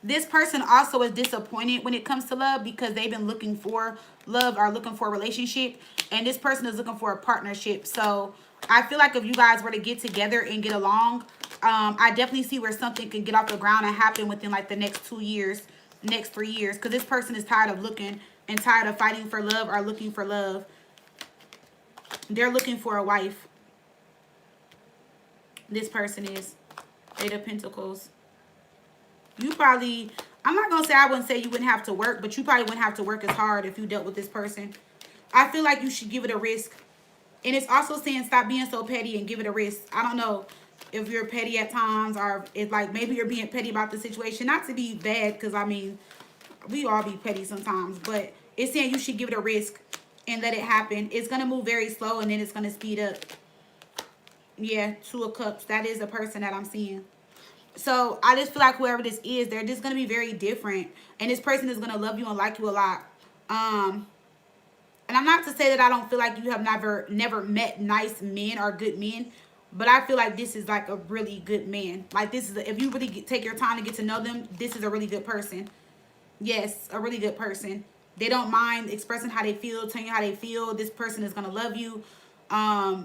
This person also is disappointed when it comes to love, because they've been looking for love or looking for a relationship, and this person is looking for a partnership. So I feel like if you guys were to get together and get along, I definitely see where something can get off the ground and happen within like the next 2 years, next 3 years, because this person is tired of looking and tired of fighting for love or looking for love. They're looking for a wife. This person is 8 of Pentacles. You probably, I'm not going to say, I wouldn't say you wouldn't have to work, but you probably wouldn't have to work as hard if you dealt with this person. I feel like you should give it a risk. And it's also saying stop being so petty and give it a risk. I don't know if you're petty at times, or if like maybe you're being petty about the situation. Not to be bad, because I mean, we all be petty sometimes. But it's saying you should give it a risk and let it happen. It's going to move very slow, and then it's going to speed up. Yeah, 2 of Cups. That is the person that I'm seeing. So I just feel like whoever this is, they're just going to be very different. And this person is going to love you and like you a lot. And I'm not to say that I don't feel like you have never met nice men or good men. But I feel like this is like a really good man. Like this is, if you really take your time to get to know them, this is a really good person. Yes, a really good person. They don't mind expressing how they feel, telling you how they feel. This person is going to love you.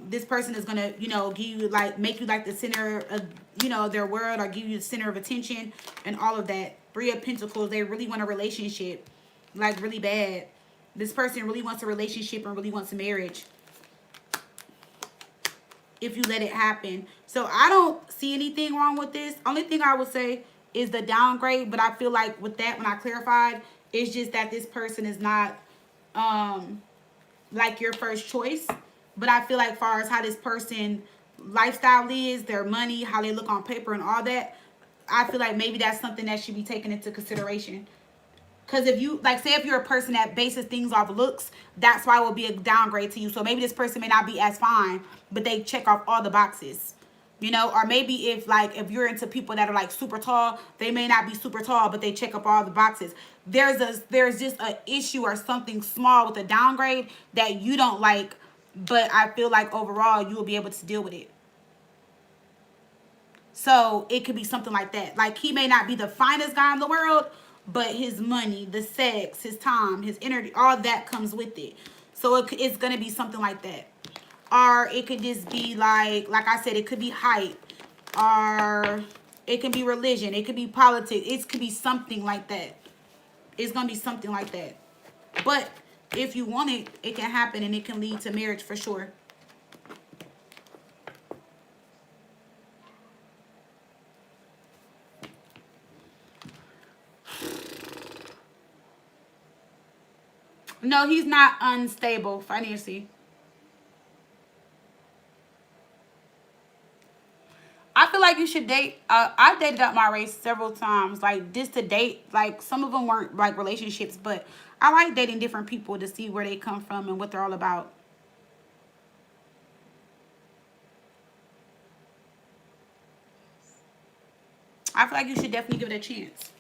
This person is going to, you know, give you like, make you like the center of, you know, their world, or give you the center of attention and all of that. 3 of Pentacles, they really want a relationship, like really bad. This person really wants a relationship and really wants marriage, if you let it happen. So I don't see anything wrong with this. Only thing I would say is the downgrade, but I feel like with that, when I clarified, it's just that this person is not like your first choice. But I feel like far as how this person lifestyle is, their money, how they look on paper and all that, I feel like maybe that's something that should be taken into consideration. Because if you, like, say if you're a person that bases things off looks, that's why it will be a downgrade to you. So maybe this person may not be as fine, but they check off all the boxes. You know, or maybe if you're into people that are like super tall, they may not be super tall, but they check up all the boxes. There's just an issue or something small with a downgrade that you don't like, but I feel like overall you will be able to deal with it. So it could be something like that. Like, he may not be the finest guy in the world, but his money, the sex, his time, his energy, all that comes with it. So it's going to be something like that. Or it could just be like I said, it could be height. Or it could be religion. It could be politics. It could be something like that. It's going to be something like that. But if you want it, it can happen, and it can lead to marriage for sure. No, he's not unstable financially. I feel like you should date. I dated out my race several times, like just to date. Like some of them weren't like relationships, but I like dating different people to see where they come from and what they're all about. I feel like you should definitely give it a chance.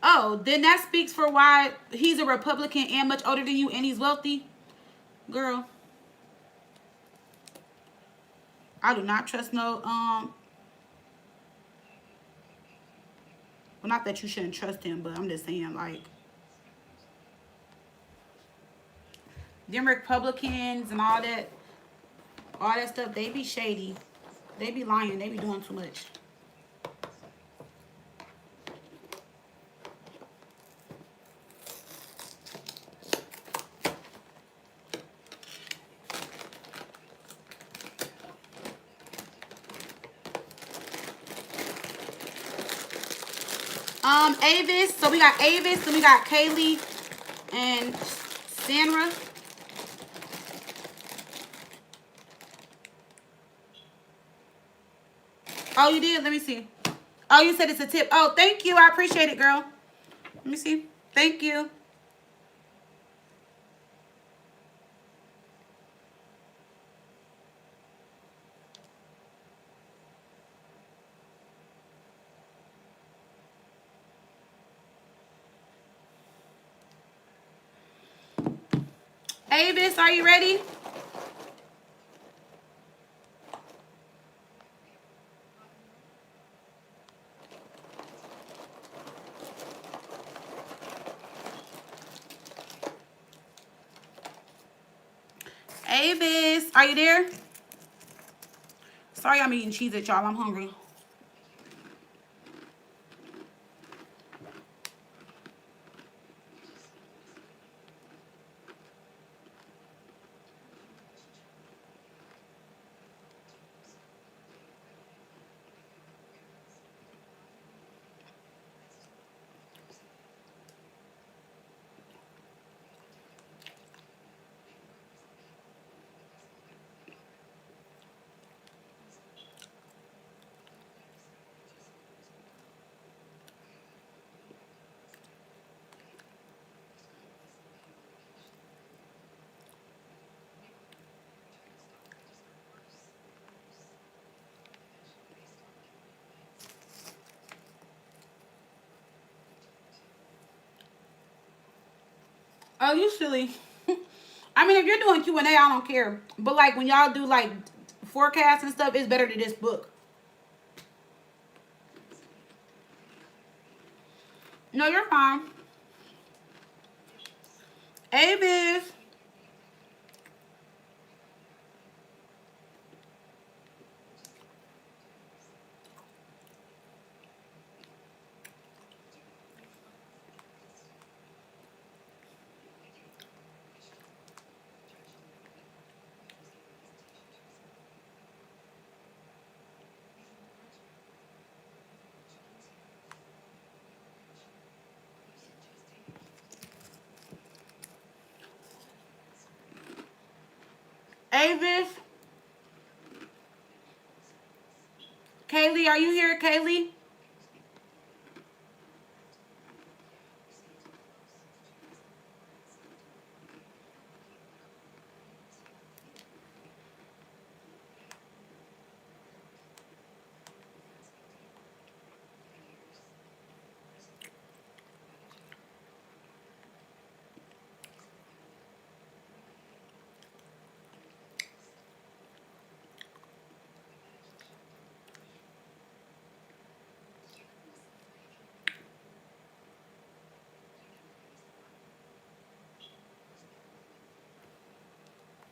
Oh, then that speaks for why he's a Republican and much older than you and he's wealthy. Girl, I do not trust no, well, not that you shouldn't trust him, but I'm just saying, like, them Republicans and all that stuff, they be shady. They be lying. They be doing too much. Avis. So we got Avis, and we got Kaylee and Sandra. Oh, you did? Let me see. Oh, you said it's a tip. Oh, thank you. I appreciate it, girl. Let me see. Thank you. Avis, are you ready? Avis, are you there? Sorry I'm eating cheese at y'all. I'm hungry. Oh, you silly. I mean, if you're doing Q&A, I don't care. But, like, when y'all do, like, forecasts and stuff, it's better than this book. No, you're fine. Avis. Avis. Kaylee, are you here, Kaylee?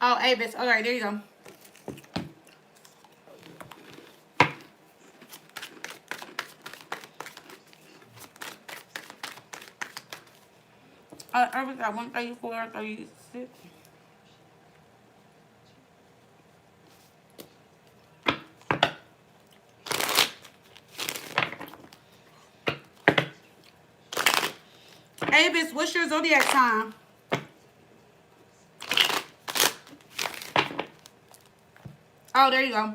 Oh, Avis. All right, there you go. Avis got 134, 36. Avis, what's your zodiac sign? Oh, there you go.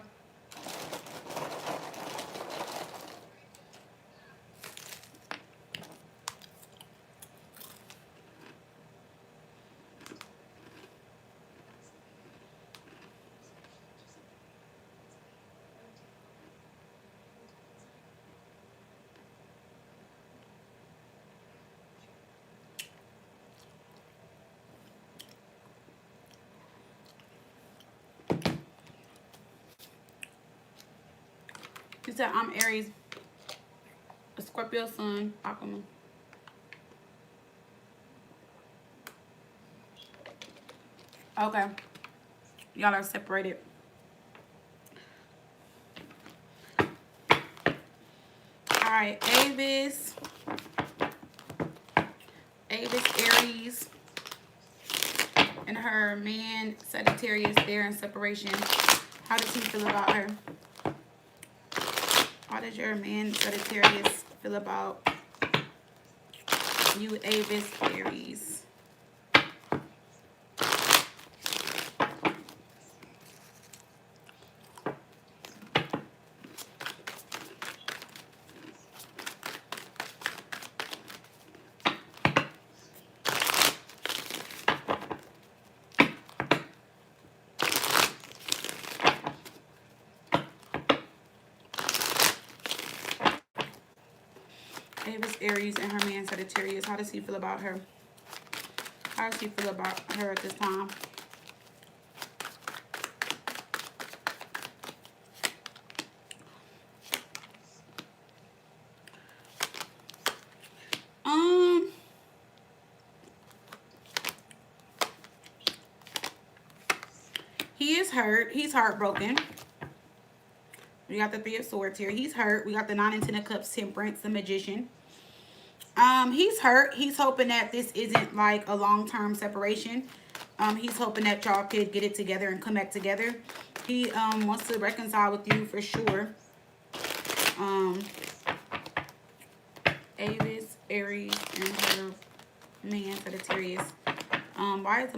He said, I'm Aries, a Scorpio sun, Aquaman. Okay. Y'all are separated. Alright, Aries, Aries, and her man, Sagittarius, they're in separation. How does he feel about her? How does your man, Sagittarius, feel about you, Aries? Aries, and her man, Sagittarius. How does he feel about her? How does he feel about her at this time? He is hurt. He's heartbroken. We got the Three of Swords here. He's hurt. We got the Nine and Ten of Cups, Temperance, the Magician. He's hurt. He's hoping that this isn't like a long-term separation. He's hoping that y'all could get it together and come back together. He wants to reconcile with you for sure. Aries, and her man, Sagittarius. Why is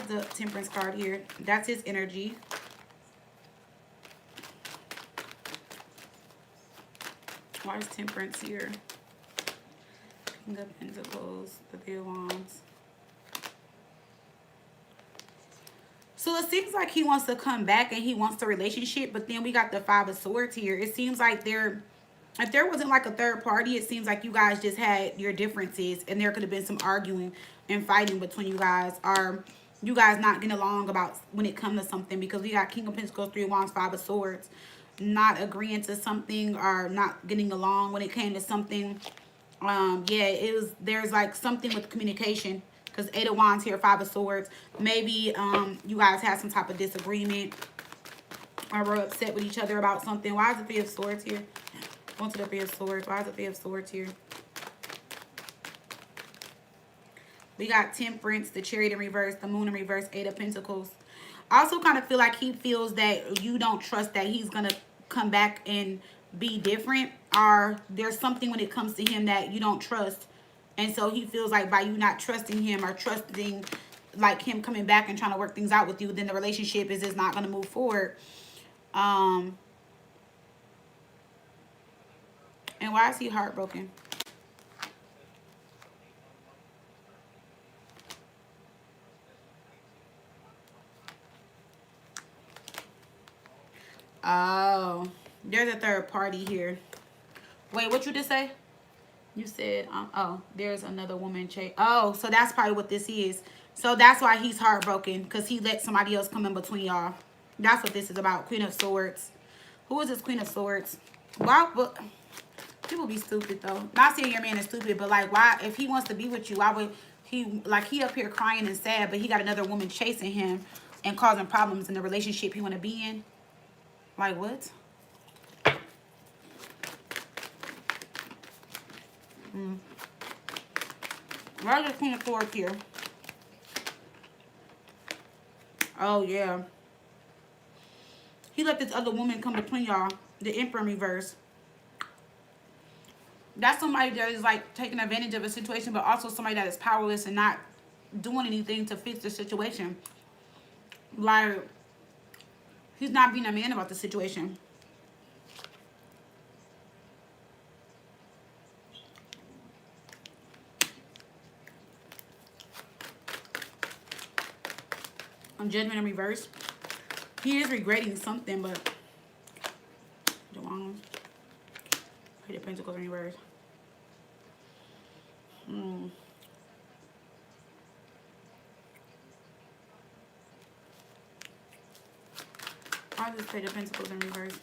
the Temperance card here? That's his energy. Why is Temperance here? King of Pentacles, the Three of Wands. So it seems like he wants to come back and he wants the relationship, but then we got the Five of Swords here. It seems like if there wasn't like a third party, it seems like you guys just had your differences and there could have been some arguing and fighting between you guys, or you guys not getting along about when it comes to something, because we got King of Pentacles, Three of Wands, Five of Swords, not agreeing to something or not getting along when it came to something. Yeah, there's like something with communication, because Eight of Wands here, Five of Swords. Maybe you guys had some type of disagreement or were upset with each other about something. Why is the Three of Swords here? Going to the Three of Swords. Why is the Three of Swords here? We got Temperance, the Chariot in reverse, the Moon in reverse, Eight of Pentacles. I also kind of feel like he feels that you don't trust that he's going to come back and be different, or there's something when it comes to him that you don't trust. And so he feels like by you not trusting him or trusting like him coming back and trying to work things out with you, then the relationship is just not going to move forward. And why is he heartbroken? Oh, there's a third party here. Wait, what you just say? You said, oh, there's another woman. Oh, so that's probably what this is. So that's why he's heartbroken, because he let somebody else come in between y'all. That's what this is about. Queen of Swords. Who is this Queen of Swords? Why? But people be stupid though. Not saying your man is stupid, but like, why? If he wants to be with you, why would he? Like, he up here crying and sad, but he got another woman chasing him and causing problems in the relationship he want to be in. Like, what? Where's the Queen of Swords here? Oh, yeah. He let this other woman come between y'all. The Emperor in reverse. That's somebody that is like taking advantage of a situation, but also somebody that is powerless and not doing anything to fix the situation. Like, He's not being a man about the situation. On Judgment in reverse. He is regretting something, but the wrong. Page of Pentacles in reverse. Why this Page of Pentacles in reverse?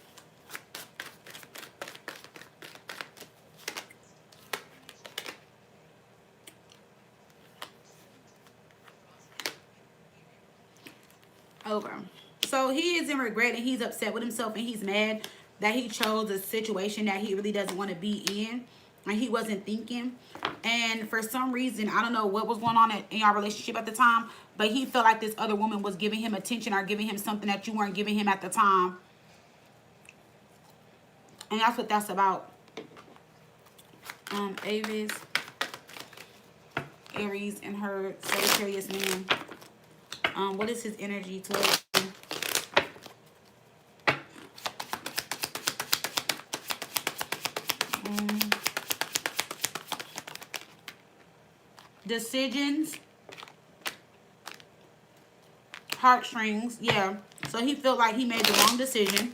Okay. So he is in regret and he's upset with himself and he's mad that he chose a situation that he really doesn't want to be in and he wasn't thinking. And for some reason, I don't know what was going on in your relationship at the time, but he felt like this other woman was giving him attention or giving him something that you weren't giving him at the time. And that's what that's about. Aries and her Sagittarius man. What is his energy towards you? Decisions. Heartstrings. Yeah. So he felt like he made the wrong decision.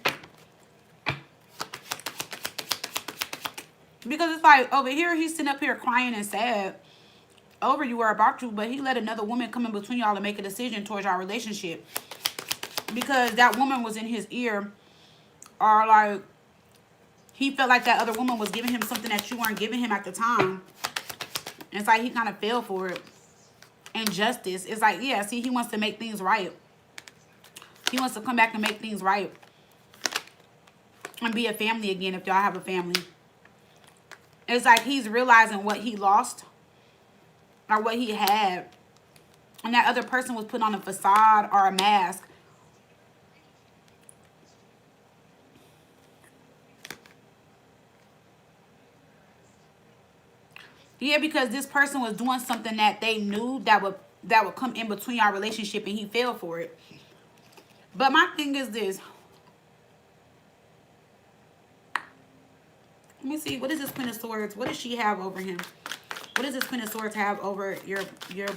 Because it's like over here, he's sitting up here crying and sad over you or about you, but he let another woman come in between y'all and make a decision towards your relationship. Because that woman was in his ear, or like he felt like that other woman was giving him something that you weren't giving him at the time. And it's like he kind of fell for it. Injustice. It's like, yeah, see, he wants to make things right. He wants to come back and make things right. And be a family again if y'all have a family. It's like he's realizing what he lost. Or what he had. And that other person was put on a facade or a mask. Yeah, because this person was doing something that they knew that would come in between our relationship and he fell for it. But my thing is this. Let me see. What is this Queen of Swords? What does she have over him? What does this Queen of Swords have over your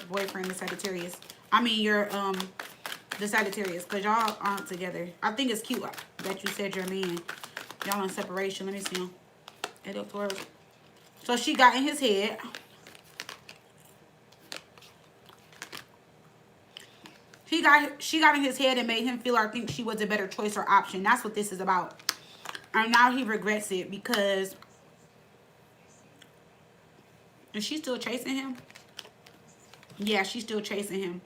boyfriend, the Sagittarius? I mean, the Sagittarius, because y'all aren't together. I think it's cute that you said you're a man. Y'all in separation. Let me see him. Eight of Swords. So she got in his head. She got in his head and made him feel or think she was a better choice or option. That's what this is about. And now he regrets it because... Is she still chasing him? Yeah, she's still chasing him.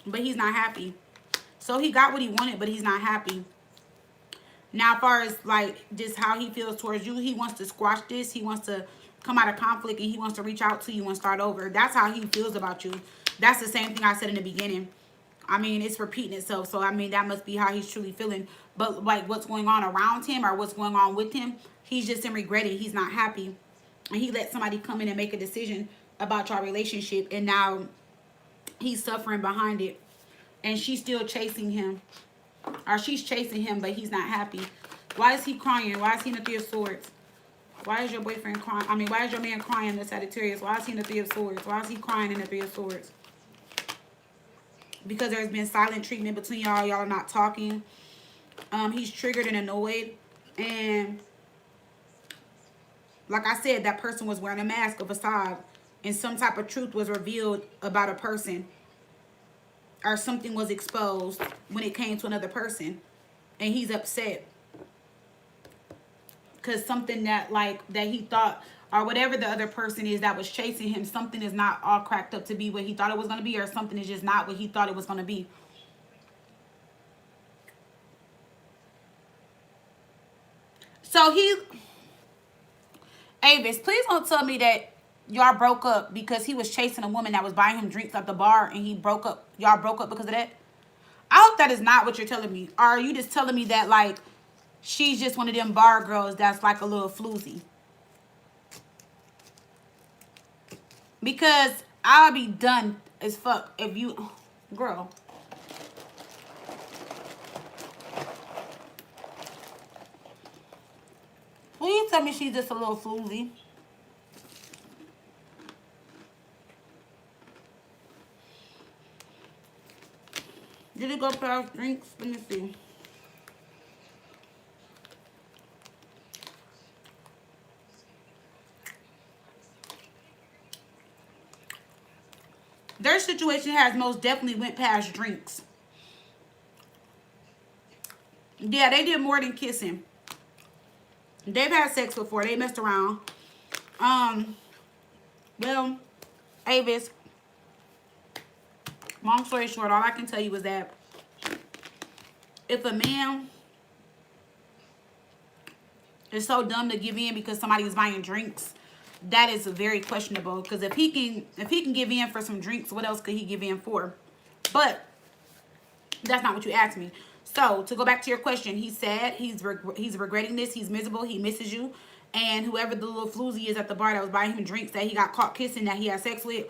But he's not happy. So he got what he wanted, but he's not happy. Now, as far as like just how he feels towards you, he wants to squash this. He wants to come out of conflict and he wants to reach out to you and start over. That's how he feels about you. That's the same thing I said in the beginning. I mean, it's repeating itself. So, I mean, that must be how he's truly feeling. But like what's going on around him or what's going on with him, he's just in regretting. He's not happy. And he let somebody come in and make a decision about your relationship. And now he's suffering behind it. And she's still chasing him. Or she's chasing him, but he's not happy. Why is he crying? Why is he in the Three of Swords? Why is your boyfriend crying? I mean, why is your man crying in the Sagittarius? Why is he in the Three of Swords? Why is he crying in the Three of Swords? Because there's been silent treatment between y'all. Y'all are not talking. He's triggered and annoyed. And like I said, that person was wearing a mask, a facade. And some type of truth was revealed about a person. Or something was exposed when it came to another person. And he's upset. Because something that he thought, or whatever the other person is that was chasing him, something is not all cracked up to be what he thought it was going to be, or something is just not what he thought it was going to be. So Avis, please don't tell me that y'all broke up because he was chasing a woman that was buying him drinks at the bar and he broke up. Y'all broke up because of that? I hope that is not what you're telling me. Or are you just telling me that, like, she's just one of them bar girls that's like a little floozy? Because I'll be done as fuck if you... Girl. Please tell me she's just a little floozy. Did it go past drinks? Let me see. Their situation has most definitely went past drinks. Yeah, they did more than kissing. They've had sex before. They messed around. Well, Avis, long story short, all I can tell you is that if a man is so dumb to give in because somebody is buying drinks, that is very questionable. Because if he can give in for some drinks, what else could he give in for? But that's not what you asked me. So to go back to your question, he said he's regretting this. He's miserable. He misses you. And whoever the little floozy is at the bar that was buying him drinks that he got caught kissing, that he had sex with,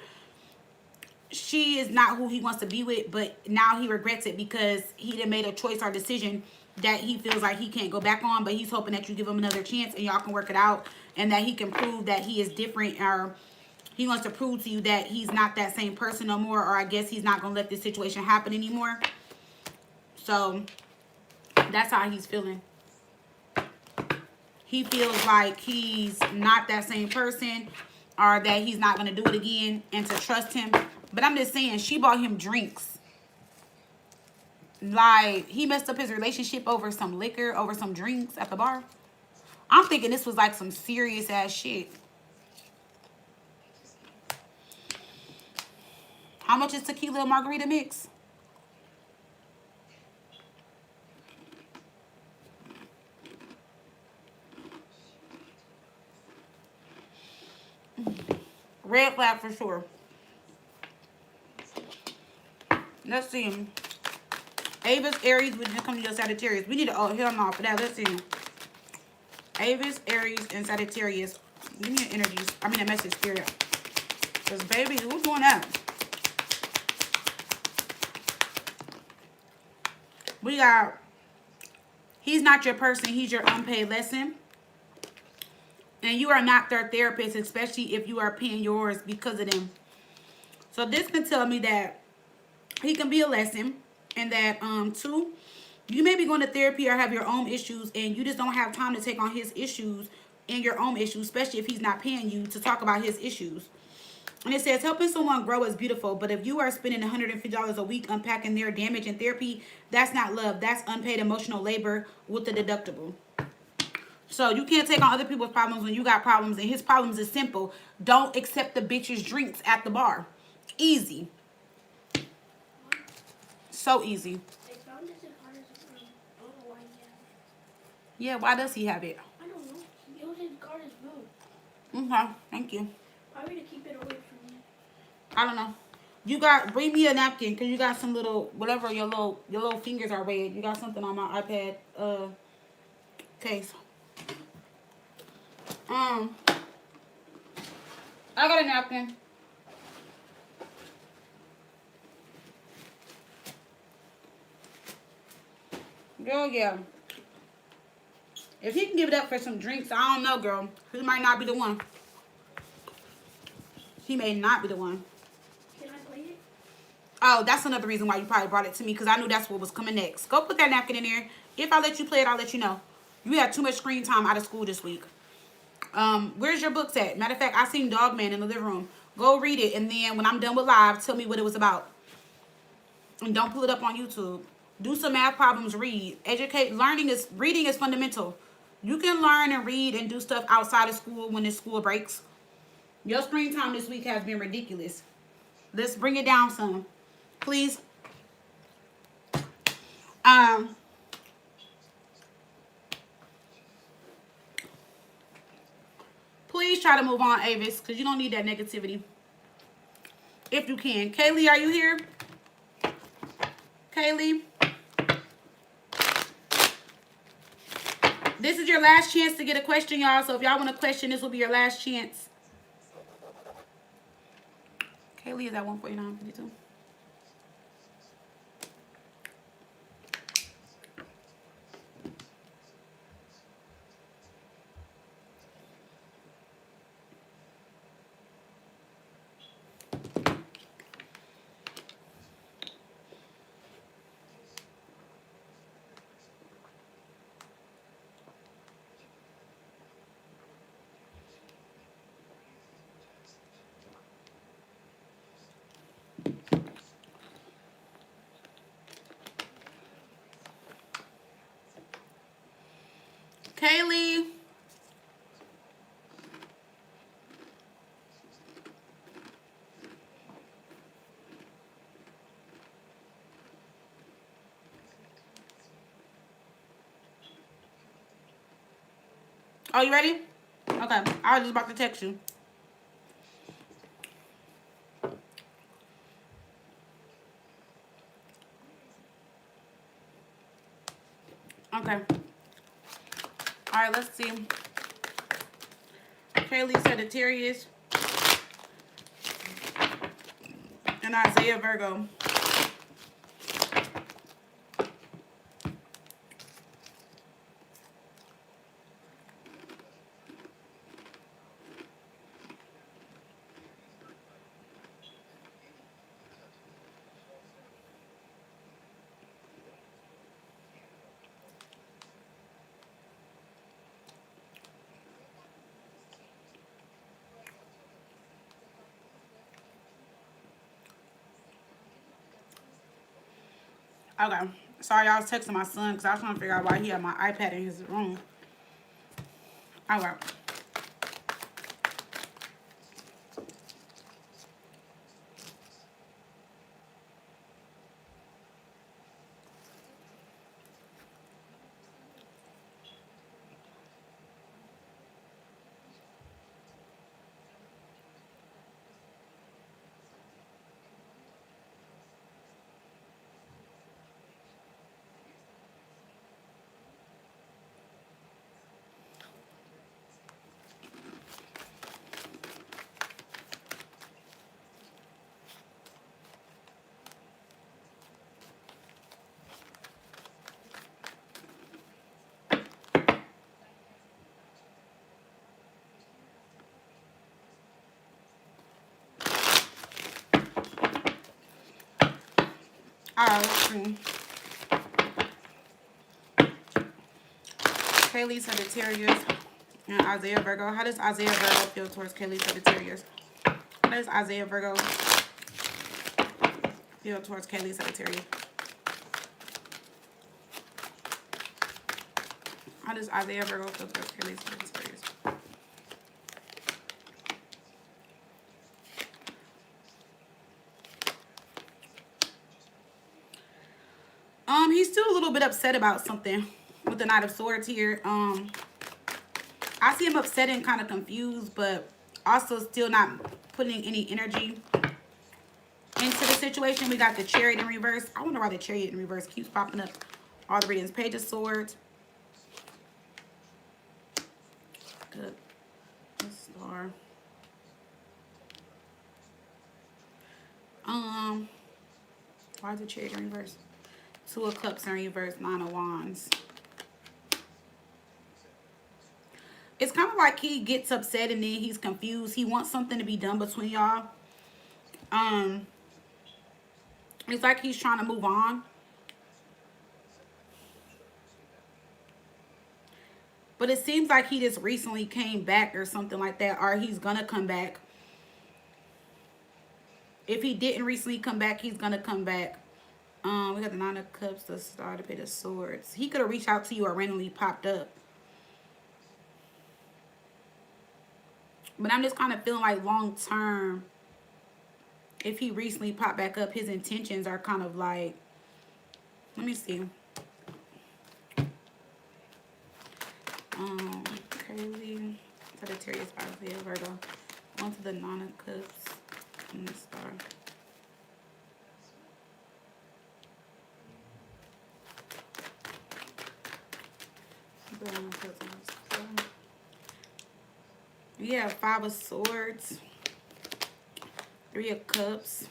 she is not who he wants to be with. But now he regrets it because he done made a choice or decision that he feels like he can't go back on. But he's hoping that you give him another chance and y'all can work it out. And that he can prove that he is different, or he wants to prove to you that he's not that same person no more. Or I guess he's not going to let this situation happen anymore. So that's how he's feeling. He feels like he's not that same person, or that he's not going to do it again, and to trust him. But I'm just saying, she bought him drinks. Like, he messed up his relationship over some liquor, over some drinks at the bar. I'm thinking this was like some serious ass shit. How much is tequila and margarita mix? Red flag for sure. Let's see. Avis, Aries, would just come to your Sagittarius. We need to, oh, hell no, for that. Let's see. Avis, Aries, and Sagittarius. Give me your energies. I mean, a message, spirit. Because, baby, who's doing that? We got, he's not your person. He's your unpaid lesson. And you are not their therapist, especially if you are paying yours because of them. So this can tell me that he can be a lesson. And that, two, you may be going to therapy or have your own issues, and you just don't have time to take on his issues and your own issues, especially if he's not paying you to talk about his issues. And it says, helping someone grow is beautiful, but if you are spending $150 a week unpacking their damage in therapy, that's not love. That's unpaid emotional labor with the deductible. So you can't take on other people's problems when you got problems, and his problems is simple. Don't accept the bitch's drinks at the bar. Easy. So easy. Yeah, why does he have it? I don't know. It was his card is blue. Okay, thank you. Why would it keep it away from me? I don't know. You got, bring me a napkin, because you got some little, whatever your little fingers are red. You got something on my iPad case. I got a napkin. Girl, yeah. If he can give it up for some drinks, I don't know, girl. He might not be the one. He may not be the one. Can I play it? Oh, that's another reason why you probably brought it to me, because I knew that's what was coming next. Go put that napkin in there. If I let you play it, I'll let you know. You had too much screen time out of school this week. Where's your books at? Matter of fact, I seen Dog Man in the living room. Go read it, and then when I'm done with live, tell me what it was about. And don't pull it up on YouTube. Do some math problems, read. Educate. Reading is fundamental. You can learn and read and do stuff outside of school when the school breaks. Your screen time this week has been ridiculous. Let's bring it down some. Please. Please try to move on, Avis, because you don't need that negativity. If you can. Kaylee, are you here? Kaylee? This is your last chance to get a question, y'all. So if y'all want a question, this will be your last chance. Kaylee is at 149.52. Kaylee. Oh, you ready? Okay. I was just about to text you. Okay. All right, let's see. Kaylee Sagittarius and Isaiah Virgo. Okay. Sorry, I was texting my son because I was trying to figure out why he had my iPad in his room. All right. All right, let's see. Kaylee Sagittarius and Isaiah Virgo. How does Isaiah Virgo feel towards Kaylee Sagittarius? How does Isaiah Virgo feel towards Kaylee Sagittarius? How does Isaiah Virgo feel towards Kaylee Sagittarius? He's still a little bit upset about something with the Knight of Swords here. I see him upset and kind of confused, but also still not putting any energy into the situation. We got the Chariot in reverse. I wonder why the Chariot in reverse keeps popping up. All the readings. Page of Swords. Good. Star. Why is the Chariot in reverse? Two of Cups in reverse. Nine of Wands. It's kind of like he gets upset and then he's confused. He wants something to be done between y'all. It's like he's trying to move on. But it seems like he just recently came back or something like that. Or he's going to come back. If he didn't recently come back, he's going to come back. We got the Nine of Cups, the Star, the Page of Swords. He could have reached out to you or randomly popped up. But I'm just kind of feeling like long term, if he recently popped back up, his intentions are kind of like, let me see. Kaylee, Sagittarius, Isaiah, Virgo. On to the Nine of Cups and the Star. Yeah, Five of Swords, Three of Cups,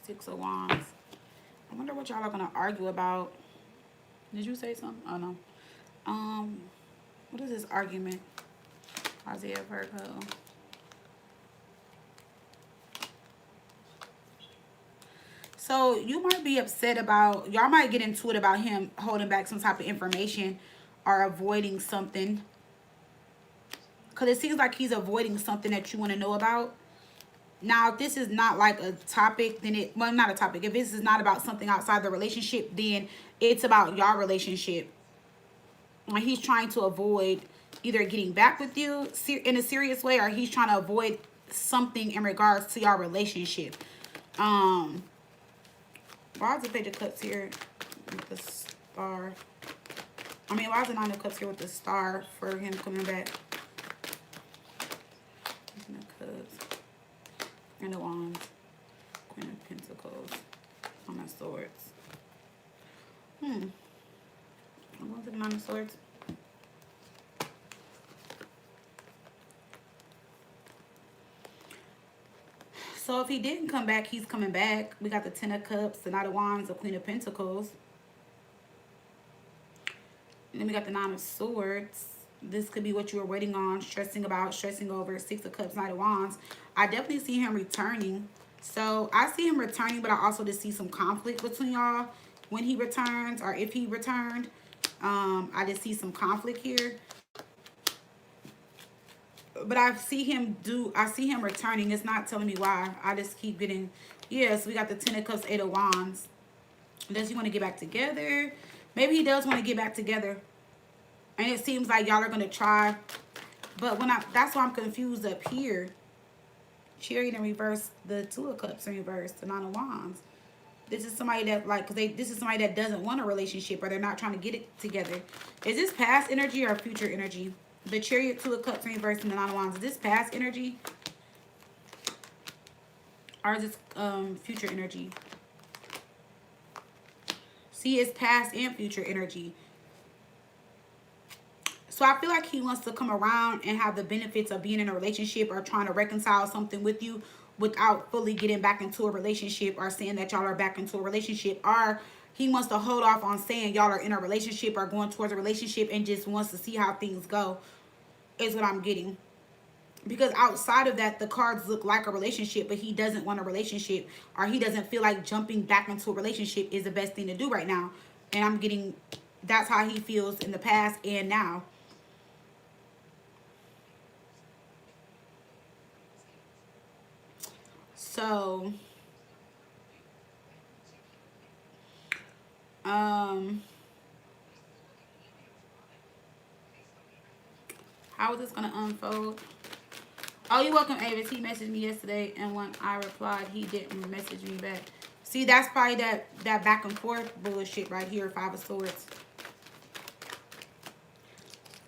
Six of Wands. I wonder what y'all are gonna argue about. Did you say something? Oh no. What is this argument? Isaiah Virgo. So you might be upset about, y'all might get into it about him holding back some type of information or avoiding something. Because it seems like he's avoiding something that you want to know about. Now, if this is not like a topic, then it, well, not a topic. If this is not about something outside the relationship, then it's about your relationship. Like he's trying to avoid either getting back with you in a serious way, or he's trying to avoid something in regards to your relationship. Why is the Page of Cups here with the star? I mean, why is the Nine of Cups here with the star for him coming back? Nine of Cups. And the Wands. Queen of Pentacles. On the Swords. What was the Nine of Swords? So if he didn't come back, he's coming back. We got the Ten of Cups, the Knight of Wands, the Queen of Pentacles. And then we got the Nine of Swords. This could be what you were waiting on, stressing about, stressing over. Six of Cups, Knight of Wands. I definitely see him returning. So I see him returning, but I also just see some conflict between y'all when he returns, or if he returned. I just see some conflict here. But I see him returning. It's not telling me why. I just keep getting, yes, we got the Ten of Cups, Eight of Wands. Does he want to get back together? Maybe he does want to get back together. And it seems like y'all are going to try. But that's why I'm confused up here. Chariot in reverse, the Two of Cups in reverse, the Nine of Wands. This is somebody that, like, this is somebody that doesn't want a relationship, or they're not trying to get it together. Is this past energy or future energy? The Chariot, Two of Cups in reverse, and the Nine of Wands. Is this past energy? Or is this future energy? See, it's past and future energy. So I feel like he wants to come around and have the benefits of being in a relationship, or trying to reconcile something with you without fully getting back into a relationship, or saying that y'all are back into a relationship. Or he wants to hold off on saying y'all are in a relationship or going towards a relationship, and just wants to see how things go, is what I'm getting. Because outside of that, the cards look like a relationship, but he doesn't want a relationship, or he doesn't feel like jumping back into a relationship is the best thing to do right now. And I'm getting, that's how he feels in the past and now. So, how is this going to unfold? Oh, you're welcome, Avis. He messaged me yesterday, and when I replied, he didn't message me back. See, that's probably that back and forth bullshit right here, Five of Swords.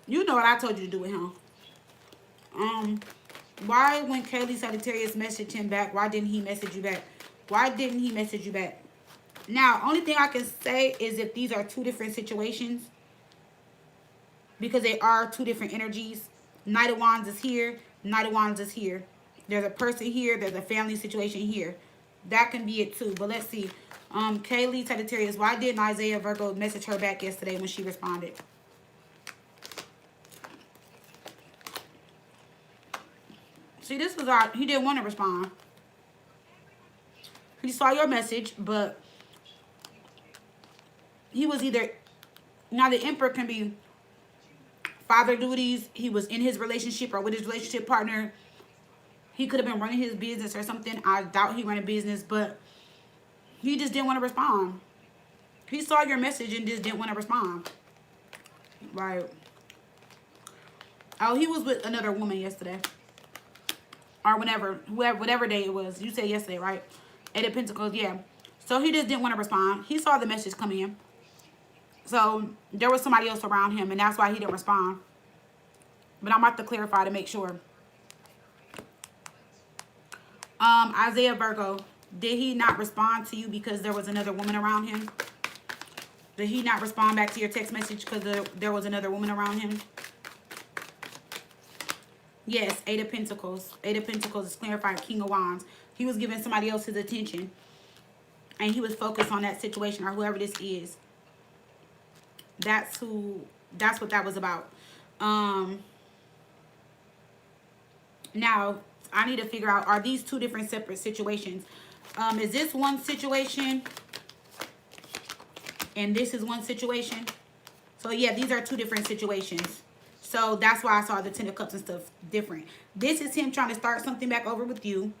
You know what I told you to do with him. Why, when Kaylee Sagittarius messaged him back, why didn't he message you back? Why didn't he message you back? Now, only thing I can say is if these are two different situations, because they are two different energies. Knight of Wands is here. Knight of Wands is here. There's a person here. There's a family situation here. That can be it too. But let's see. Kaylee Sagittarius, why didn't Isaiah Virgo message her back yesterday when she responded? See, this was our, he didn't want to respond. He saw your message, but he was either, now the Emperor can be father duties. He was in his relationship or with his relationship partner. He could have been running his business or something. I doubt he ran a business, but he just didn't want to respond. He saw your message and just didn't want to respond. Right. Oh, he was with another woman yesterday. Or whenever, whatever day it was. You said yesterday, right? Eight of Pentacles, yeah. So he just didn't want to respond. He saw the message come in. So there was somebody else around him, and that's why he didn't respond. But I'm about to clarify to make sure. Isaiah Virgo, did he not respond to you because there was another woman around him? Did he not respond back to your text message because there was another woman around him? Yes, Eight of Pentacles. Eight of Pentacles is clarifying King of Wands. He was giving somebody else his attention. And he was focused on that situation, or whoever this is. That's what that was about. Now, I need to figure out, are these two different separate situations? Is this one situation? And this is one situation? So, yeah, these are two different situations. So, that's why I saw the Ten of Cups and stuff different. This is him trying to start something back over with you.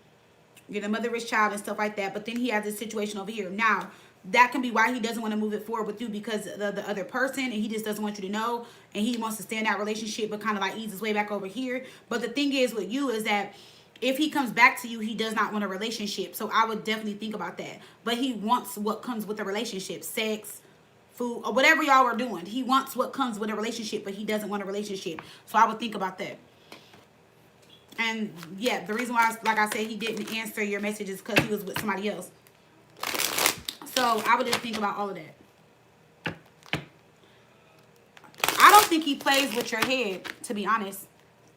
You're the mother of his child and stuff like that. But then he has this situation over here. Now, that can be why he doesn't want to move it forward with you, because of the other person, and he just doesn't want you to know, and he wants to stay in that relationship but kind of like ease his way back over here. But the thing is with you is that if he comes back to you, he does not want a relationship. So I would definitely think about that. But he wants what comes with a relationship: sex, food, or whatever y'all are doing. He wants what comes with a relationship, but he doesn't want a relationship. So I would think about that. And yeah, the reason why, like I said, he didn't answer your messages because he was with somebody else. So I would just think about all of that. I don't think he plays with your head, to be honest.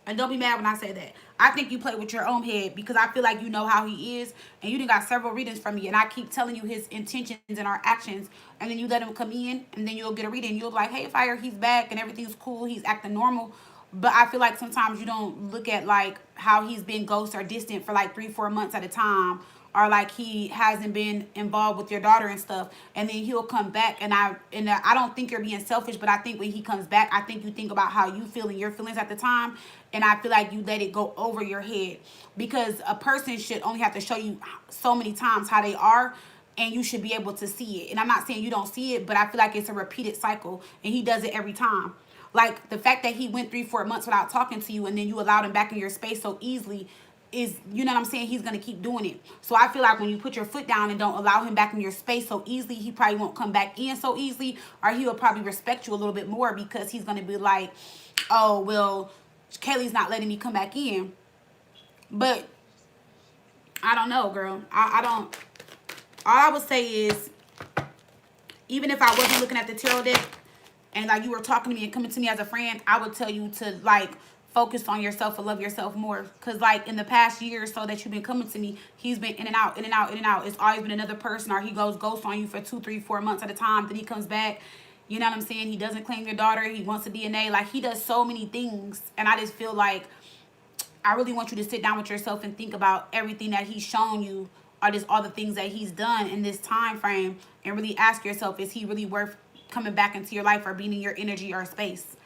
And don't be mad when I say that. I think you play with your own head, because I feel like you know how he is. And you done got several readings from me. And I keep telling you his intentions and our actions. And then you let him come in. And then you'll get a reading. You'll be like, hey, Fire, he's back. And everything's cool. He's acting normal. But I feel like sometimes you don't look at like how he's been ghost or distant for like 3-4 months at a time. Or like he hasn't been involved with your daughter and stuff, and then he'll come back. And I don't think you're being selfish, but I think when he comes back, I think you think about how you feel and your feelings at the time, and I feel like you let it go over your head, because a person should only have to show you so many times how they are, and you should be able to see it. And I'm not saying you don't see it, but I feel like it's a repeated cycle, and he does it every time. Like the fact that he went 3-4 months without talking to you, and then you allowed him back in your space so easily, is, you know what I'm saying, he's going to keep doing it. So I feel like when you put your foot down and don't allow him back in your space so easily, he probably won't come back in so easily, or he will probably respect you a little bit more, because he's going to be like, oh, well, Kaylee's not letting me come back in. But I don't know, girl. I don't, all I would say is, even if I wasn't looking at the tarot deck and like you were talking to me and coming to me as a friend, I would tell you to like focus on yourself and love yourself more. Because like in the past year or so that you've been coming to me, he's been in and out, in and out, in and out. It's always been another person, or he goes ghost on you for 2, 3, 4 months at a time. Then he comes back. You know what I'm saying? He doesn't claim your daughter. He wants a DNA. Like, he does so many things. And I just feel like I really want you to sit down with yourself and think about everything that he's shown you, or just all the things that he's done in this time frame, and really ask yourself, is he really worth coming back into your life or being in your energy or space?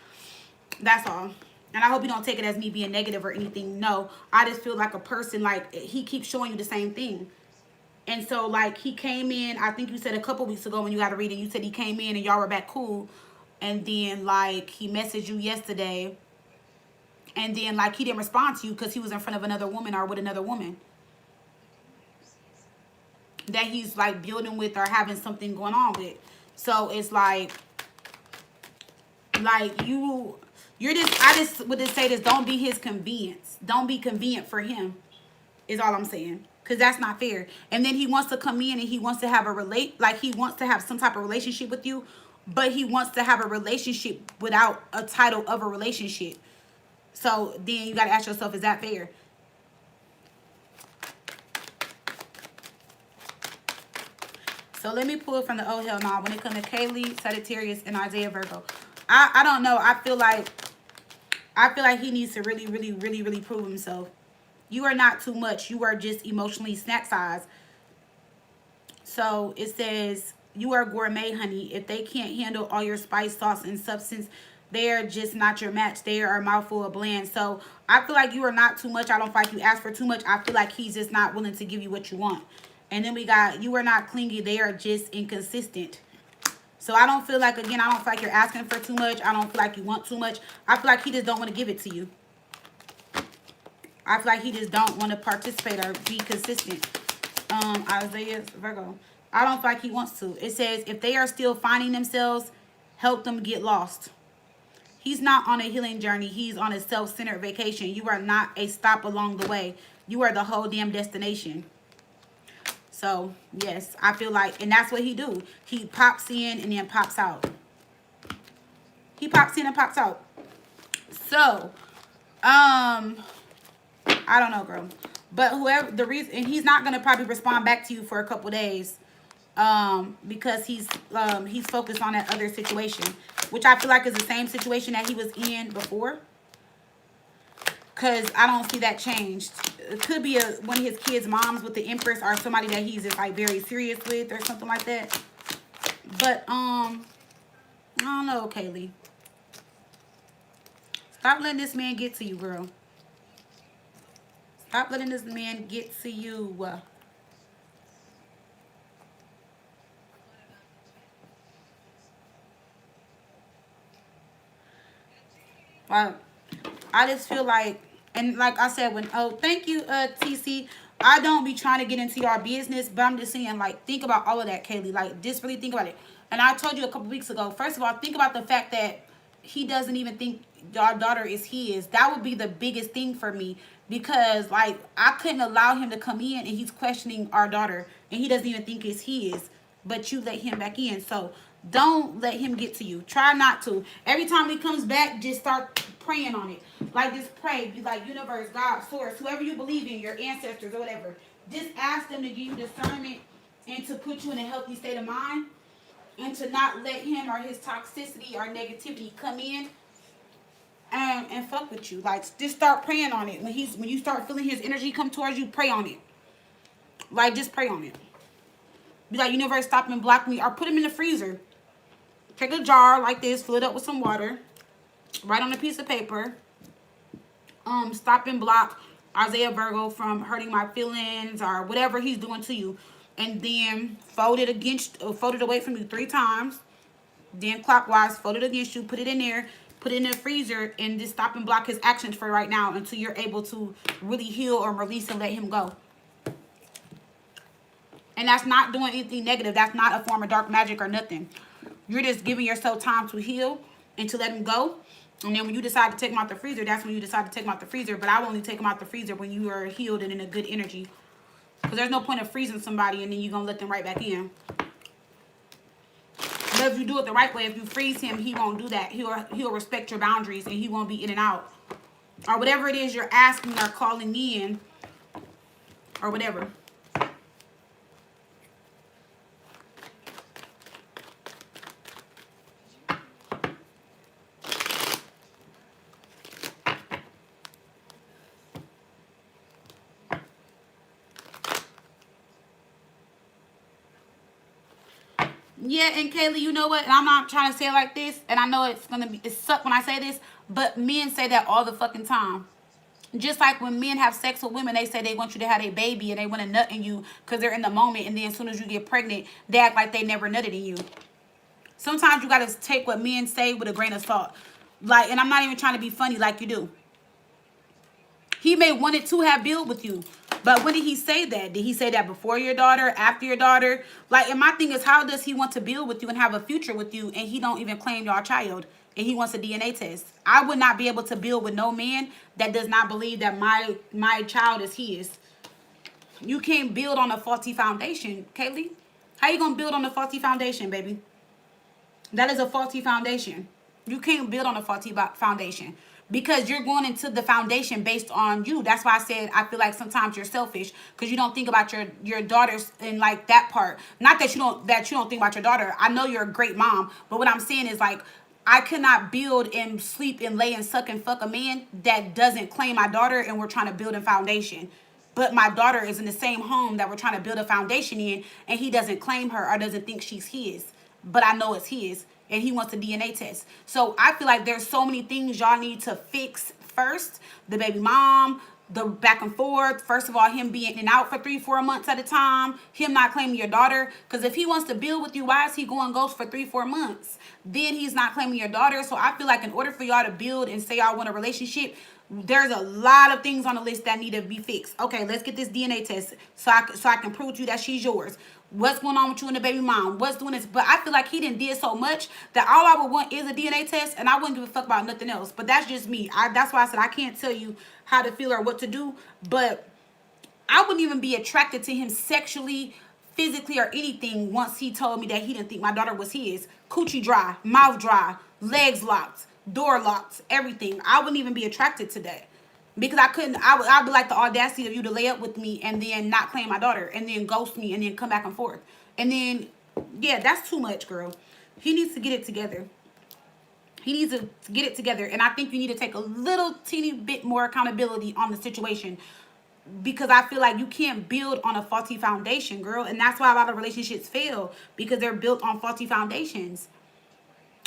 That's all. And I hope you don't take it as me being negative or anything. No, I just feel like a person, like, he keeps showing you the same thing. And so, like, he came in, I think you said a couple weeks ago when you got a reading, you said he came in and y'all were back cool. And then, like, he messaged you yesterday. And then, like, he didn't respond to you because he was in front of another woman or with another woman that he's, like, building with or having something going on with. So, it's like you're just, I just would just say this, don't be his convenience. Don't be convenient for him, is all I'm saying. Because that's not fair. And then he wants to come in and he wants to have he wants to have some type of relationship with you, but he wants to have a relationship without a title of a relationship. So then you got to ask yourself, is that fair? So let me pull from the oh hell no when it comes to Kaylee, Sagittarius, and Isaiah Virgo. I don't know. I feel like he needs to really, really, really, really prove himself. You are not too much. You are just emotionally snack size. So it says, you are gourmet, honey. If they can't handle all your spice, sauce, and substance, they are just not your match. They are a mouthful of bland. So I feel like you are not too much. I don't feel like you ask for too much. I feel like he's just not willing to give you what you want. And then we got, you are not clingy. They are just inconsistent. So I don't feel like, again, I don't feel like you're asking for too much. I don't feel like you want too much. I feel like he just don't want to give it to you. I feel like he just don't want to participate or be consistent. Isaiah Virgo. I don't feel like he wants to. It says, if they are still finding themselves, help them get lost. He's not on a healing journey. He's on a self-centered vacation. You are not a stop along the way. You are the whole damn destination. So, yes, I feel like, and that's what he do. He pops in and then pops out. He pops in and pops out. So, I don't know, girl. But whoever, the reason, and he's not going to probably respond back to you for a couple days. Because he's focused on that other situation. Which I feel like is the same situation that he was in before. Because I don't see that changed. It could be one of his kids' moms with the Empress, or somebody that he's just like very serious with or something like that. But, I don't know, Kaylee. Stop letting this man get to you, girl. Stop letting this man get to you. Like, I just feel like, and like I said, thank you, TC. I don't be trying to get into your business, but I'm just saying, like, think about all of that, Kaylee. Like, just really think about it. And I told you a couple weeks ago, first of all, think about the fact that he doesn't even think your daughter is his. That would be the biggest thing for me, because, like, I couldn't allow him to come in and he's questioning our daughter and he doesn't even think it's his, but you let him back in. So don't let him get to you. Try not to. Every time he comes back, just start praying on it. Like, just pray. Be like, universe, God, source, whoever you believe in, your ancestors or whatever. Just ask them to give you discernment and to put you in a healthy state of mind, and to not let him or his toxicity or negativity come in and fuck with you. Like, just start praying on it. When you start feeling his energy come towards you, pray on it. Like, just pray on it. Be like, universe, stop and block me, or put him in the freezer. Take a jar like this, fill it up with some water, write on a piece of paper, stop and block Isaiah Virgo from hurting my feelings or whatever he's doing to you. And then fold it away from you 3 times. Then clockwise, fold it against you, put it in there, put it in the freezer, and just stop and block his actions for right now until you're able to really heal or release and let him go. And that's not doing anything negative. That's not a form of dark magic or nothing. You're just giving yourself time to heal and to let him go. And then when you decide to take him out the freezer, that's when you decide to take him out the freezer. But I will only take him out the freezer when you are healed and in a good energy. Because there's no point of freezing somebody and then you're going to let them right back in. But if you do it the right way, if you freeze him, he won't do that. He'll respect your boundaries and he won't be in and out. Or whatever it is you're asking or calling in. Or whatever. Yeah, and Kaylee, you know what? And I'm not trying to say it like this, and I know it suck when I say this, but men say that all the fucking time. Just like when men have sex with women, they say they want you to have a baby and they want to nut in you because they're in the moment, and then as soon as you get pregnant, they act like they never nutted in you. Sometimes you gotta take what men say with a grain of salt. Like, and I'm not even trying to be funny like you do. He may wanted to have built with you. But when did he say that? Did he say that before your daughter, after your daughter? Like, and my thing is, how does he want to build with you and have a future with you and he don't even claim your child and he wants a DNA test? I would not be able to build with no man that does not believe that my child is his. You can't build on a faulty foundation, Kaylee. How you gonna build on a faulty foundation, baby? That is a faulty foundation. You can't build on a faulty foundation because you're going into the foundation based on you. That's why I said I feel like sometimes you're selfish because you don't think about your daughters and like that part. Not that you don't think about your daughter. I know you're a great mom, but what I'm saying is, like, I cannot build and sleep and lay and suck and fuck a man that doesn't claim my daughter, and we're trying to build a foundation. But my daughter is in the same home that we're trying to build a foundation in, and he doesn't claim her or doesn't think she's his. But I know it's his, and he wants a DNA test. So I feel like there's so many things y'all need to fix first. The baby mom, the back and forth. First of all, him being in and out for 3-4 months at a time. Him not claiming your daughter. Because if he wants to build with you, why is he going ghost for 3-4 months? Then he's not claiming your daughter. So I feel like in order for y'all to build and say y'all want a relationship, there's a lot of things on the list that need to be fixed. Okay, let's get this DNA test so I can prove to you that she's yours. What's going on with you and the baby mom? What's doing this? But I feel like he didn't did so much that all I would want is a DNA test, and I wouldn't give a fuck about nothing else. But that's just me. That's why I said I can't tell you how to feel or what to do. But I wouldn't even be attracted to him sexually, physically, or anything once he told me that he didn't think my daughter was his. Coochie dry, mouth dry, legs locked, door locked, everything. I wouldn't even be attracted to that. Because I couldn't, I'd be like the audacity of you to lay up with me and then not claim my daughter and then ghost me and then come back and forth. And then, yeah, that's too much, girl. He needs to get it together. He needs to get it together. And I think you need to take a little teeny bit more accountability on the situation. Because I feel like you can't build on a faulty foundation, girl. And that's why a lot of relationships fail. Because they're built on faulty foundations.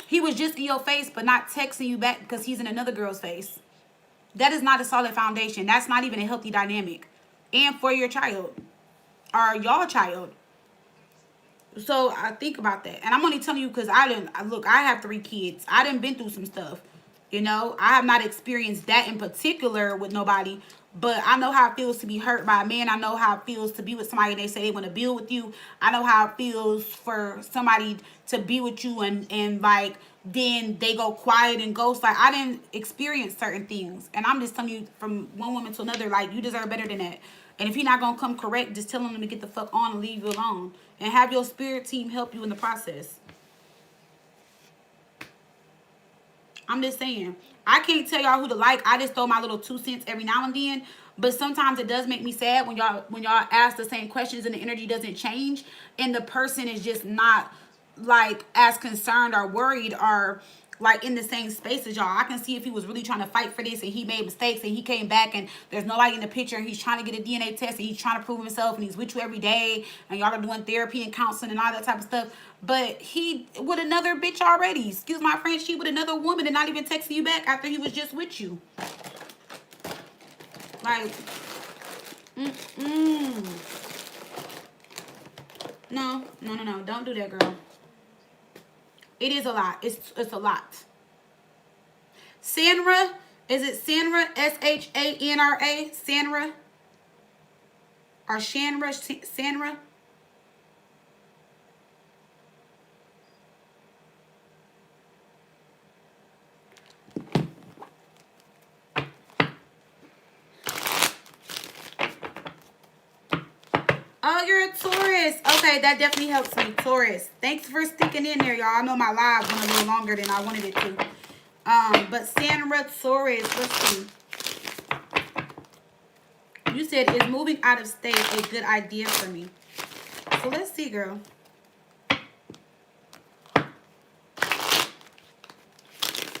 He was just in your face but not texting you back because he's in another girl's face. That is not a solid foundation. That's not even a healthy dynamic. And for your child. Or y'all child. So I think about that. And I'm only telling you because I have 3 kids. I done been through some stuff. You know, I have not experienced that in particular with nobody, but I know how it feels to be hurt by a man. I know how it feels to be with somebody and they say they want to build with you. I know how it feels for somebody to be with you and like then they go quiet and ghost. Like, I didn't experience certain things. And I'm just telling you from one woman to another, like, you deserve better than that. And if you're not going to come correct, just tell them to get the fuck on and leave you alone. And have your spirit team help you in the process. I'm just saying. I can't tell y'all who to like. I just throw my little 2 cents every now and then. But sometimes it does make me sad when y'all ask the same questions and the energy doesn't change. And the person is just not like as concerned or worried or like in the same space as y'all. I can see if he was really trying to fight for this and he made mistakes and he came back and there's nobody in the picture and he's trying to get a DNA test and he's trying to prove himself and he's with you every day and y'all are doing therapy and counseling and all that type of stuff. But he with another bitch already. Excuse my French. She with another woman and not even texting you back after he was just with you. Like, No. Don't do that, girl. It is a lot. It's a lot. Sandra, is it Sandra? SHANRA? Sandra? Or Shanra? Sandra? Oh, you're a Taurus. Okay, that definitely helps me. Taurus. Thanks for sticking in there, y'all. I know my live went a little longer than I wanted it to. But Sandra Taurus, let's see. You said, is moving out of state a good idea for me? So let's see, girl.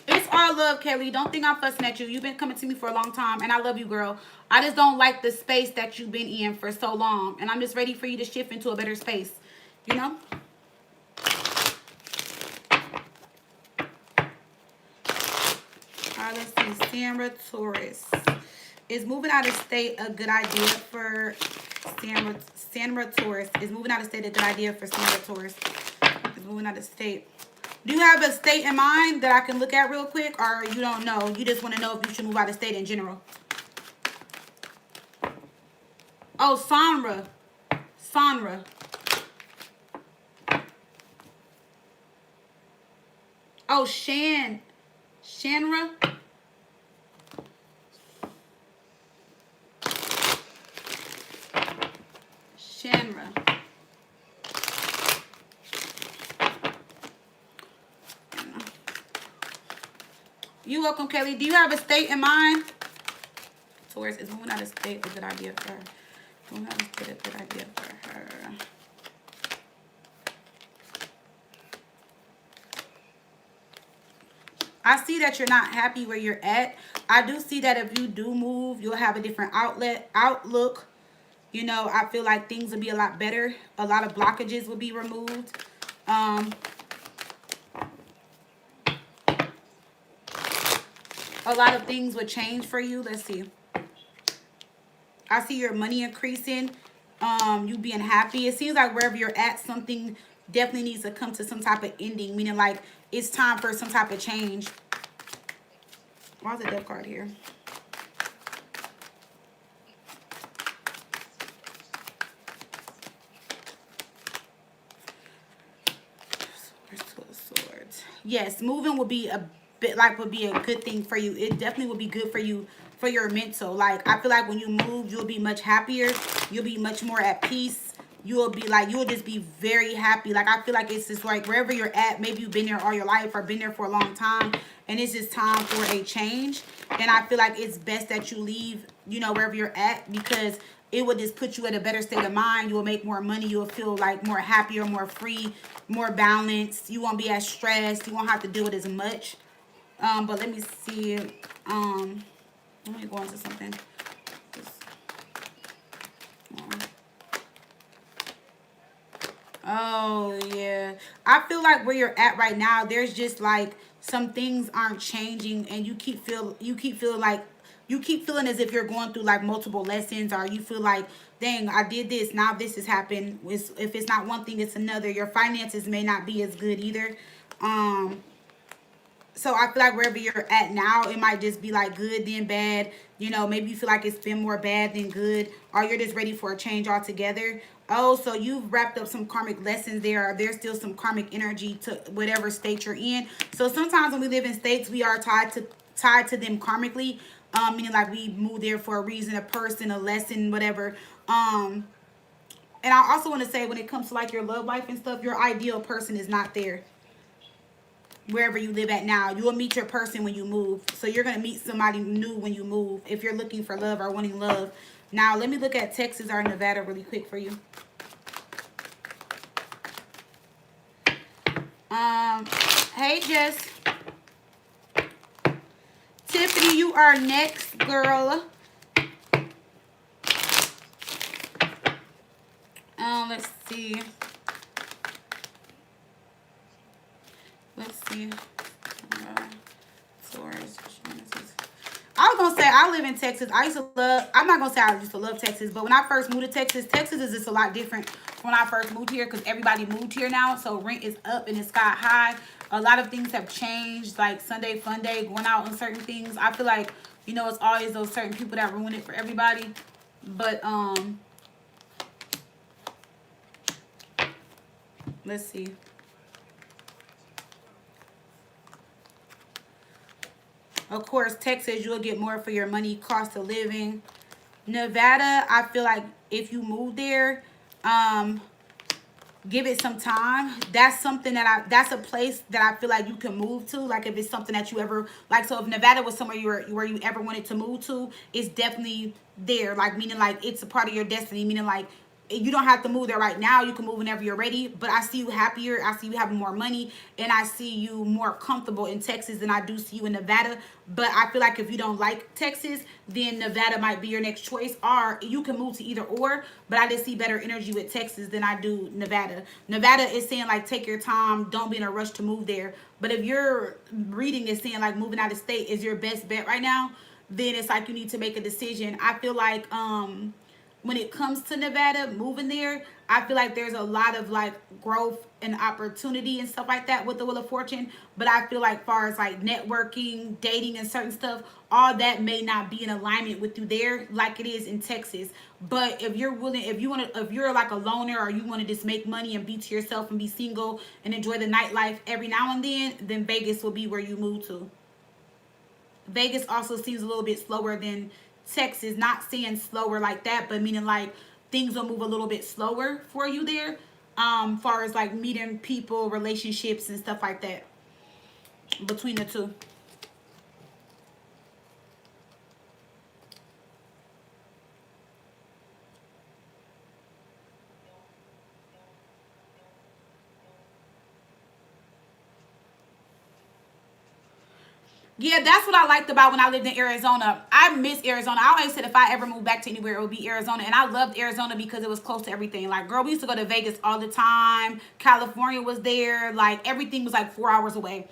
It's all love, Kelly. Don't think I'm fussing at you. You've been coming to me for a long time, and I love you, girl. I just don't like the space that you've been in for so long, and I'm just ready for you to shift into a better space, you know? All right, let's see. Sandra Taurus. Is moving out of state a good idea for Sandra Taurus? Is moving out of state a good idea for Sandra Taurus? Is moving out of state. Do you have a state in mind that I can look at real quick, or you don't know? You just want to know if you should move out of state in general. Oh, Sandra. Sandra. Oh, Shanra. Shanra. You welcome, Kelly. Do you have a state in mind? Taurus, is moving out of state a good idea for her? Moving out of state a good idea for her. I see that you're not happy where you're at. I do see that if you do move, you'll have a different outlook. You know, I feel like things will be a lot better. A lot of blockages will be removed. A lot of things would change for you. Let's see. I see your money increasing. You being happy. It seems like wherever you're at, something definitely needs to come to some type of ending. Meaning like it's time for some type of change. Why is the death card here? Yes, moving would be a bit like would be a good thing for you. It definitely would be good for you for your mental. Like, I feel like when you move, you'll be much happier. You'll be much more at peace. You'll be like, you'll just be very happy. Like, I feel like it's just like wherever you're at, maybe you've been there all your life or been there for a long time, and it's just time for a change. And I feel like it's best that you leave, you know, wherever you're at, because it would just put you at a better state of mind. You will make more money. You will feel like more happier, more free, more balanced. You won't be as stressed. You won't have to deal with as much. But let me see. Let me go into something. Oh, yeah. I feel like where you're at right now, there's just like some things aren't changing, and you keep feeling as if you're going through like multiple lessons, or you feel like, dang, I did this, now this has happened. If it's not one thing, it's another. Your finances may not be as good either. So I feel like wherever you're at now, it might just be like good then bad. You know, maybe you feel like it's been more bad than good, or you're just ready for a change altogether. Oh, so you've wrapped up some karmic lessons there. Or there's still some karmic energy to whatever state you're in. So sometimes when we live in states, we are tied to them karmically. Meaning like we moved there for a reason, a person, a lesson, whatever. And I also want to say when it comes to like your love life and stuff, your ideal person is not there wherever you live at now. You will meet your person when you move. So you're going to meet somebody new when you move if you're looking for love or wanting love. Now, let me look at Texas or Nevada really quick for you. Hey, Jess. Tiffany, you are next, girl. Let's see. Let's see. Flores. I was gonna say I live in Texas. I used to love. I'm not gonna say I used to love Texas, but when I first moved to Texas, Texas is just a lot different when I first moved here because everybody moved here now, so rent is up and it's sky high. A lot of things have changed, like Sunday Fun Day, going out on certain things. I feel like it's always those certain people that ruin it for everybody. But let's see. Of course, Texas, you'll get more for your money, cost of living. Nevada, I feel like if you move there, give it some time. That's something that's a place that I feel like you can move to. Like if it's something that you ever like. So if Nevada was somewhere where you ever wanted to move to, it's definitely there. Like meaning like it's a part of your destiny. Meaning like you don't have to move there right now. You can move whenever you're ready. But I see you happier. I see you having more money, and I see you more comfortable in Texas than I do see you in Nevada. But I feel like if you don't like Texas, then Nevada might be your next choice, or you can move to either or. But I just see better energy with Texas than I do Nevada. Nevada is saying like take your time, don't be in a rush to move there. But if your reading is saying like moving out of state is your best bet right now, then it's like you need to make a decision. I feel like when it comes to Nevada, moving there, I feel like there's a lot of like growth and opportunity and stuff like that with the Wheel of Fortune. But I feel like far as like networking, dating and certain stuff, all that may not be in alignment with you there like it is in Texas. But if you're willing, if you're like a loner or you want to just make money and be to yourself and be single and enjoy the nightlife every now and then Vegas will be where you move to. Vegas also seems a little bit slower than Texas. Not saying slower like that, but meaning like things will move a little bit slower for you there. Far as like meeting people, relationships and stuff like that between the two. Yeah, that's what I liked about when I lived in Arizona. I miss Arizona. I always said if I ever moved back to anywhere, it would be Arizona. And I loved Arizona because it was close to everything. Like, girl, we used to go to Vegas all the time. California was there. Like, everything was like 4 hours away.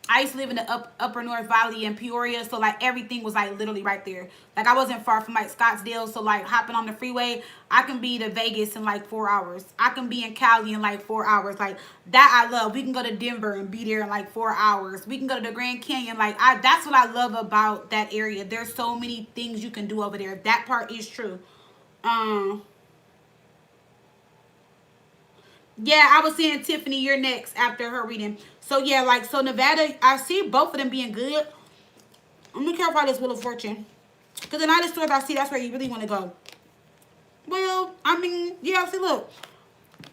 I used to live in the upper North Valley in Peoria, so like everything was like literally right there. Like I wasn't far from like Scottsdale, so like hopping on the freeway, I can be to Vegas in like 4 hours. I can be in Cali in like 4 hours. Like that I love. We can go to Denver and be there in like 4 hours. We can go to the Grand Canyon. Like that's what I love about that area. There's so many things you can do over there. That part is true. Um, Yeah, I was saying Tiffany, you're next after her reading. So yeah, like so Nevada, I see both of them being good. I'm gonna clarify this Wheel of Fortune. Because the United Stores I see that's where you really want to go. Well, I mean, yeah, see look.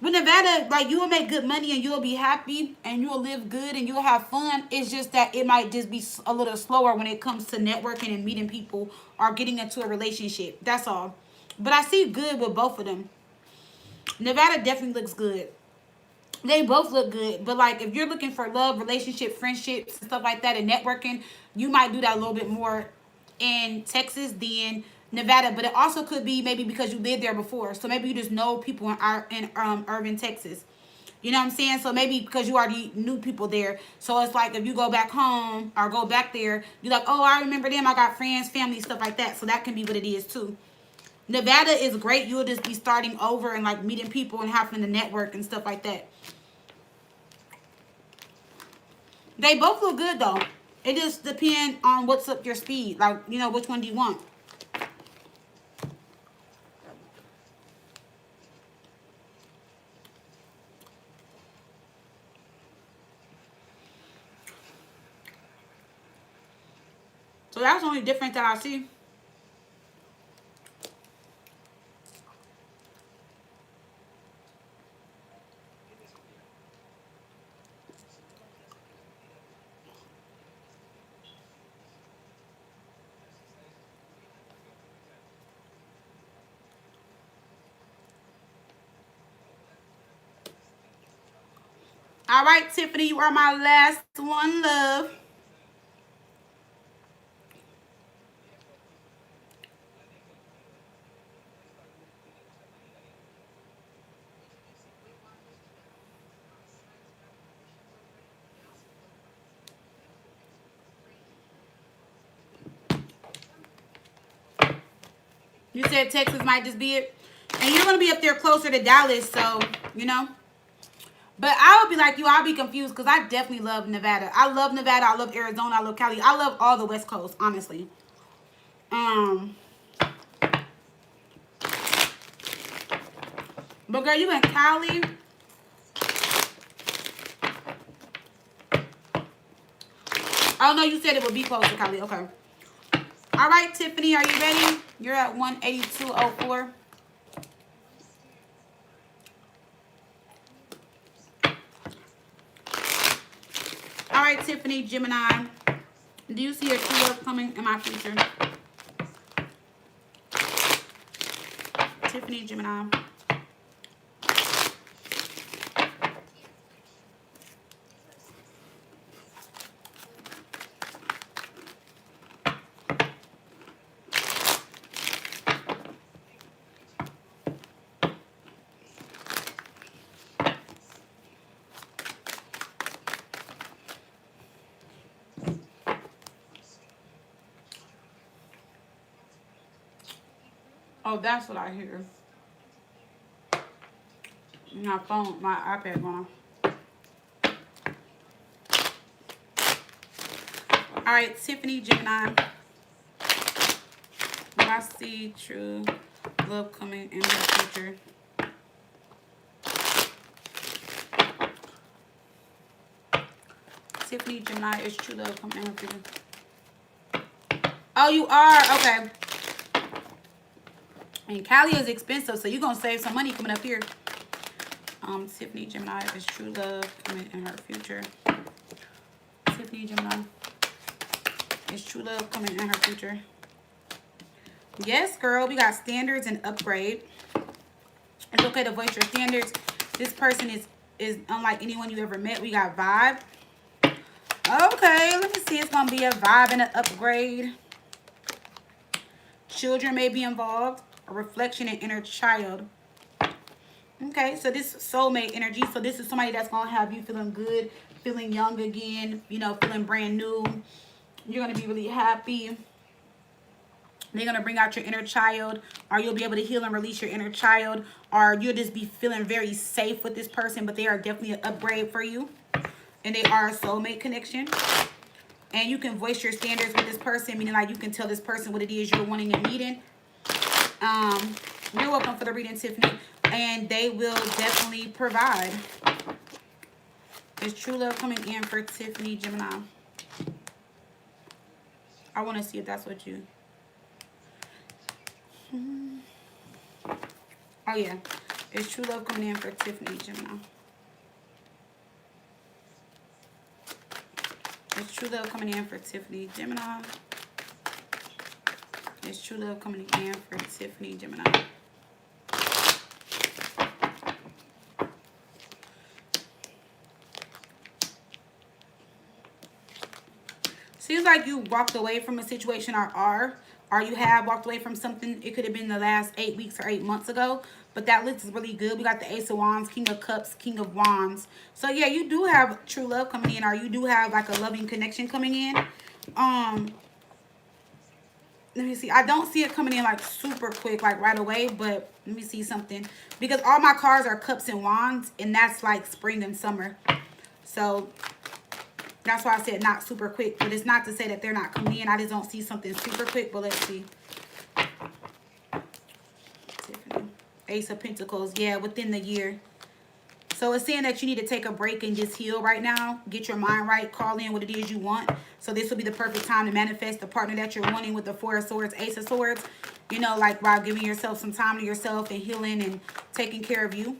With Nevada, like you will make good money and you'll be happy and you'll live good and you'll have fun. It's just that it might just be a little slower when it comes to networking and meeting people or getting into a relationship. That's all. But I see good with both of them. Nevada definitely looks good. They both look good, but like if you're looking for love, relationship, friendships, and stuff like that, and networking, you might do that a little bit more in Texas than Nevada. But it also could be maybe because you lived there before, so maybe you just know people in urban Texas. You know what I'm saying? So maybe because you already knew people there, so it's like if you go back home or go back there, you're like, oh, I remember them. I got friends, family, stuff like that. So that can be what it is too. Nevada is great. You'll just be starting over and like meeting people and having to network and stuff like that. They both look good though. It just depends on what's up your speed. Like, you know, which one do you want? So that's the only difference that I see. All right, Tiffany, you are my last one, love. You said Texas might just be it. And you're going to be up there closer to Dallas, so, you know. But I would be like you. I'll be confused because I definitely love Nevada. I love Nevada. I love Arizona. I love Cali. I love all the West Coast, honestly. But girl, you in Cali? Oh no, you said it would be close to Cali. Okay. All right, Tiffany, are you ready? You're at 182.04. All right, Tiffany, Gemini. Do you see a true love coming in my future? Tiffany, Gemini. Oh, that's what I hear. My phone, my iPad going on. All right, Tiffany, Gemini. Do I see true love coming in the future? Tiffany, Gemini, is true love coming in the future? Oh, you are? Okay. And Cali is expensive, so you're going to save some money coming up here. Tiffany, Gemini, is true love coming in her future? Tiffany, Gemini, is true love coming in her future? Yes, girl. We got standards and upgrade. It's okay to voice your standards. This person is unlike anyone you ever met. We got vibe. Okay, let me see. It's going to be a vibe and an upgrade. Children may be involved. A reflection and inner child. Okay, so this soulmate energy. So this is somebody that's going to have you feeling good, feeling young again, you know, feeling brand new. You're going to be really happy. They're going to bring out your inner child, or you'll be able to heal and release your inner child, or you'll just be feeling very safe with this person, but they are definitely an upgrade for you, and they are a soulmate connection. And you can voice your standards with this person, meaning like you can tell this person what it is you're wanting and needing. You're welcome for the reading, Tiffany, and they will definitely provide. Is true love coming in for Tiffany, Gemini? I want to see if that's what you... Oh, yeah. Is true love coming in for Tiffany, Gemini? Is true love coming in for Tiffany, Gemini? Is true love coming in for Tiffany, Gemini? Seems like you walked away from a situation, or you have walked away from something. It could have been the last 8 weeks or 8 months ago, but that list is really good. We got the Ace of Wands, King of Cups, King of Wands. So yeah, you do have true love coming in, or you do have like a loving connection coming in. Let me see. I don't see it coming in like super quick, like right away, but let me see something, because all my cards are Cups and Wands, and that's like spring and summer. So That's why I said not super quick. But it's not to say that they're not coming in. I just don't see something super quick. But let's see. Ace of Pentacles. Yeah, within the year. So it's saying that you need to take a break and just heal right now. Get your mind right. Call in what it is you want. So this will be the perfect time to manifest the partner that you're wanting with the Four of Swords, Ace of Swords. You know, like while giving yourself some time to yourself and healing and taking care of you.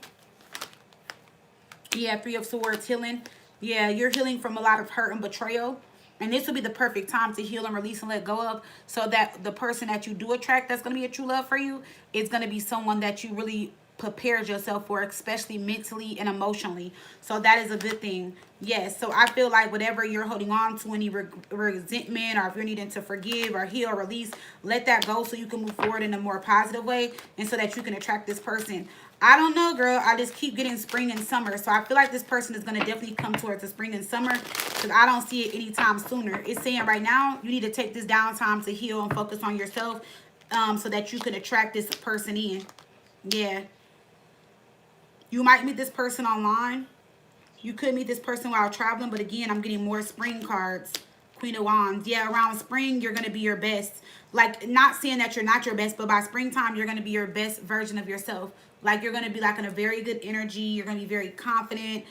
Yeah, Three of Swords, healing. Yeah, you're healing from a lot of hurt and betrayal. And this will be the perfect time to heal and release and let go of, so that the person that you do attract that's going to be a true love for you is going to be someone that you really prepared yourself for, especially mentally and emotionally. So that is a good thing. Yes, so I feel like whatever you're holding on to, any resentment, or if you're needing to forgive or heal or release, let that go so you can move forward in a more positive way and so that you can attract this person. I don't know, girl. I just keep getting spring and summer. So I feel like this person is going to definitely come towards the spring and summer, because I don't see it anytime sooner. It's saying right now you need to take this downtime to heal and focus on yourself, so that you can attract this person in. Yeah. You might meet this person online. You could meet this person while traveling. But again, I'm getting more spring cards. Queen of Wands. Yeah, around spring, you're going to be your best. Like, not saying that you're not your best, but by springtime, you're going to be your best version of yourself. Like, you're going to be like in a very good energy. You're going to be very confident.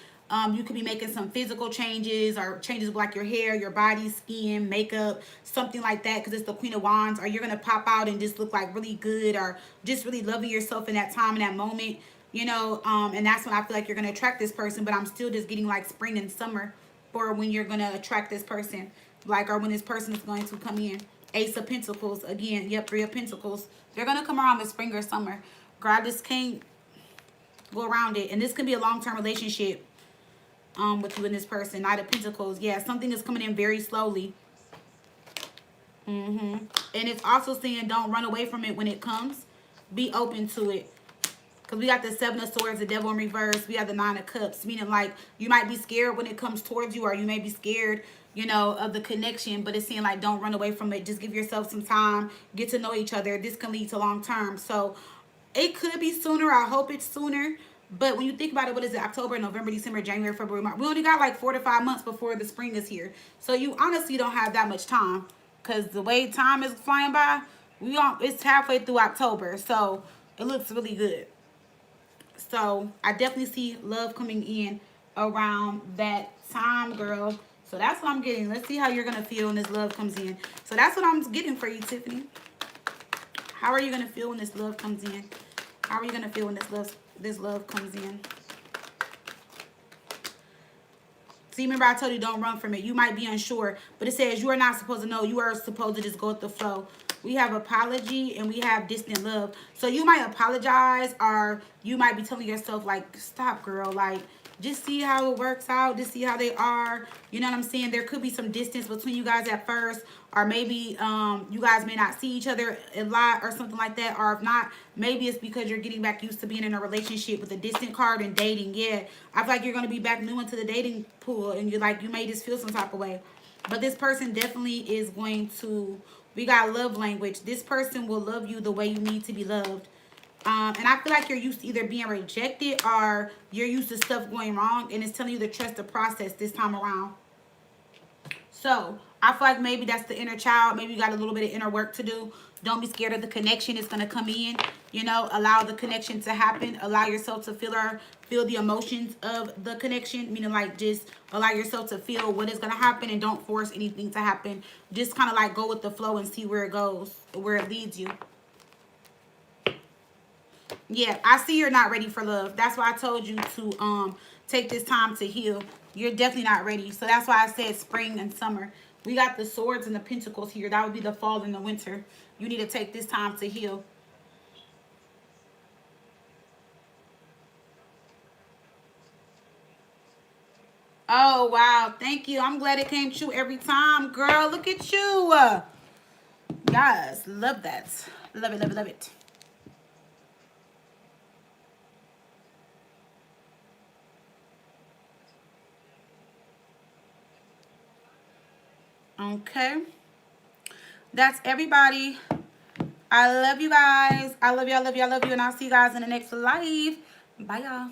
You could be making some physical changes, or changes with like your hair, your body, skin, makeup, something like that, because it's the Queen of Wands. Or you're going to pop out and just look like really good, or just really loving yourself in that time, in that moment. You know, and that's when I feel like you're going to attract this person. But I'm still just getting like spring and summer for when you're going to attract this person. Like, or when this person is going to come in. Ace of Pentacles. Again, yep, Three of Pentacles. They're going to come around with spring or summer. Girl, I just can't go around it. And this can be a long-term relationship with you and this person. Knight of Pentacles. Yeah, something is coming in very slowly. And it's also saying don't run away from it when it comes. Be open to it. Because we got the Seven of Swords, the Devil in reverse. We have the Nine of Cups. Meaning, like, you might be scared when it comes towards you. Or you may be scared, you know, of the connection. But it's saying, like, don't run away from it. Just give yourself some time. Get to know each other. This can lead to long term. So, it could be sooner. I hope it's sooner. But when you think about it, what is it? October, November, December, January, February, March. We only got like 4 to 5 months before the spring is here. So, you honestly don't have that much time. Because the way time is flying by, it's halfway through October. So, it looks really good. So I definitely see love coming in around that time, girl. So that's what I'm getting. Let's see how you're going to feel when this love comes in. So that's what I'm getting for you, Tiffany. How are you going to feel when this love comes in? How are you going to feel when this love comes in? See, remember I told you don't run from it. You might be unsure, but it says you are not supposed to know. You are supposed to just go with the flow. We have apology and we have distant love. So you might apologize, or you might be telling yourself, like, stop, girl. Like, just see how it works out. Just see how they are. You know what I'm saying? There could be some distance between you guys at first. Or maybe you guys may not see each other a lot or something like that. Or if not, maybe it's because you're getting back used to being in a relationship with a distant card and dating. Yeah, I feel like you're going to be back new into the dating pool. And you're like, you may just feel some type of way. But this person definitely is going to... We got love language. This person will love you the way you need to be loved. And I feel like you're used to either being rejected or you're used to stuff going wrong. And it's telling you to trust the process this time around. So I feel like maybe that's the inner child. Maybe you got a little bit of inner work to do. Don't be scared of the connection. It's going to come in. You know, allow the connection to happen. Allow yourself to feel the emotions of the connection. Meaning, like, just allow yourself to feel what is going to happen and don't force anything to happen. Just kind of like go with the flow and see where it goes, where it leads you. Yeah, I see you're not ready for love. That's why I told you to take this time to heal. You're definitely not ready. So that's why I said spring and summer. We got the swords and the pentacles here. That would be the fall and the winter. You need to take this time to heal. Oh, wow. Thank you. I'm glad it came true every time. Girl, look at you. Guys, love that. Love it, love it, love it. Okay. That's everybody. I love you guys. I love you, I love you, I love you. And I'll see you guys in the next live. Bye, y'all.